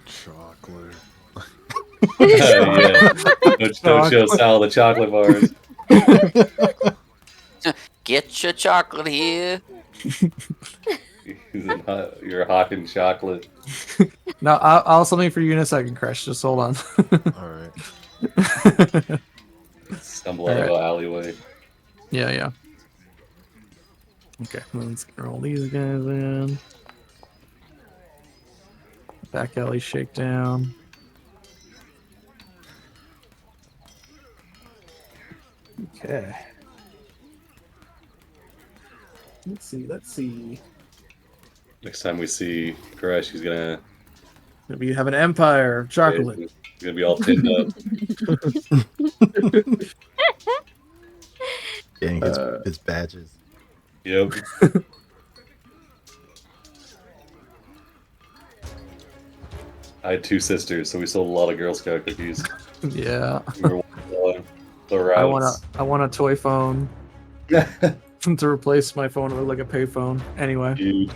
Chocolate. Yeah. Don't show Sal the chocolate bars. Get your chocolate here. You're hawking chocolate. No, I'll something for you in a second, Crash. Just hold on. All right. Stumble out of an alleyway. Yeah. Okay, let's roll these guys in. Back alley shakedown. Okay. Let's see. Next time we see Crash, he's gonna Maybe you have an empire of chocolate. He's gonna be all tinned up. Getting his badges. Yep. I had 2 sisters, so we sold a lot of Girl Scout cookies. Yeah. We were the routes. I want a toy phone to replace my phone with like a payphone. Anyway. Dude.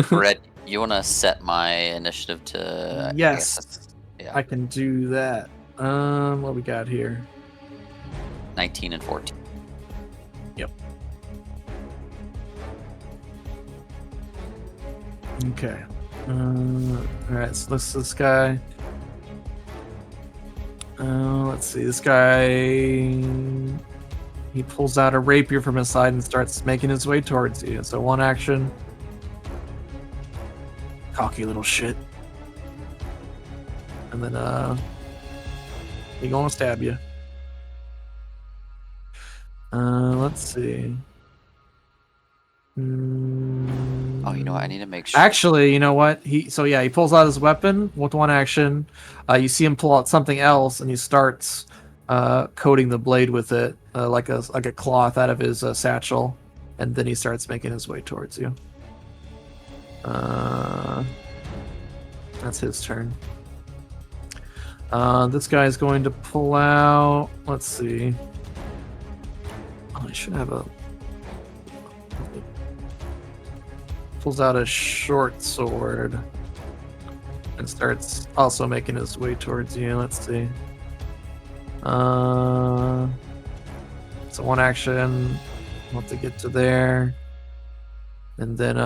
Brett, you want to set my initiative to? Yes. Yeah. I can do that. What we got here? 19 and 14. Yep. Okay. Alright, so this guy. Let's see. This guy. He pulls out a rapier from his side and starts making his way towards you. So one action. Cocky little shit. And then, he gonna stab you. Let's see. Oh, you know what? I need to make sure. Actually, you know what? He pulls out his weapon with one action. You see him pull out something else, and he starts coating the blade with it, like a cloth out of his satchel, and then he starts making his way towards you. That's his turn. This guy is going to pull out. Let's see. Oh, I should have a. Pulls out a short sword and starts also making his way towards you. Let's see. So one action. Want to get to there, and then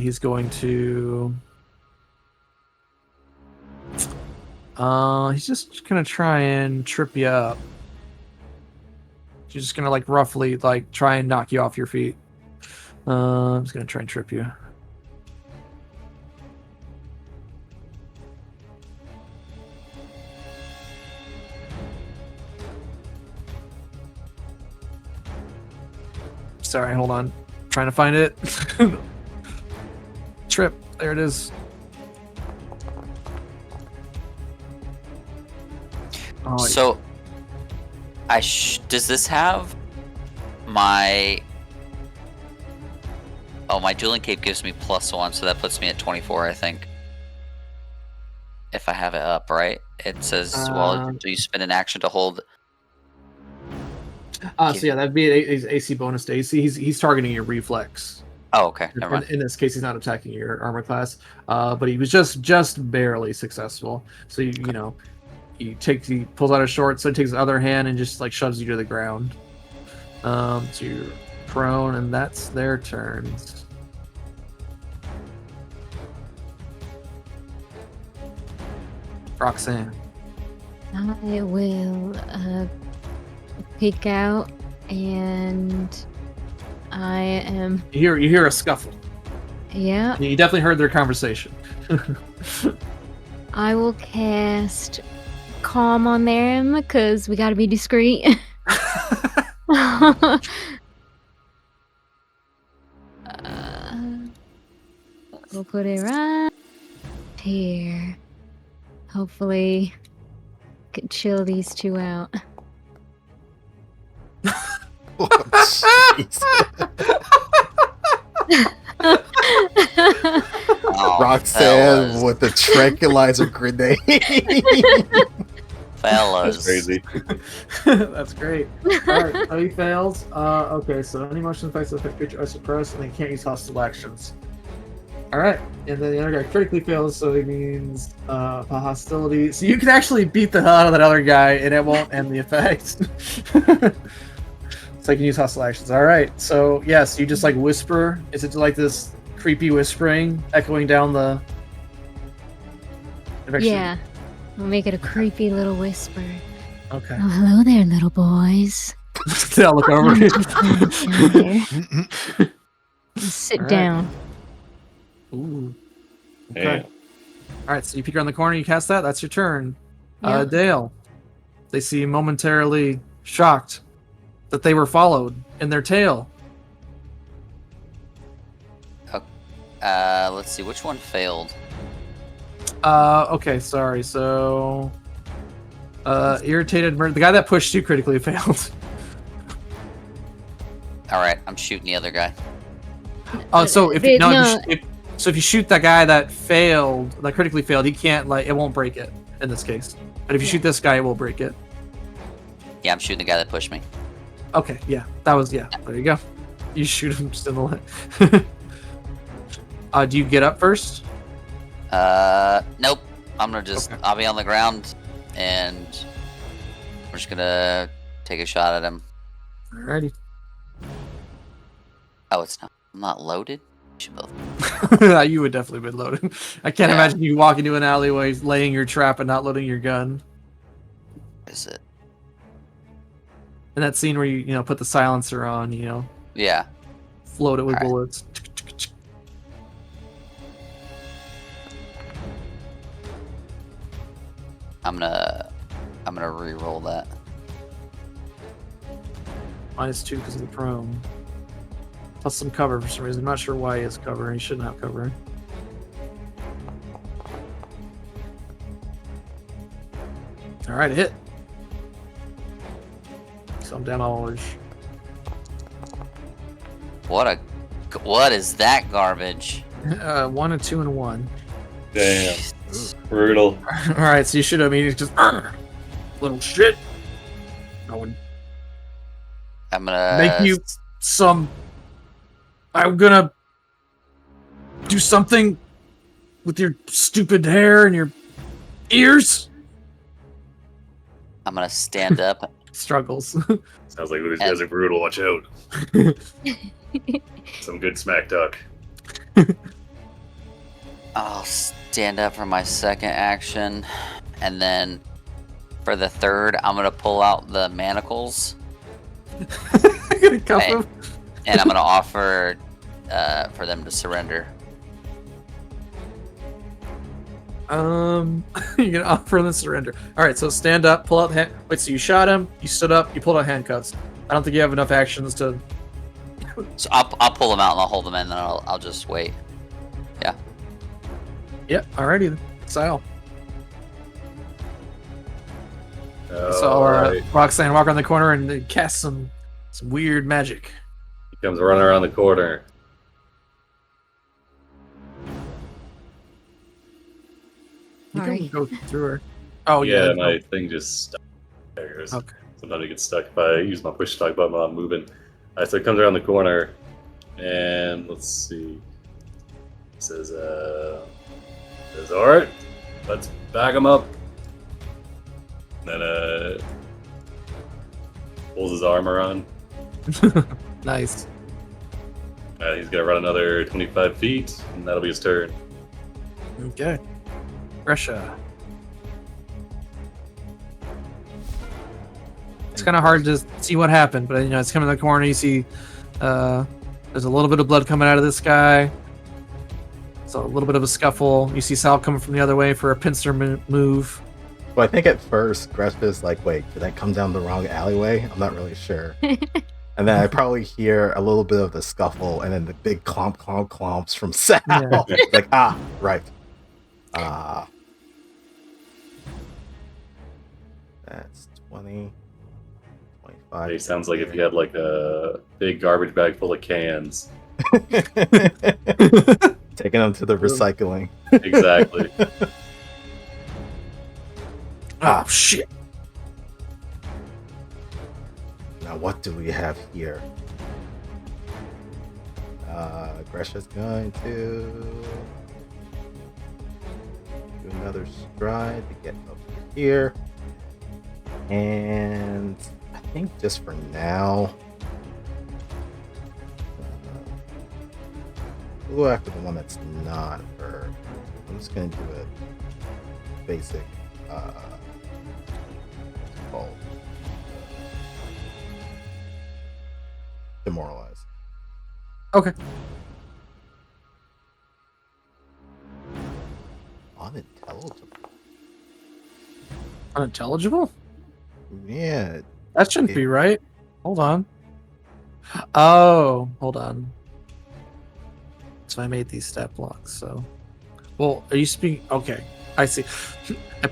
he's going to. He's just gonna try and trip you up. He's just gonna roughly try and knock you off your feet. I'm just gonna try and trip you. Sorry, hold on. Trying to find it. Trip. There it is. Oh, So, does this have my? Oh, my dueling cape gives me +1, so that puts me at 24, I think. If I have it up, right? It says, do you spend an action to hold? So yeah, that'd be an AC bonus to AC. He's targeting your reflex. Oh, okay. Never mind. In this case, he's not attacking your armor class, but he was just barely successful. So he pulls out his short, so he takes the other hand and just shoves you to the ground. So you're prone, and that's their turns. Roxanne. I will peek out, and I am. You hear a scuffle. Yeah. You definitely heard their conversation. I will cast calm on them because we gotta be discreet. We'll put it right here. Hopefully, could chill these two out. Oh, jeez. Oh, Roxanne fellas. with the tranquilizer grenade. Fellas. That's crazy. That's great. Alright, so he fails. Okay, so any motion effects that affect creature are suppressed, and they can't use hostile actions. Alright, and then the other guy critically fails, so it means hostility. So you can actually beat the hell out of that other guy, and it won't end the effect. So you can use hostile actions. Alright, so yes, you just like whisper. Is it like this creepy whispering echoing down the. Yeah, we'll make it a creepy little whisper. Okay. Oh, hello there, little boys. I'll look over. Down here. Sit All right. down. Ooh. Okay. Damn. All right, so you peek around the corner, you cast that. That's your turn. Yeah. Dale. They seem momentarily shocked that they were followed in their tail. Let's see, which one failed? Okay, sorry. So, irritated the guy that pushed you critically failed. Alright, I'm shooting the other guy. Oh, so if They- no, no. if you shoot that guy that failed, that critically failed, he can't it won't break it in this case. But if you shoot this guy, it will break it. Yeah, I'm shooting the guy that pushed me. Okay, yeah, that was There you go. You shoot him just in the leg. Do you get up first? Nope. I'm gonna just, Okay. I'll be on the ground, and we're just gonna take a shot at him. Alrighty. Oh, I'm not loaded? We should both. You would definitely been loaded. I can't Yeah. imagine you walk into an alleyway, laying your trap, and not loading your gun. Is it? And that scene where you put the silencer on, Yeah. float it with Alright. bullets. I'm gonna re-roll that. -2 because of the prone. Plus some cover for some reason. I'm not sure why he has cover. He shouldn't have cover. Alright, hit. So I'm down all orange. What is that garbage? 1 and 2 and 1. Damn. Brutal. Alright, so you should have mean just little shit. I would I'm gonna make you some. I'm gonna do something with your stupid hair and your ears. I'm gonna stand up. Struggles. Sounds like these guys are brutal. Watch out. Some good smack talk. I'll stand up for my second action, and then for the third, I'm gonna pull out the manacles, I'm gonna cuff Hey. him. and I'm gonna offer for them to surrender. You're gonna offer them surrender. All right, so stand up, pull out the hand. Wait, so you shot him, you stood up, you pulled out handcuffs. I don't think you have enough actions to. So I'll pull them out and I'll hold them in, and then I'll just wait. Yep. Alrighty, then. Style. So Alright. Roxanne walk around the corner and cast some weird magic. He comes running around the corner. You Sorry. can go through her. Oh Yeah, yeah. my thing just stuck. There it goes. Okay. Sometimes it gets stuck if I use my push talk button while I'm moving. Alright, so it comes around the corner, and let's see. It says, alright, let's back him up. And then, pulls his armor on. Nice. He's gonna run another 25 feet, and that'll be his turn. Okay. Russia. It's kind of hard to see what happened, but it's coming in the corner. You see, there's a little bit of blood coming out of this guy. So a little bit of a scuffle. You see Sal coming from the other way for a pincer move. Well, I think at first Gresh's like, wait, did I come down the wrong alleyway? I'm not really sure. And then I probably hear a little bit of the scuffle, and then the big clomps from Sal. Yeah. Like, right. That's 20, 25. It sounds like if you had like a big garbage bag full of cans. Taking them to the recycling. Exactly. Oh, shit. Now, what do we have here? Gresha's going to do another stride to get up here. And I think just for now, we'll go after the one that's not her. I'm just going to do a basic called demoralize. Okay. Unintelligible. Unintelligible? Yeah. That shouldn't be right. Hold on. Oh, hold on. So I made these stat blocks, so... Well, are you speaking... Okay, I see.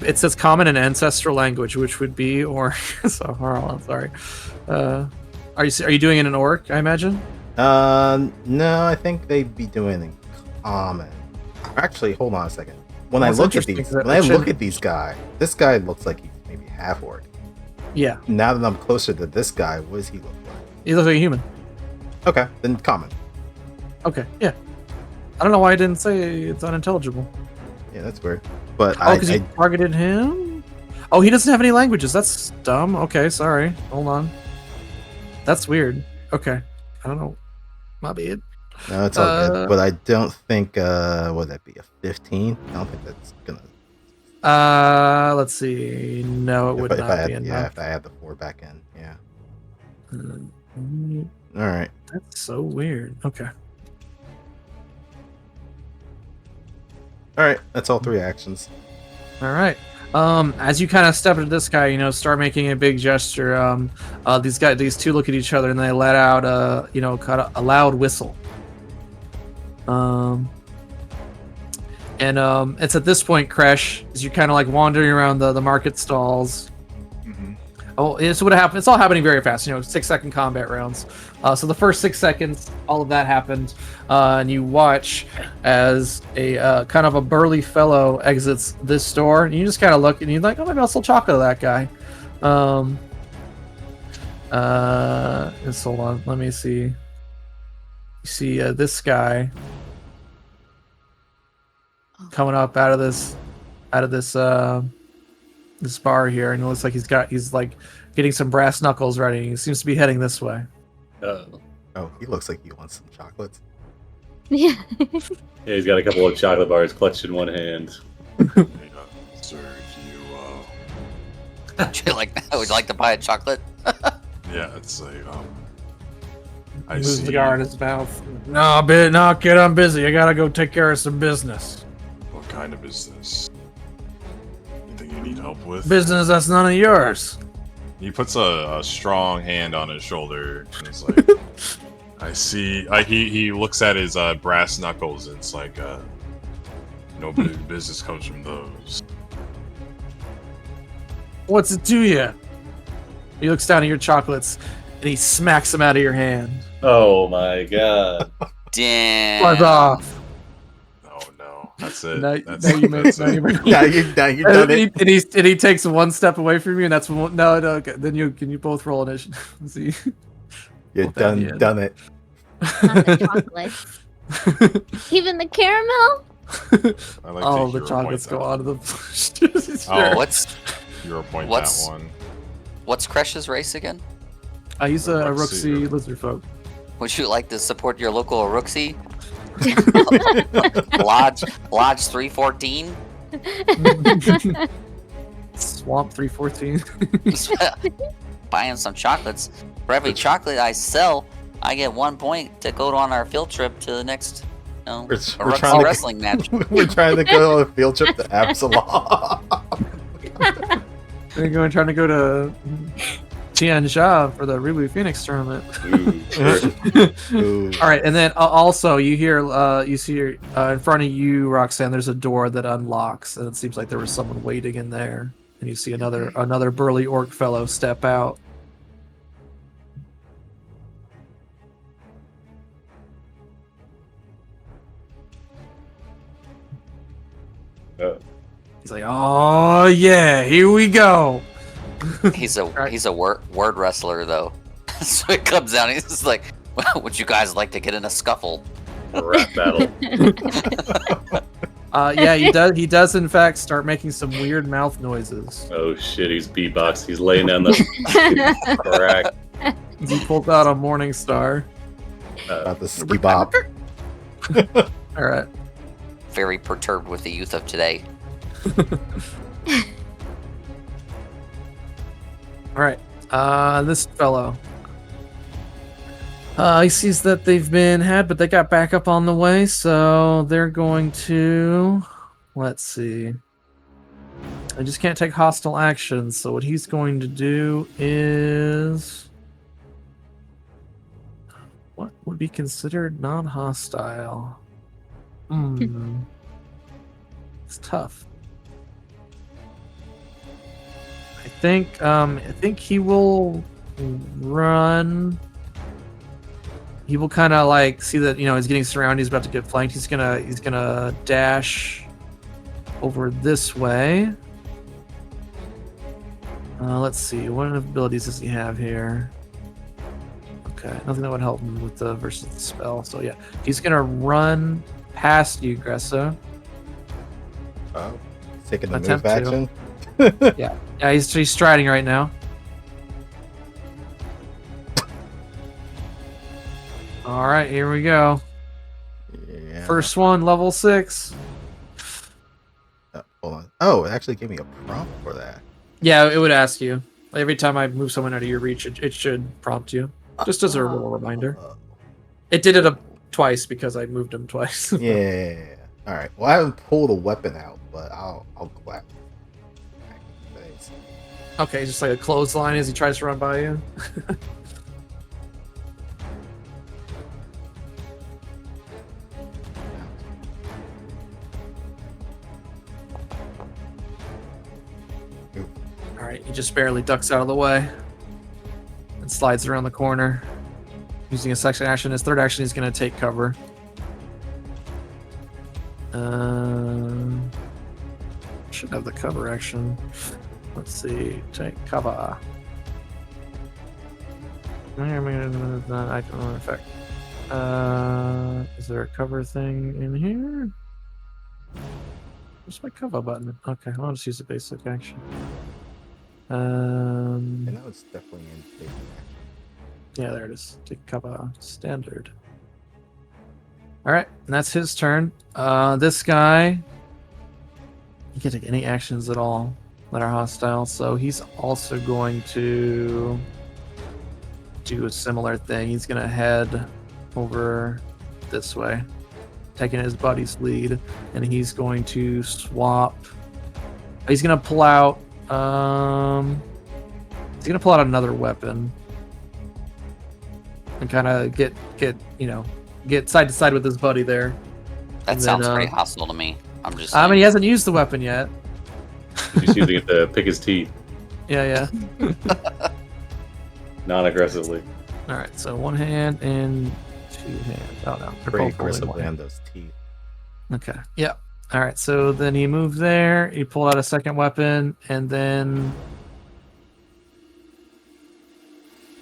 It says common and ancestral language, which would be... Or... so, hold on, sorry. Are you doing it in Orc, I imagine? No, I think they'd be doing it in common. Actually, hold on a second. When I look at these guys, this guy looks like he's maybe half Orc. Yeah. Now that I'm closer to this guy, what does he look like? He looks like a human. Okay, then common. Okay, yeah. I don't know why I didn't say it's unintelligible. Yeah, that's weird. But because he targeted him? Oh, he doesn't have any languages. That's dumb. Okay, sorry. Hold on. That's weird. Okay. I don't know. My bad. No, it's all good. But I don't think, would that be a 15? I don't think that's gonna... Let's see. No, it would not be enough. Yeah, if I add the 4 back in, yeah. All right. That's so weird. Okay. All right, that's all 3 actions. All right. As you kind of step into this guy, start making a big gesture. These two look at each other and they let out a loud whistle. It's at this point, Kresh, as you're kind of like wandering around the market stalls. Mm-hmm. Oh, so what happened? It's all happening very fast. 6-second combat rounds. So the first 6 seconds, all of that happened, and you watch as a kind of a burly fellow exits this store, and you just kind of look, and you're like, "Oh, maybe I'll sell chocolate to that guy." Just hold on, let me see. You see this guy coming up out of this this bar here, and it looks like he's like getting some brass knuckles ready. He seems to be heading this way. Oh, he looks like he wants some chocolates. Yeah. Yeah, he's got a couple of chocolate bars clutched in one hand. Sir, Would you like that? Would you like to buy a chocolate? yeah, it's like, I Moves see. the cigar in his mouth. No, kid, I'm busy. I gotta go take care of some business. What kind of business? Anything you need help with? Business that's none of yours. He puts a strong hand on his shoulder, and it's like, I see. He looks at his brass knuckles, and it's like, no big business comes from those. What's it to you? He looks down at your chocolates, and he smacks them out of your hand. Oh my god. Damn. Buzz off. No, that's it. Now That's you it. made That's it. it. Yeah, you've done it. And he takes one step away from you, and that's when, no. Okay. Then can you both roll initiative? See, You're Both at the end. done it. Not the chocolates. Even the caramel? I like all to the hero chocolates point go that onto the. Oh, What's Hero point What's- that one. what's Kresh's race again? I use a Uruxi. Rooksy lizard folk. Would you like to support your local Urgir? Lodge 314? Swamp 314. buying some chocolates. For every chocolate I sell, I get 1 point to go on our field trip to the next, We're trying to wrestling match. We're trying to go on a field trip to Absalom. We're trying to go to Tianjia for the Ribu Phoenix tournament. Ooh. All right, and then also you hear, you see in front of you, Roxanne. There's a door that unlocks, and it seems like there was someone waiting in there. And you see another burly orc fellow step out. He's like, "Oh yeah, here we go." He's a word wrestler though, so it comes out. He's just like, well, "Would you guys like to get in a scuffle?" Rap battle. Yeah, he does in fact start making some weird mouth noises. Oh shit, he's beatbox. He's laying down the crack. He pulls out a Morning Star. About the ski bop. All right. Very perturbed with the youth of today. All right. This fellow. He sees that they've been had, but they got back up on the way, so they're going to. Let's see. I just can't take hostile actions, so what he's going to do is. What would be considered non-hostile? It's tough. I think he will run. He will kind of like see that he's getting surrounded. He's about to get flanked. He's gonna dash over this way. Let's see. What abilities does he have here? Okay, nothing that would help him with the versus the spell. So yeah, he's gonna run past you, Gressa. Oh, taking the Attempt move to. action. Yeah, he's striding right now. All right, here we go. Yeah. First one, level 6. Hold on. Oh, it actually gave me a prompt for that. Yeah, it would ask you every time I move someone out of your reach. It should prompt you, just as a little reminder. It did it twice because I moved him twice. Yeah. All right. Well, I haven't pulled a weapon out, but I'll go back. Thanks. Okay, just like a clothesline as he tries to run by you. All right, he just barely ducks out of the way and slides around the corner. Using a second action, his third action, he's going to take cover. Should have the cover action. Let's see. Take cover. Not item effect. Is there a cover thing in here? Where's my cover button? Okay, I'll just use the basic action. And that was definitely in basic action. Yeah, there it is. Take cover standard. All right, and that's his turn. This guy, he can't take any actions at all that are hostile, so he's also going to do a similar thing. He's going to head over this way, taking his buddy's lead, and he's going to swap. He's going to pull out. He's going to pull out another weapon and kind of get side to side with his buddy there. That sounds pretty hostile to me. I'm just. I mean, he hasn't used the weapon yet. He's using it to pick his teeth, Yeah. non-aggressively. All right, so one hand and two hands. Oh no, they're Pretty both holding aggressively one. on those teeth. Okay. Yeah. All right. So then he moved there. He pulled out a second weapon, and then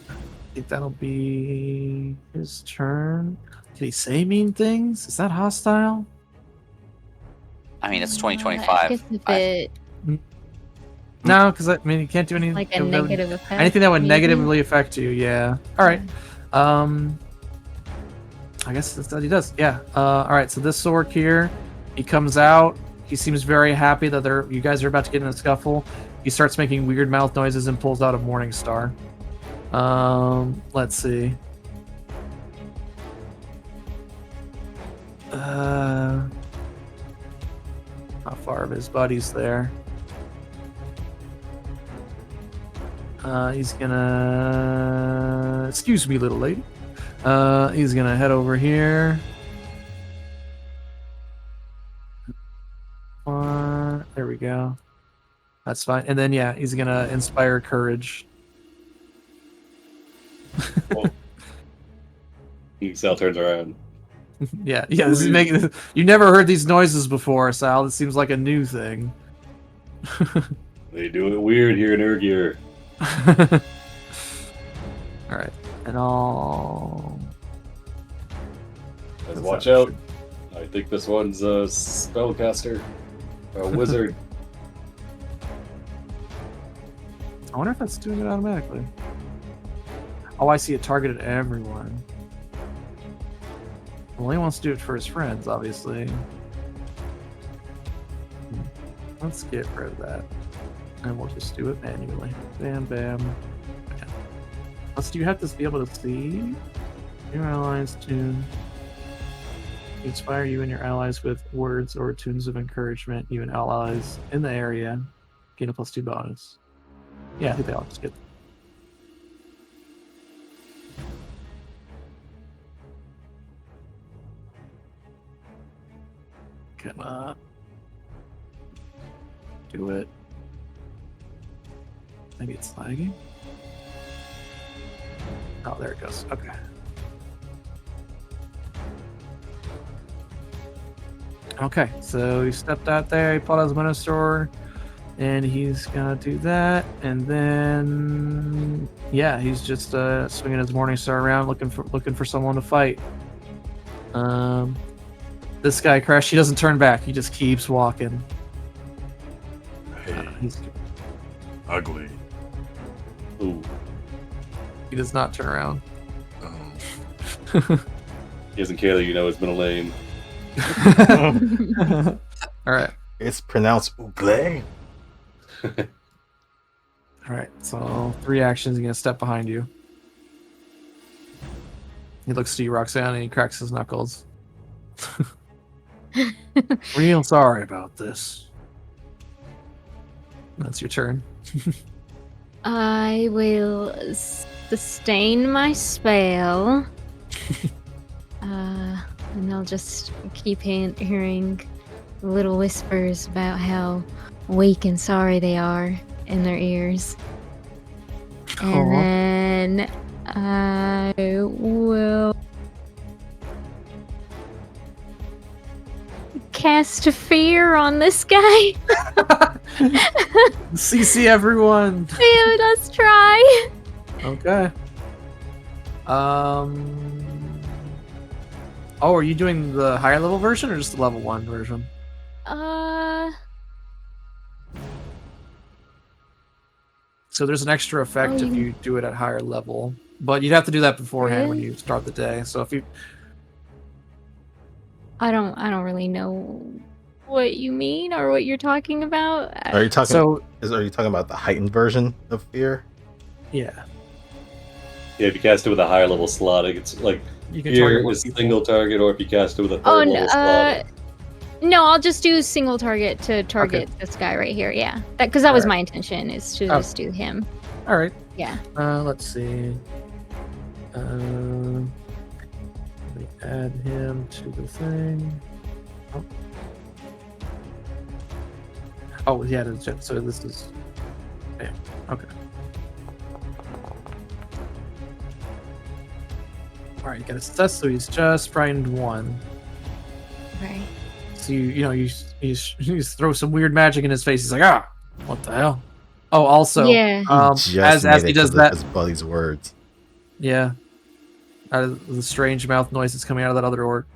I think that'll be his turn. Did he say mean things? Is that hostile? I mean, it's I 2025. guess if it No, because I mean, you can't do anything. like a negative effect. Anything that would maybe? negatively affect you. Yeah. All right. I guess that's what he does. Yeah. All right. So this orc here, he comes out. He seems very happy that you guys are about to get in a scuffle. He starts making weird mouth noises and pulls out a Morning Star. Let's see. How far of his buddies there? He's gonna. Excuse me, little lady. He's gonna head over here. There we go. That's fine. And then yeah, he's gonna inspire courage. Sal turns around. Yeah. This is making. You never heard these noises before, Sal. This seems like a new thing. They do it weird here in Urgir. All right, and I'll. Guys, watch out. I think this one's a spellcaster. A wizard. I wonder if that's doing it automatically. Oh, I see it targeted everyone. Well, he wants to do it for his friends, obviously. Let's get rid of that. And we'll just do it manually. Bam, bam. Okay. Plus, do you have to be able to see your allies tune? Inspire you and your allies with words or tunes of encouragement. You and allies in the area gain a +2 bonus. Yeah, I think they all just get. Come on. Do it. Maybe it's lagging. Oh, there it goes. Okay. Okay, so he stepped out there, he pulled out his Minotaur, and he's gonna do that, and then yeah, he's just swinging his Morningstar around, looking for someone to fight. This guy Crash, he doesn't turn back, he just keeps walking. Hey, He's ugly. Ooh. He does not turn around. He doesn't care that you know his middle name. All right. It's pronounced Ugle. All right. So 3 actions. He's gonna step behind you. He looks to you, Roxanne, and he cracks his knuckles. Real sorry about this. That's your turn. I will sustain my spell. And I'll just keep hearing little whispers about how weak and sorry they are in their ears. And then I will cast fear on this guy. CC everyone. Yeah, let's try. Okay. Oh, are you doing the higher level version or just the level 1 version? So there's an extra effect if you do it at higher level, but you'd have to do that beforehand when you start the day. So if you, I don't really know what you mean or what you're talking about. Are you talking? so Are you talking about the heightened version of fear? yeah, Yeah, if you cast it with a higher level slot, it's like you can fear target one is people. single target, or if you cast it with a third Oh, level slot. no, I'll just do single target to target this guy right here. Yeah, because that was my intention, is to just do him. All right. Yeah. Let's see. Let me add him to the thing. Oh yeah, so this is. Yeah. Okay. All right, you got a success, so he's just frightened 1. Okay. So you throw some weird magic in his face. He's like, ah, what the hell? Oh, also, Yeah. as he does that, his buddy's words. yeah, out of the strange mouth noise that's coming out of that other orc.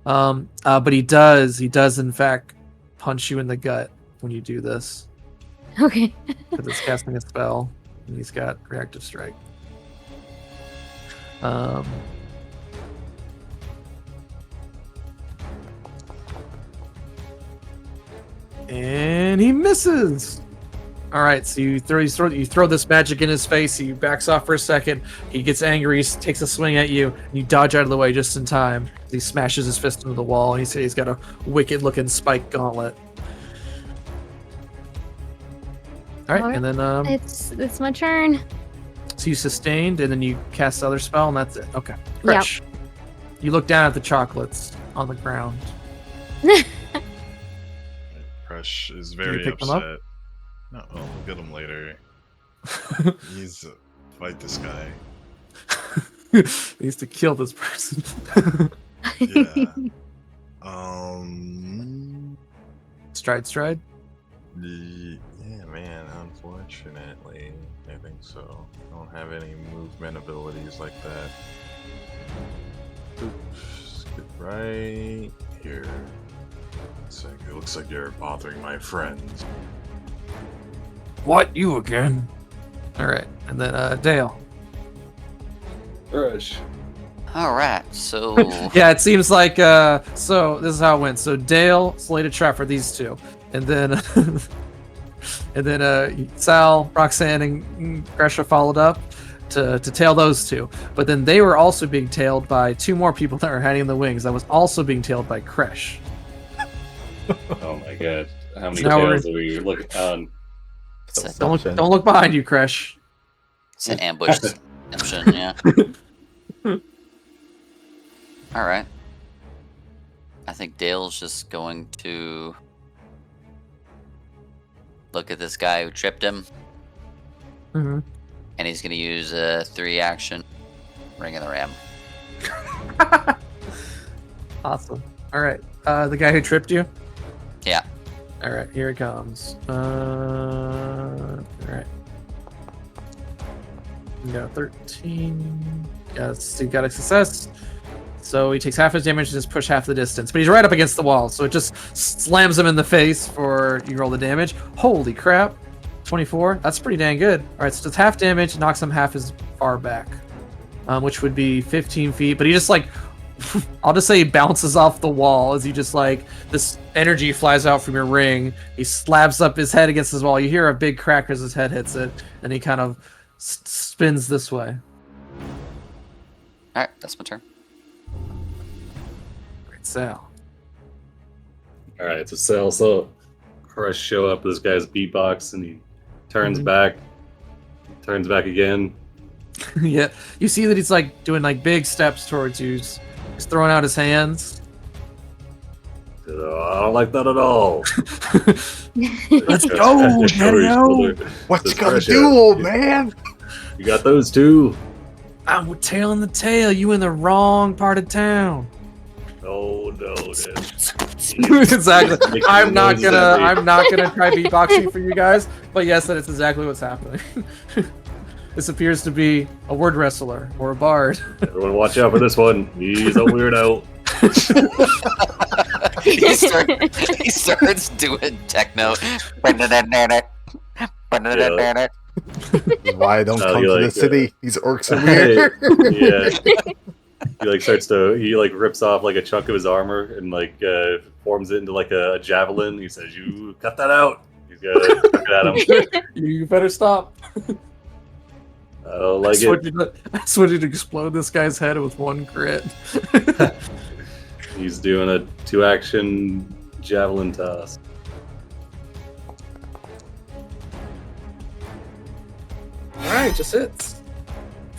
But he does in fact punch you in the gut when you do this Okay. because it's casting a spell and he's got reactive strike. And he misses. All right, so you throw this magic in his face. He backs off for a second. He gets angry. He takes a swing at you, and you dodge out of the way just in time. He smashes his fist into the wall. And he's got a wicked-looking spike gauntlet. All right, and then it's my turn. so you sustained, and then you cast the other spell, and that's it. Okay, Fresh. You look down at the chocolates on the ground. Crush is you very pick them up? upset. No, we'll get him later. He's fight this guy. He needs to kill this person. Yeah. Stride. Yeah, man. Unfortunately, I think so. I don't have any movement abilities like that. Oops, skip right here. It looks like you're bothering my friends. What? You again? All right, and then Dale. Rush. All right, so Yeah, it seems like so this is how it went. So Dale slated trap for these two, and then Sal, Roxanne, and Gresha followed up to tail those two. But then they were also being tailed by two more people that were hiding in the wings. That was also being tailed by Kresh. Oh my god. How many Now tails are we looking on? Don't look behind you, Kresh. it's an ambush deception, yeah. All right. I think Dale's just going to look at this guy who tripped him, Mm-hmm. and he's going to use a 3-action Ring of the Ram. Awesome. All right, the guy who tripped you. Yeah. All right, here it comes. All right. You got 13. Yes, so you got a success. So he takes half his damage and just push half the distance. But he's right up against the wall, so it just slams him in the face for you roll the damage. Holy crap. 24. That's pretty dang good. All right, so it's half damage, knocks him half as far back, which would be 15 feet. But he just like, I'll just say he bounces off the wall as he just like, this energy flies out from your ring. He slabs up his head against his wall. You hear a big crack as his head hits it, and he kind of spins this way. All right, that's my turn. Great, Sal. Alright, so Sal saw Crush show up, this guy's beatbox, and he turns back again. Yeah, you see that he's like doing like big steps towards you. He's throwing out his hands. I don't like that at all. Let's go, Daniel. What you gonna Fresh do, out. old man? You got those two? I'm tailing the tail. You in the wrong part of town. Oh no, dude. Exactly. I'm not gonna try beatboxing for you guys, but yes, that is exactly what's happening. This appears to be a word wrestler or a bard. Everyone watch out for this one. He's a weirdo. he starts doing techno. This is why I don't No, come you to like, the city. These orcs are weird. Yeah. He like rips off like a chunk of his armor and like forms it into like a javelin. He says, "You cut that out." He's gonna chuck it at him. You better stop. I don't like it. I just want you to explode this guy's head with one crit. He's doing a 2-action javelin toss. Alright, just hits.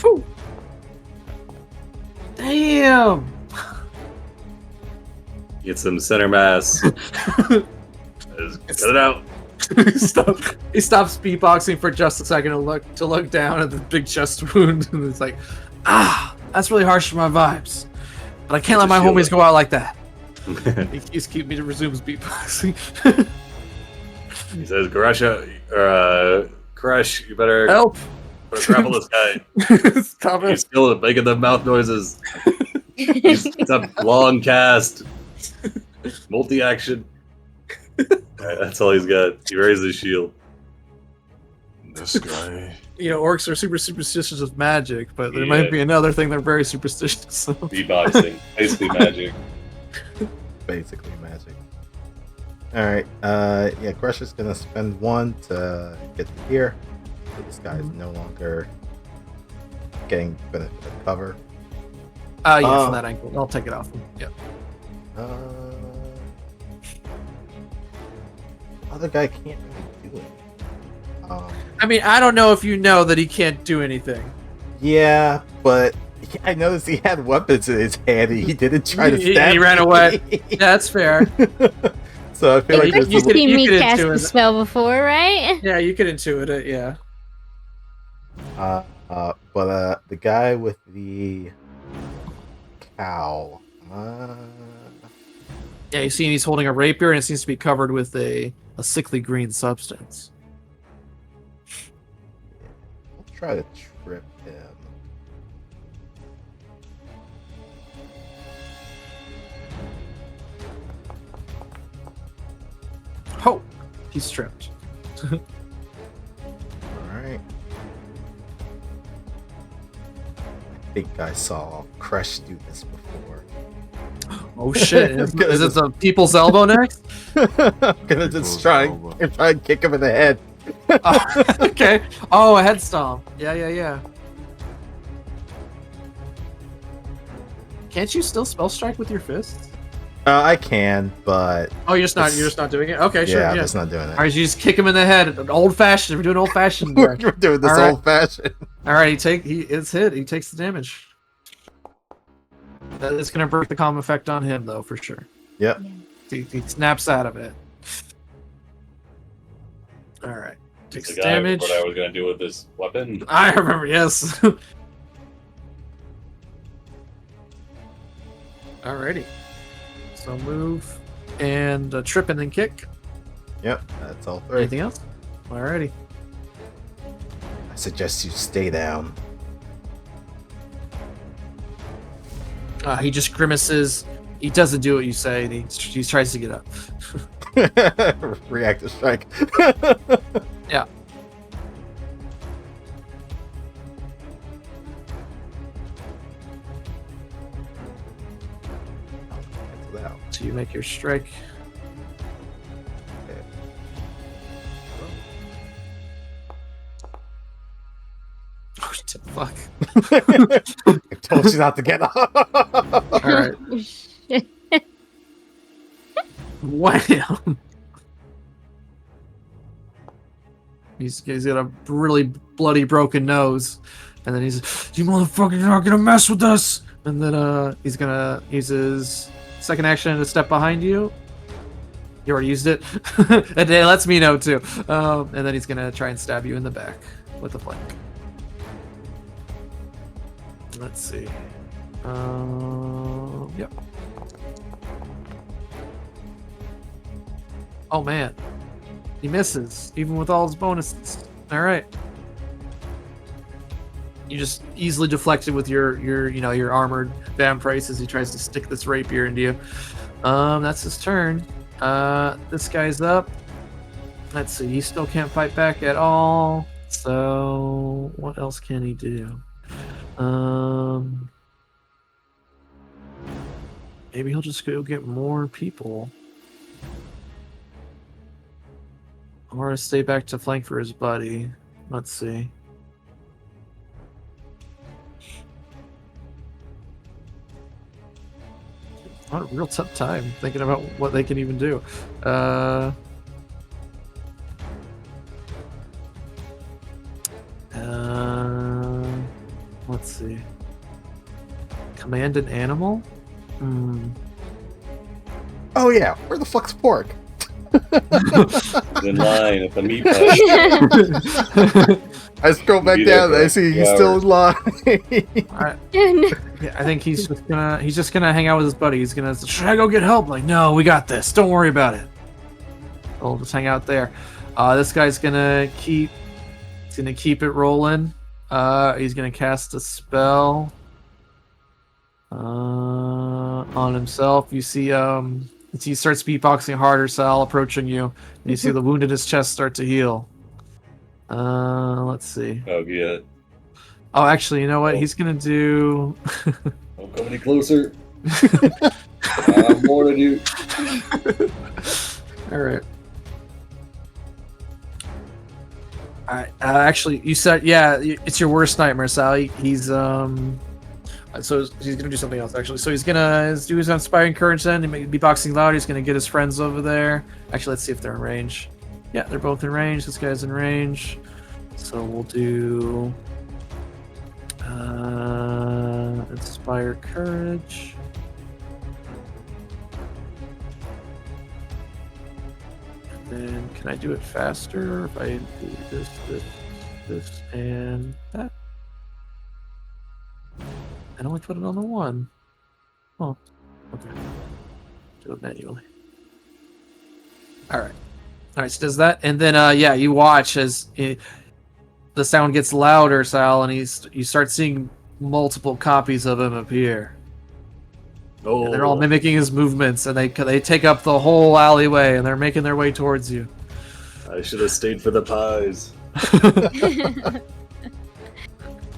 Whew. Damn! Get some center mass. Just cut it out. He stops beatboxing for just a second to look down at the big chest wound, and it's like, that's really harsh for my vibes. But I can't let my Just homies shield go out like that. He keeps keeping me to resume his beatboxing. He says, Crush, you better Help! grapple this guy. Stop He's it. still making the mouth noises. It's a long cast. Multi-action. Alright, that's all he's got. He raises his shield. This guy. You know, orcs are super superstitious with magic, but there Yeah. might be another thing they're very superstitious of. Beatboxing. Basically magic. Basically magic. Alright, yeah, Crush is gonna spend 1 to get to here. So this guy is no longer getting benefit of cover. Yeah, from that angle. I'll take it off him. Yeah. Other guy can't really do it. I mean, I don't know if you know that he can't do anything. Yeah, but I noticed he had weapons in his hand and he didn't try to stab He ran me. away. That's fair. So I feel like there's a you little... seen me could cast intuit the it. spell before, right? Yeah, you could intuit it. Yeah. But the guy with the cow. Yeah, you see he's holding a rapier and it seems to be covered with a sickly green substance. I'll try to trip him. Oh, he's stripped. Alright. I think I saw Crush do this before. Oh shit! Is it the people's elbow next? I'm gonna just try and kick him in the head. Oh, okay. Oh, a head stomp. Yeah. Can't you still spell strike with your fists? I can, but Oh, you're just not doing it. Okay, sure. yeah, Yeah. I'm just not doing it. All right, you just kick him in the head. Old fashioned. We're doing old fashioned. We're doing this All right. old fashioned. All right, it's hit. He takes the damage. That is gonna break the calm effect on him, though, for sure. Yep. He snaps out of it. All right, takes It's the guy damage. what I was gonna do with this weapon. I remember. Yes. Alrighty. So move and trip and then kick. Yep, that's all three. Anything else? Alrighty. I suggest you stay down. He just grimaces. He doesn't do what you say, and he tries to get up. Reactive strike. Yeah. Cancel out. So you make your strike. Okay. Oh, shit, fuck. I told you not to get up. Alright. Wham! He's got a really bloody broken nose. And then he's, you motherfuckers aren't gonna mess with us! And then he's gonna use his second action to step behind you. You already used it. And it lets me know too. And then he's gonna try and stab you in the back with the flank. Let's see. Yep. Oh man, he misses even with all his bonuses. All right, you just easily deflected with your armored vampire as he tries to stick this rapier into you. That's his turn. This guy's up. Let's see, he still can't fight back at all. So what else can he do? Maybe he'll just go get more people. Or stay back to flank for his buddy. Let's see. Not a real tough time thinking about what they can even do. Let's see. Command an animal? Oh yeah, where the fuck's Pork? He's in line at the meat pie. I scroll back Be there down and I for see 2 he's still in line. Alright. Yeah, I think he's just gonna hang out with his buddy. He's gonna, should I go get help? Like, no, we got this. Don't worry about it. We'll just hang out there. This guy's gonna keep it rolling. He's gonna cast a spell on himself. You see, he starts beatboxing harder, Sal, approaching you. And you see the wound in his chest start to heal. Let's see. Oh yeah. Oh, actually, you know what? Oh. He's gonna do. Don't come any closer. I have more to do. All right. All right. Actually, you said it's your worst nightmare, Sally. He's So he's gonna do something else actually. So he's gonna do his inspiring courage then. He may be boxing loud. He's gonna get his friends over there. Actually, let's see if they're in range. Yeah, they're both in range. This guy's in range. So we'll do inspire courage. And then can I do it faster if I do this, and that? And only put it on the one. Oh, okay. Do it manually. All right. So does that, and then yeah, you watch as the sound gets louder, Sal, and you start seeing multiple copies of him appear. Oh, And they're all mimicking his movements, and they take up the whole alleyway, and they're making their way towards you. I should have stayed for the pies.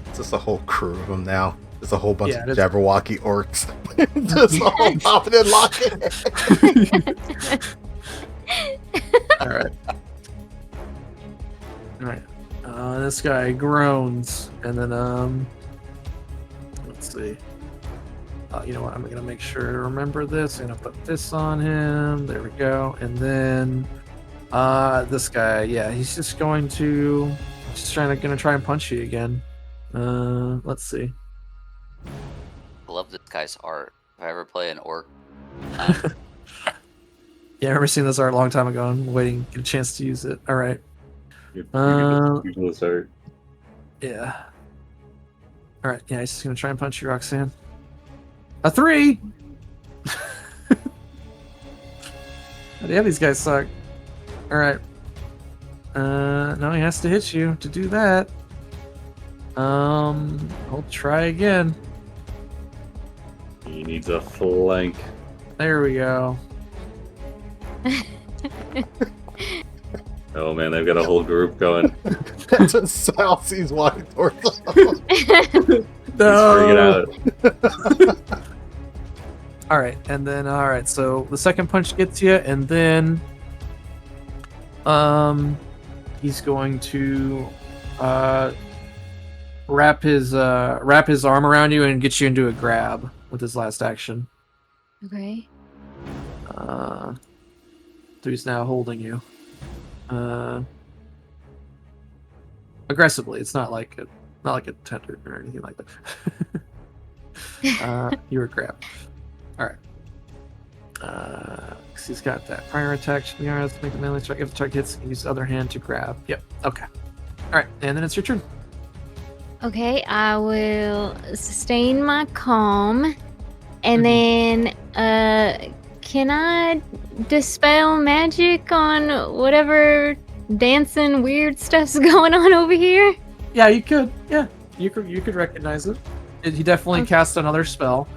It's just a whole crew of them now. There's a whole bunch Yeah, of it is. Jabberwocky orcs. Just all popping and locking. All right. All right. This guy groans, and then let's see. You know what? I'm gonna make sure to remember this. I'm gonna put this on him. There we go. And then this guy, yeah, he's just gonna try and punch you again. Let's see. I love this guy's art. If I ever play an orc, Yeah, I remember seeing this art a long time ago. I'm waiting to get a chance to use it. All right. You can just start. Yeah. All right. Yeah, he's just gonna try and punch you, Roxanne. A 3. Yeah, these guys suck. All right. No, he has to hit you to do that. I'll try again. He needs a flank. There we go. Oh man, they've got a whole group going. That's what Sal sees walking towards them. He's freaking out. All right, and then so the second punch gets you, and then he's going to wrap his arm around you and get you into a grab with his last action. Okay. So he's now holding you aggressively. It's not like a tender or anything like that. You were grabbed. All right. 'Cause he's got that prior attack. Should be alright. Let's make a melee strike. If the target hits, use the other hand to grab. Yep. Okay. All right, and then it's your turn. Okay, I will sustain my calm, and then can I dispel magic on whatever dancing weird stuff's going on over here? Yeah, you could. Yeah, you could recognize it. He definitely Okay. cast another spell.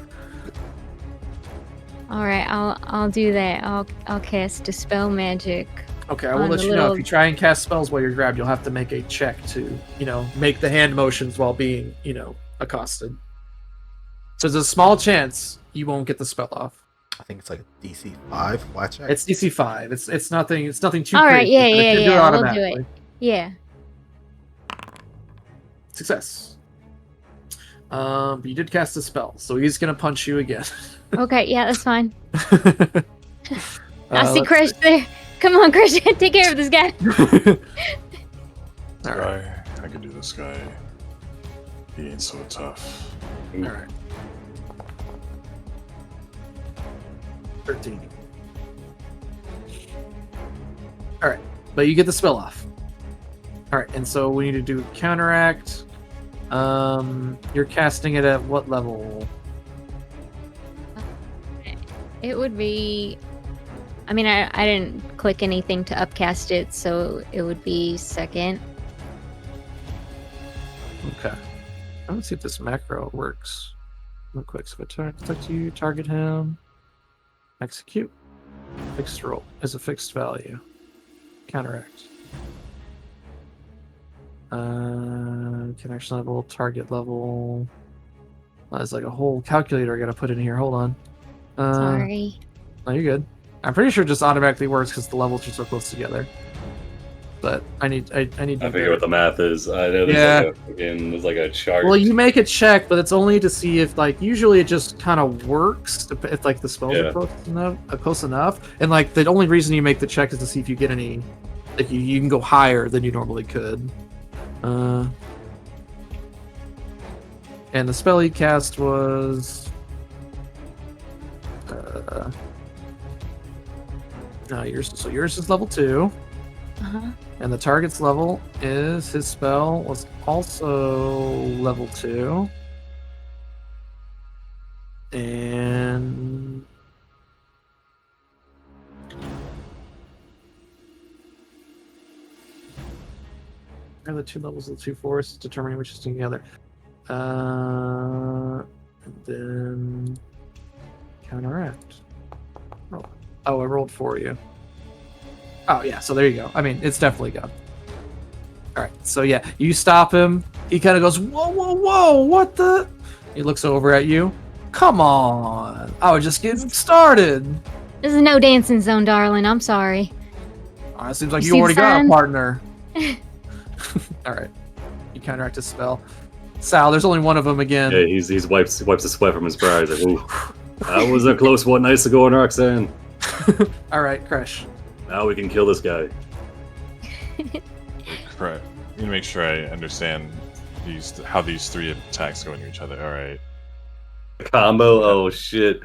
All right, I'll do that. I'll cast dispel magic. Okay, I will On let the you know little- if you try and cast spells while you're grabbed, you'll have to make a check to, make the hand motions while being, accosted. So there's a small chance you won't get the spell off. I think it's like a DC 5 flat check. It's DC 5. It's nothing too All right, crazy, yeah, but it yeah, can do yeah, we'll do automatically. it. Yeah. Success. But you did cast a spell, so he's gonna punch you again. Okay, yeah, that's fine. I see let's Crush there. Come on, Crush, take care of this guy. All right. I can do this guy. He ain't so tough. All right. 13. All right, but you get the spell off. All right, and so we need to do counteract. You're casting it at what level? It would be. I mean, I didn't click anything to upcast it, so it would be second. Okay. Let's see if this macro works. Real quick. So if I talk to you, target him, execute. Fixed roll is a fixed value. Counteract. Connection level, target level. There's like a whole calculator I gotta put in here. Hold on. Sorry. No, you're good. I'm pretty sure it just automatically works because the levels are so close together. But I need. I forget what the math is. I know there's like a chart. Well, you make a check, but it's only to see if like usually it just kind of works if like the spells are close enough. And like the only reason you make the check is to see if you get any. Like you can go higher than you normally could. And the spell he cast was. No, yours is level 2. Uh-huh. And the target's level is his spell was also level 2. And are the 2 levels of the 2 forests determining which is together. And then counteract. Oh, I rolled for you. Oh, yeah, so there you go. I mean, it's definitely gone. Alright, so yeah, you stop him. He kind of goes, whoa, whoa, whoa, what the? He looks over at you. Come on. I was just getting started. This is no dancing zone, darling. I'm sorry. Oh, it seems like You you see already the got a sign? partner. Alright. You counteract his spell. Sal, there's only one of them again. Yeah, he's wipes the sweat from his brow. He's like, ooh, that was a close one. Nice to go on Roxanne. Alright, Crash. Now we can kill this guy. Correct. I'm gonna make sure I understand how these 3 attacks go into each other. All right. Combo. Oh shit.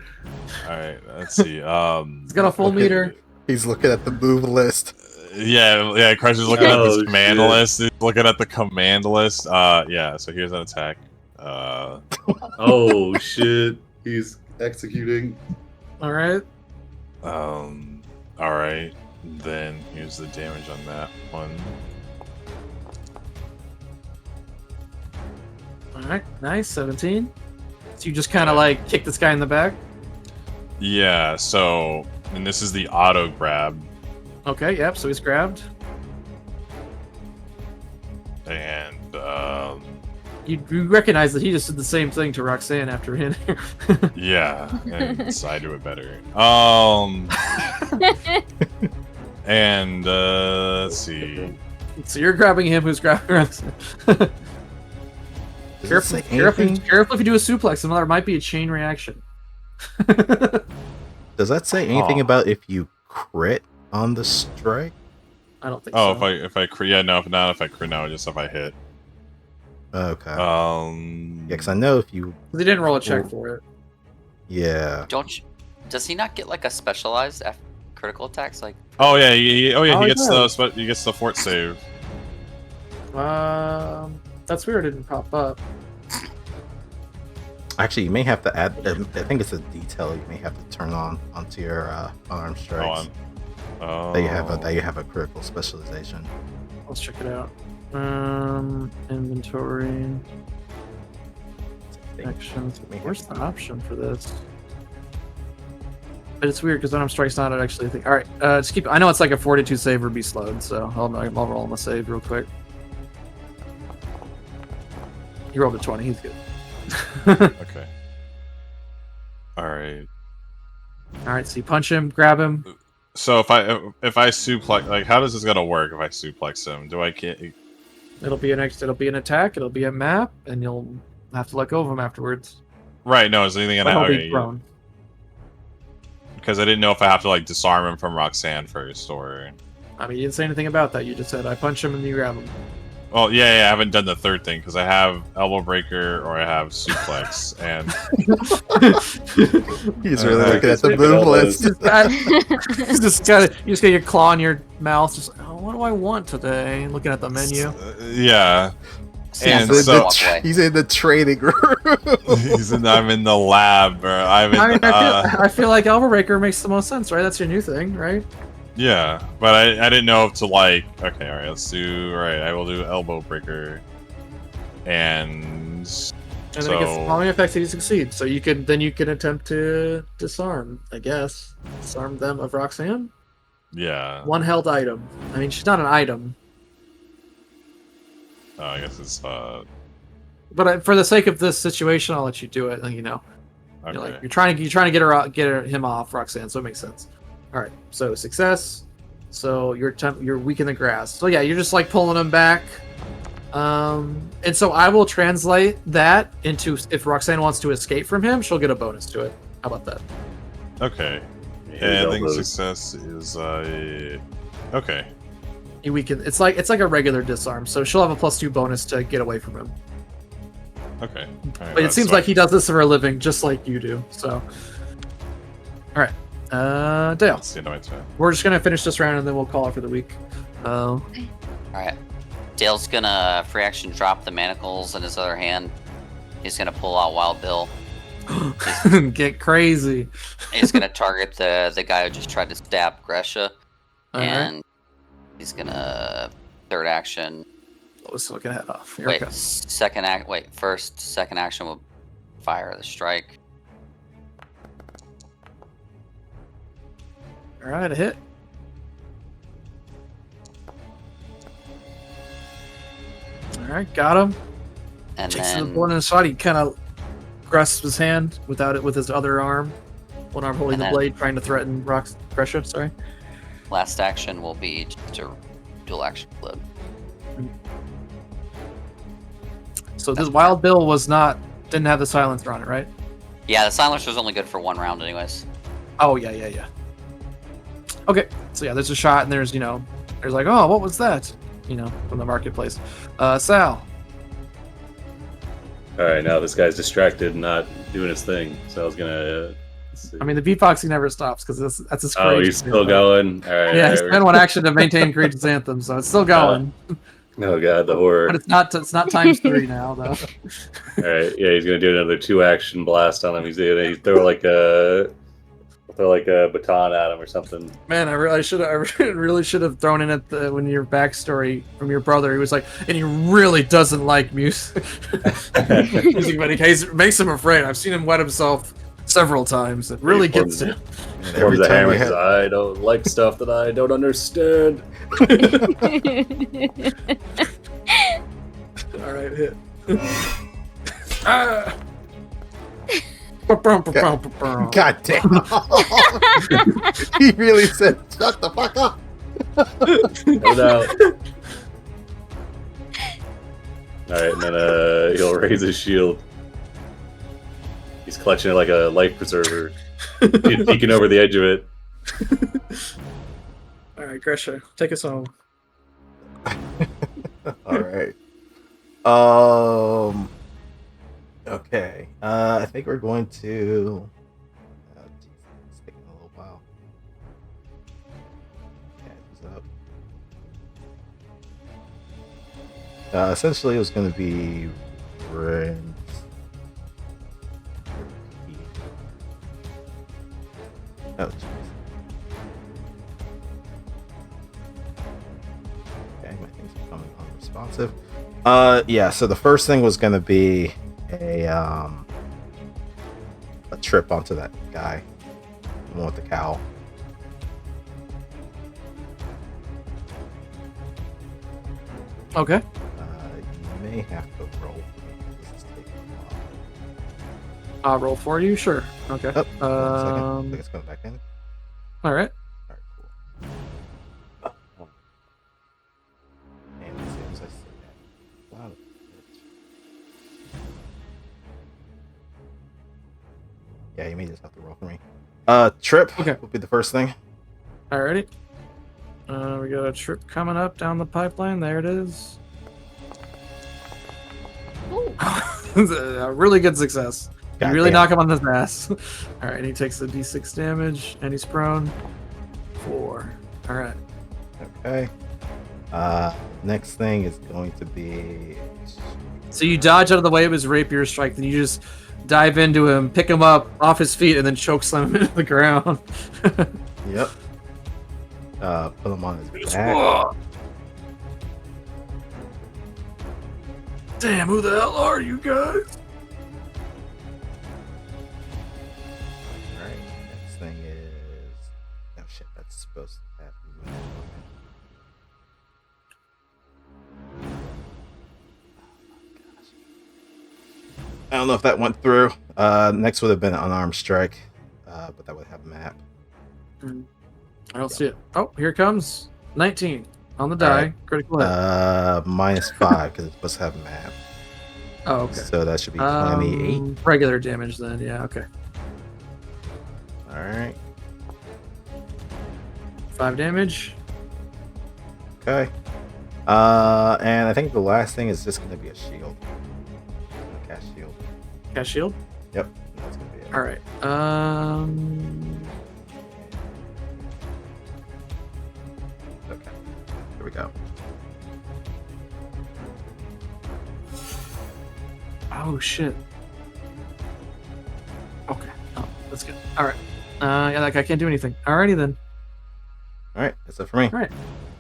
All right. Let's see. He's got a full Okay. meter. He's looking at the move list. Yeah. Crush is looking at Oh, this command shit. list. He's looking at the command list. Yeah. So here's an attack. Oh shit. He's executing. Alright. All right. Then here's the damage on that one. Alright, nice. 17. So you just kind of like kick this guy in the back. Yeah. So, and this is the auto grab, Okay, yep, so he's grabbed. and You recognize that he just did the same thing to Roxanne after hitting her. yeah, and so I do it better. And let's see. So you're grabbing him who's grabbing Roxanne. Does it Careful, say careful, anything? careful if you do a suplex, there might be a chain reaction. Does that say anything Aw. about if you crit on the strike? I don't think Oh, so. if I crit, yeah, no, not if I crit, no, just if I hit. Okay. Yeah, Yeah, because I know if you. They didn't roll a check for it. Yeah. Does he not get like a specialized critical attacks? Like, Oh yeah, Oh, he he gets does. he gets the fort save. That's weird. It didn't pop up. Actually, you may have to add. I think it's a detail you may have to turn on onto your arm strikes. Oh, That you have a critical specialization. Let's check it out. Inventory actions. Where's the option for this? But it's weird because when I'm strikes not actually a thing. All right, just keep. I know it's like a 42 save or be slowed, so I'll roll him a save real quick. He rolled a 20. He's good. Okay. All right. All right, so you punch him, grab him. So if I suplex, like, how does this gonna work if I suplex him? Do I get? It'll be an attack. It'll be a map, and you'll have to let go of him afterwards. Right. No. Is anything But gonna? he'll be Okay, prone. because I didn't know if I have to like disarm him from Roxanne first or. I mean, you didn't say anything about that. You just said I punch him and you grab him. Oh yeah, I haven't done the third thing because I have elbow breaker or I have suplex, and He's really Alright. looking at the Look at all move list. You just got your claw in your mouth. Just oh, what do I want today? Looking at the menu. yeah, and He's in so walk away. he's in the training room. I'm in the lab, bro. I feel like Elbow Breaker makes the most sense, right? That's your new thing, right? Yeah, but I didn't know if to like. Okay, all right. Let's do. All right, I will do elbow breaker, and And then so it gets the following effects if you succeed. So you can attempt to disarm, I guess. Disarm them of Roxanne. yeah. One held item. I mean, she's not an item, I guess it's but for the sake of this situation, I'll let you do it. And okay. you're trying to get him off Roxanne, so it makes sense. All right, so success. So you're weak in the grass. So yeah, you're just like pulling him back. And so I will translate that into if Roxanne wants to escape from him, she'll get a bonus to it. How about that? Okay. His And I think elbows. success is okay. You weaken. It's like a regular disarm. So she'll have a +2 bonus to get away from him. Okay. Alright, But it seems like he does this for a living, just like you do. So, all right, Dale. That's the end of my turn. We're just gonna finish this round and then we'll call it for the week. All right. Dale's gonna free action drop the manacles in his other hand. He's gonna pull out Wild Bill. Get crazy. He's gonna target the guy who just tried to stab Gresha, All right. and he's gonna third action. Let's look at head off. Here we go. Second action will fire the strike. All right, a hit. All right, got him. And Takes the then bullet in his shot. He kind of grasps his hand without it with his other arm. One arm holding And the then- blade, trying to threaten Gresha. Sorry. last action will be to dual action load. So this Wild Bill didn't have the silencer on it, right? Yeah, the silencer was only good for 1 round, anyways. Oh yeah. Okay, so yeah, there's a shot, and there's like, oh, what was that? From the marketplace. Sal. All right, now this guy's distracted, and not doing his thing. So I was gonna. Let's see. I mean, the beatboxing never stops because that's his. Oh, he's still going. All right. Yeah, all he right. spent 1 action to maintain Courageous Anthem, so it's still going. Oh god, the horror. But it's not times 3 now, though. All right, yeah, he's gonna do another 2-action blast on him. He's gonna throw like a baton at him or something. Man, I really should have thrown in at when your backstory from your brother. He was like, and he really doesn't like music. Music, but it makes him afraid. I've seen him wet himself several times. It really gets to him. And Forms a hammer. you Says, I don't like stuff that I don't understand. All right, hit. Ah. God. God damn. He really said, shut the fuck up. No doubt. Alright, and then he'll raise his shield. He's clutching it like a life preserver. He's peeking over the edge of it. All right, Gresha, take us home. All right. Okay. I think we're going to. Oh, geez, it's taking a little while. Yeah, it's up. Essentially, it was going to be Ren. Oh, jeez. Okay, my thing's becoming unresponsive. Yeah. So the first thing was going to be a trip onto that guy, the one with the cowl. Okay. You may have to roll. This is taking a while. I'll roll for you. Sure. Okay. Oh, 1 second. I think it's going back in. All right. All right, cool. And as soon as I say that, wow. Yeah, you may just have to roll for me. Trip Okay. would be the first thing. Alrighty. We got a trip coming up down the pipeline. There it is. A really good success. You God really damn. knock him on his ass. Alright, he takes a d6 damage and he's prone. 4. Alright. Okay. Next thing is going to be. So you dodge out of the way of his rapier strike, then you just dive into him, pick him up off his feet, and then choke slam him into the ground. Yep. Put him on his back. Damn, who the hell are you guys? Alright, next thing is. Oh shit, that's supposed to happen. I don't know if that went through. Next would have been an unarmed strike, but that would have a map. I don't see it. Oh, here it comes. 19 on the die. Alright. Critical hit. -5 because it's supposed to have math. Oh, okay. So that should be 28. Regular damage then. Yeah. Okay. All right. 5 damage. Okay. And I think the last thing is just going to be a shield. Cast shield. Cast shield. Yep. That's going to be it. All right. Okay. Here we go. Oh shit. Okay. Oh, that's good. All right. Yeah, that guy can't do anything. Alrighty then. All right. That's it for me. All right.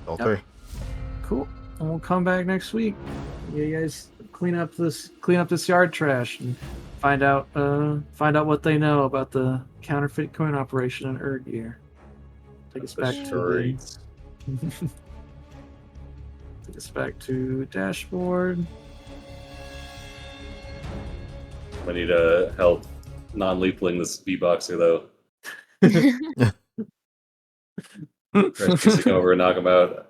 All Yep. 3. Cool. And we'll come back next week. You guys clean up this yard trash and find out what they know about the counterfeit coin operation in Urgir. Take us back to take us back to dashboard. I need help non-leapling this V-Boxer, though. Try to over and knock him out.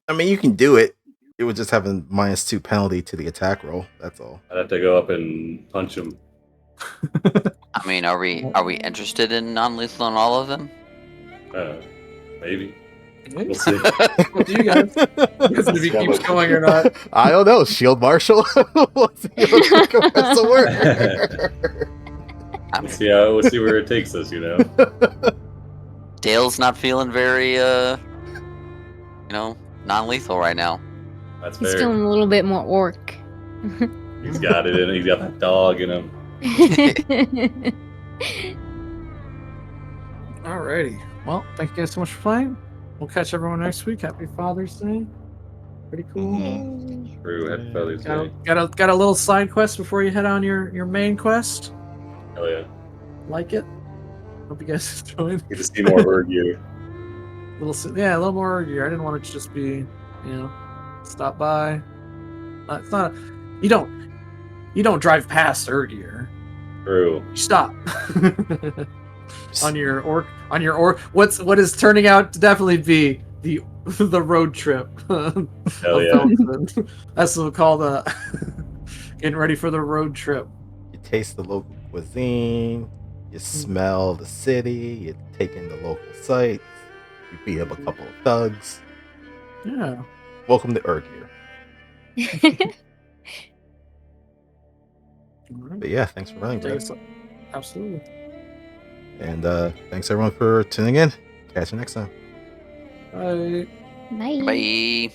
I mean, you can do it. It would just have a -2 penalty to the attack roll. That's all. I'd have to go up and punch him. I mean, are we interested in non-lethal on all of them? Maybe. We'll see. What do you guys? If he keeps going or not. I don't know. Shield Marshal. Let's see how this will work. We'll see where it takes us, you know. Dale's not feeling very, non-lethal right now. That's He's fair. feeling a little bit more orc. He's got it in him. He's got that dog in him. Alrighty. Well, thank you guys so much for playing. We'll catch everyone next week. Happy Father's Day. Pretty cool. True. Happy Father's Day. Got a little side quest before you head on your main quest. Hell yeah. Like it. Hope you guys enjoyed. Get to see more of Urgir. A little more Urgir. I didn't want it to just be, stop by. It's not. You don't drive past Urgir. True. You stop. on your orc. What is turning out to definitely be the road trip. Hell yeah. Belkzen. That's what we call the getting ready for the road trip. You taste the local cuisine. You smell the city. You take in the local sights. You beat up a couple of thugs. Yeah. Welcome to Urgir. But yeah, thanks for running, Brad. Absolutely. And thanks everyone for tuning in. Catch you next time. Bye. Bye. Bye.